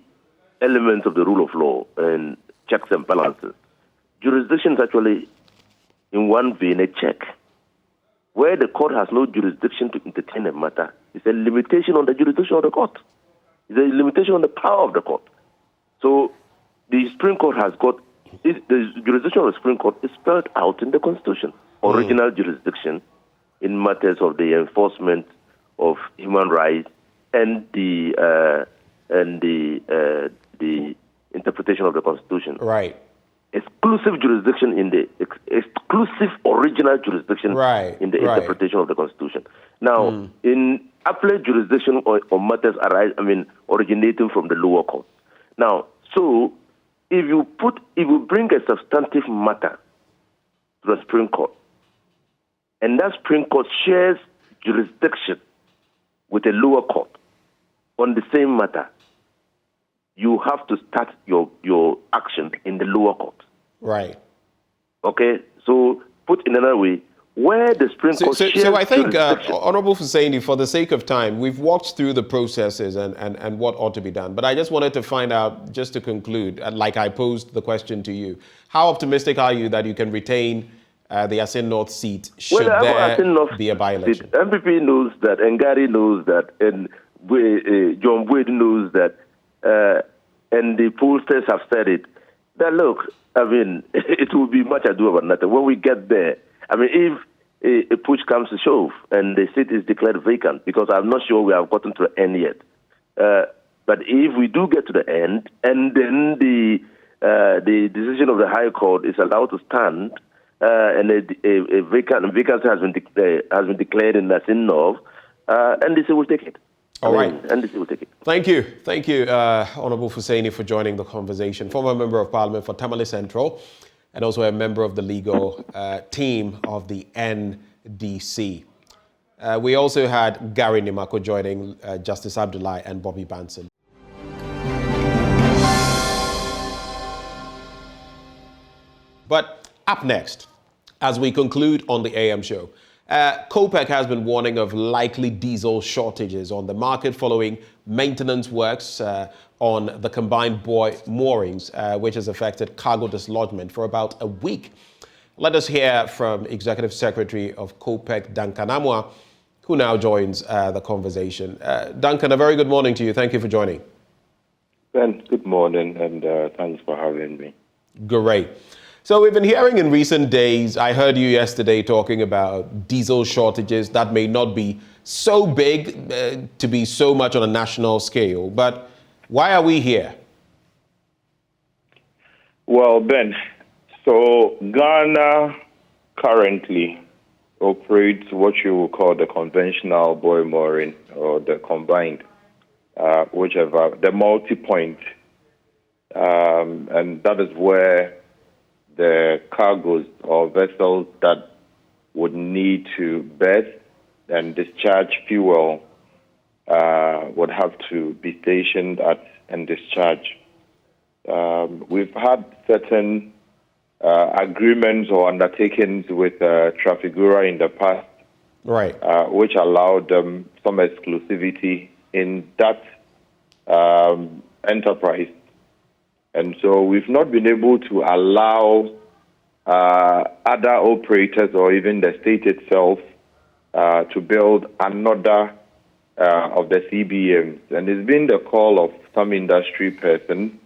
elements of the rule of law and checks and balances, jurisdiction is actually in one vein a check. Where the court has no jurisdiction to entertain a matter, it's a limitation on the jurisdiction of the court. It's a limitation on the power of the court. So the Supreme Court has got, the jurisdiction of the Supreme Court is spelled out in the Constitution. Original jurisdiction in matters of the enforcement of human rights and the interpretation of the Constitution. Right. Exclusive jurisdiction in the exclusive original jurisdiction in the interpretation of the Constitution. Now, in appellate jurisdiction or matters originating from the lower court. Now, so if you bring a substantive matter to the Supreme Court, and that Supreme Court shares jurisdiction with a lower court on the same matter, you have to start your action in the lower court. Right. Okay? So, put in another way, where the Supreme Court shares So I think, jurisdiction. Honorable Husseini, for the sake of time, we've walked through the processes and what ought to be done. But I just wanted to find out, just to conclude, like I posed the question to you, how optimistic are you that you can retain the Assin North seat should there be a by-election? MPP knows that, and Gary knows that, and John Boyd knows that, and the pollsters have said it, that look, it will be much ado about nothing. When we get there, if a push comes to shove and the seat is declared vacant, because I'm not sure we have gotten to the end yet, but if we do get to the end, and then the decision of the High Court is allowed to stand, and a vacancy has been declared in Assin North, NDC will take it. All right. NDC will take it. Thank you, Honorable Husseini, for joining the conversation. Former Member of Parliament for Tamale Central, and also a member of the legal team of the NDC. We also had Gary Nimako joining Justice Abdullahi and Bobby Banson. But up next, as we conclude on the AM show, COPEC has been warning of likely diesel shortages on the market following maintenance works on the combined buoy moorings, which has affected cargo dislodgement for about a week. Let us hear from Executive Secretary of COPEC, Duncan Amwa, who now joins the conversation. Duncan, a very good morning to you. Thank you for joining. Ben, good morning, and thanks for having me. Great. So we've been hearing in recent days, I heard you yesterday talking about diesel shortages that may not be so big to be so much on a national scale, but why are we here? Well, Ben, so Ghana currently operates what you will call the conventional buoy mooring or the combined, whichever, the multi-point. And that is where the cargoes or vessels that would need to berth and discharge fuel would have to be stationed at and discharge. We've had certain agreements or undertakings with Trafigura in the past, right, which allowed them some exclusivity in that enterprise. And so we've not been able to allow other operators or even the state itself to build another of the CBMs. And it's been the call of some industry person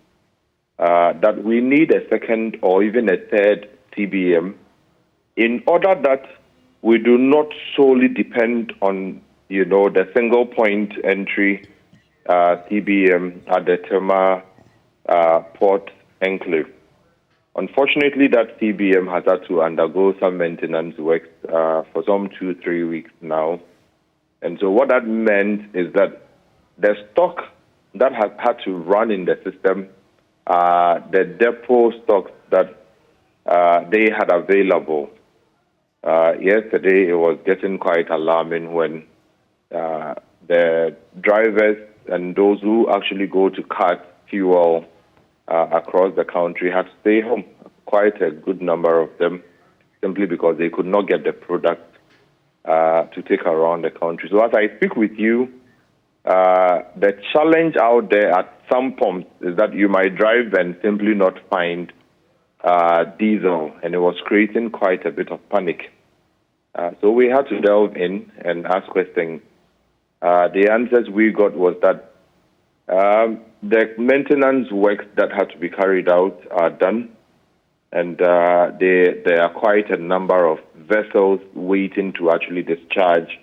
that we need a second or even a third CBM in order that we do not solely depend on, the single point entry CBM at the Tema Port Enclave. Unfortunately, that CBM has had to undergo some maintenance work for some 2-3 weeks now. And so what that meant is that the stock that has had to run in the system, the depot stocks that they had available, yesterday it was getting quite alarming when the drivers and those who actually go to cart fuel across the country had to stay home. Quite a good number of them, simply because they could not get the product to take around the country. So as I speak with you, the challenge out there at some pumps is that you might drive and simply not find diesel, and it was creating quite a bit of panic. So we had to delve in and ask questions. The answers we got was that the maintenance works that had to be carried out are done, and there are quite a number of vessels waiting to actually discharge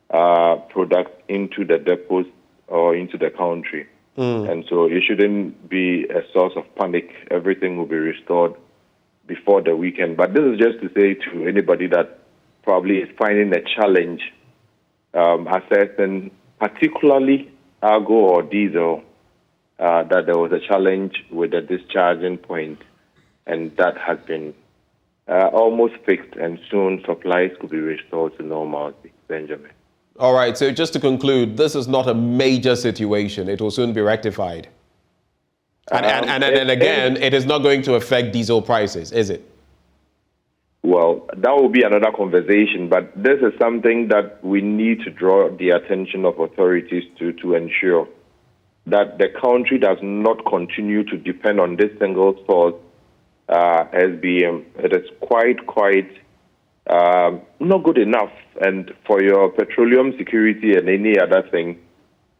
products into the depots or into the country. And so it shouldn't be a source of panic. Everything will be restored before the weekend. But this is just to say to anybody that probably is finding a challenge assessing particularly cargo or diesel, that there was a challenge with the discharging point, and that has been almost fixed, and soon supplies could be restored to normalcy. Benjamin. All right, so just to conclude, this is not a major situation. It will soon be rectified. And again, it is not going to affect diesel prices, is it? Well, that will be another conversation, but this is something that we need to draw the attention of authorities to ensure that the country does not continue to depend on this single source SBM. It is quite not good enough. And for your petroleum security and any other thing,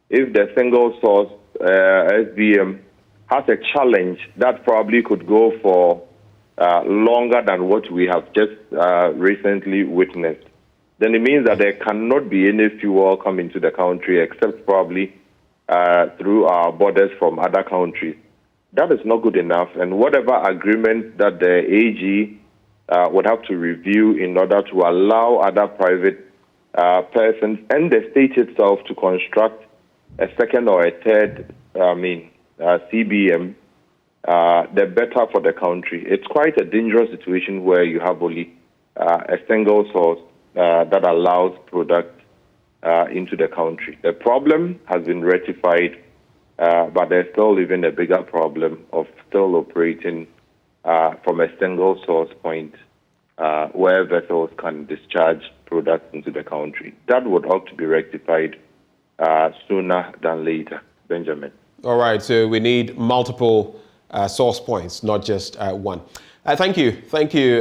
if the single source SBM has a challenge, that probably could go for longer than what we have just recently witnessed, then it means that there cannot be any fuel coming to the country except probably through our borders from other countries. That is not good enough, and whatever agreement that the AG would have to review in order to allow other private persons and the state itself to construct a second or a third, CBM, the better for the country. It's quite a dangerous situation where you have only a single source that allows product into the country. The problem has been rectified, but there's still even a bigger problem of still operating from a single source point where vessels can discharge products into the country. That would ought to be rectified sooner than later. Benjamin. All right, so we need multiple source points, not just one. Thank you,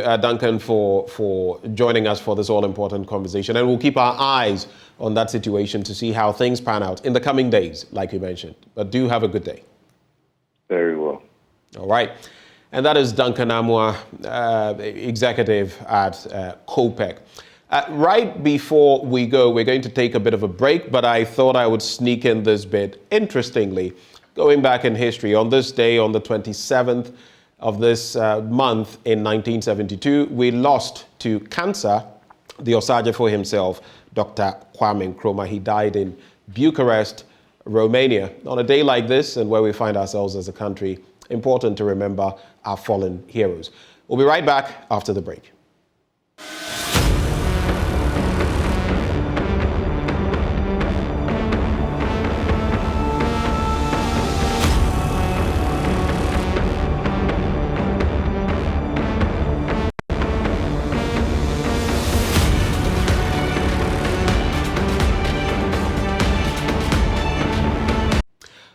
Duncan, for joining us for this all-important conversation. And we'll keep our eyes on that situation to see how things pan out in the coming days, like you mentioned. But do have a good day. Very well. All right. And that is Duncan Amwa, executive at COPEC. Right before we go, we're going to take a bit of a break, but I thought I would sneak in this bit. Interestingly, going back in history, on this day, on the 27th of this month in 1972, we lost to cancer the Osajefo himself, Dr. Kwame Nkrumah. He died in Bucharest, Romania. On a day like this, and where we find ourselves as a country, important to remember our fallen heroes. We'll be right back after the break.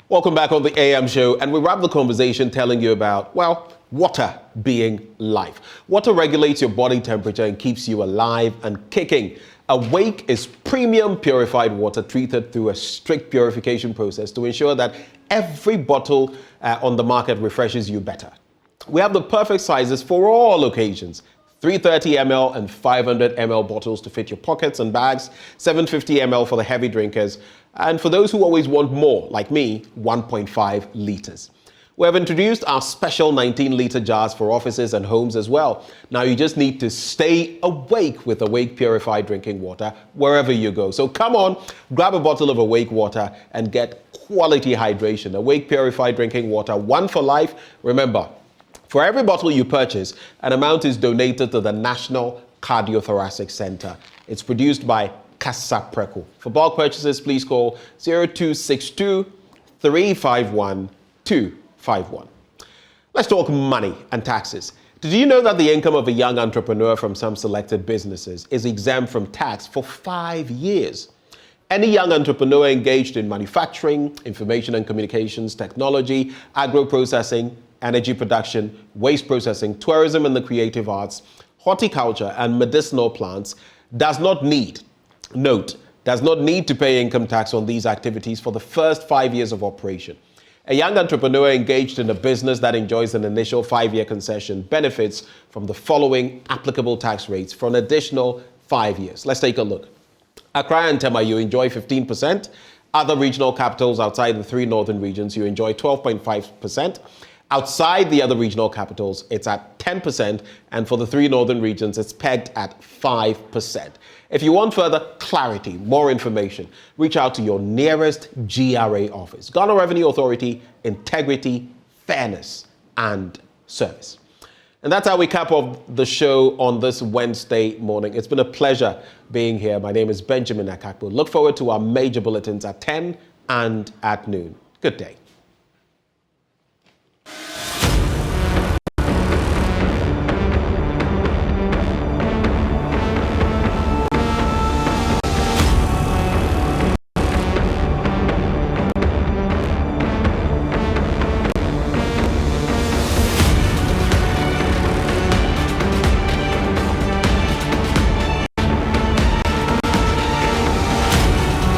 Welcome back on the AM show, and we wrap the conversation telling you about, well, water being life. Water regulates your body temperature and keeps you alive and kicking. Awake is premium purified water treated through a strict purification process to ensure that every bottle on the market refreshes you better. We have the perfect sizes for all occasions. 330 ml and 500 ml bottles to fit your pockets and bags, 750 ml for the heavy drinkers, and for those who always want more, like me, 1.5 liters. We have introduced our special 19-liter jars for offices and homes as well. Now you just need to stay awake with Awake Purified Drinking Water wherever you go. So come on, grab a bottle of Awake Water and get quality hydration. Awake Purified Drinking Water, one for life. Remember, for every bottle you purchase, an amount is donated to the National Cardiothoracic Center. It's produced by Casa Preco. For bulk purchases, please call 0262 351 251. Let's talk money and taxes. Did you know that the income of a young entrepreneur from some selected businesses is exempt from tax for 5 years? Any young entrepreneur engaged in manufacturing, information and communications, technology, agro-processing, energy production, waste processing, tourism and the creative arts, horticulture and medicinal plants does not need to pay income tax on these activities for the first 5 years of operation. A young entrepreneur engaged in a business that enjoys an initial 5-year concession benefits from the following applicable tax rates for an additional 5 years. Let's take a look. Accra and Tema, you enjoy 15%. Other regional capitals outside the 3 northern regions, you enjoy 12.5%. Outside the other regional capitals, it's at 10%, and for the 3 northern regions, it's pegged at 5%. If you want further clarity, more information, reach out to your nearest GRA office. Ghana Revenue Authority, integrity, fairness, and service. And that's how we cap off the show on this Wednesday morning. It's been a pleasure being here. My name is Benjamin Akakpo. Look forward to our major bulletins at 10 and at noon. Good day.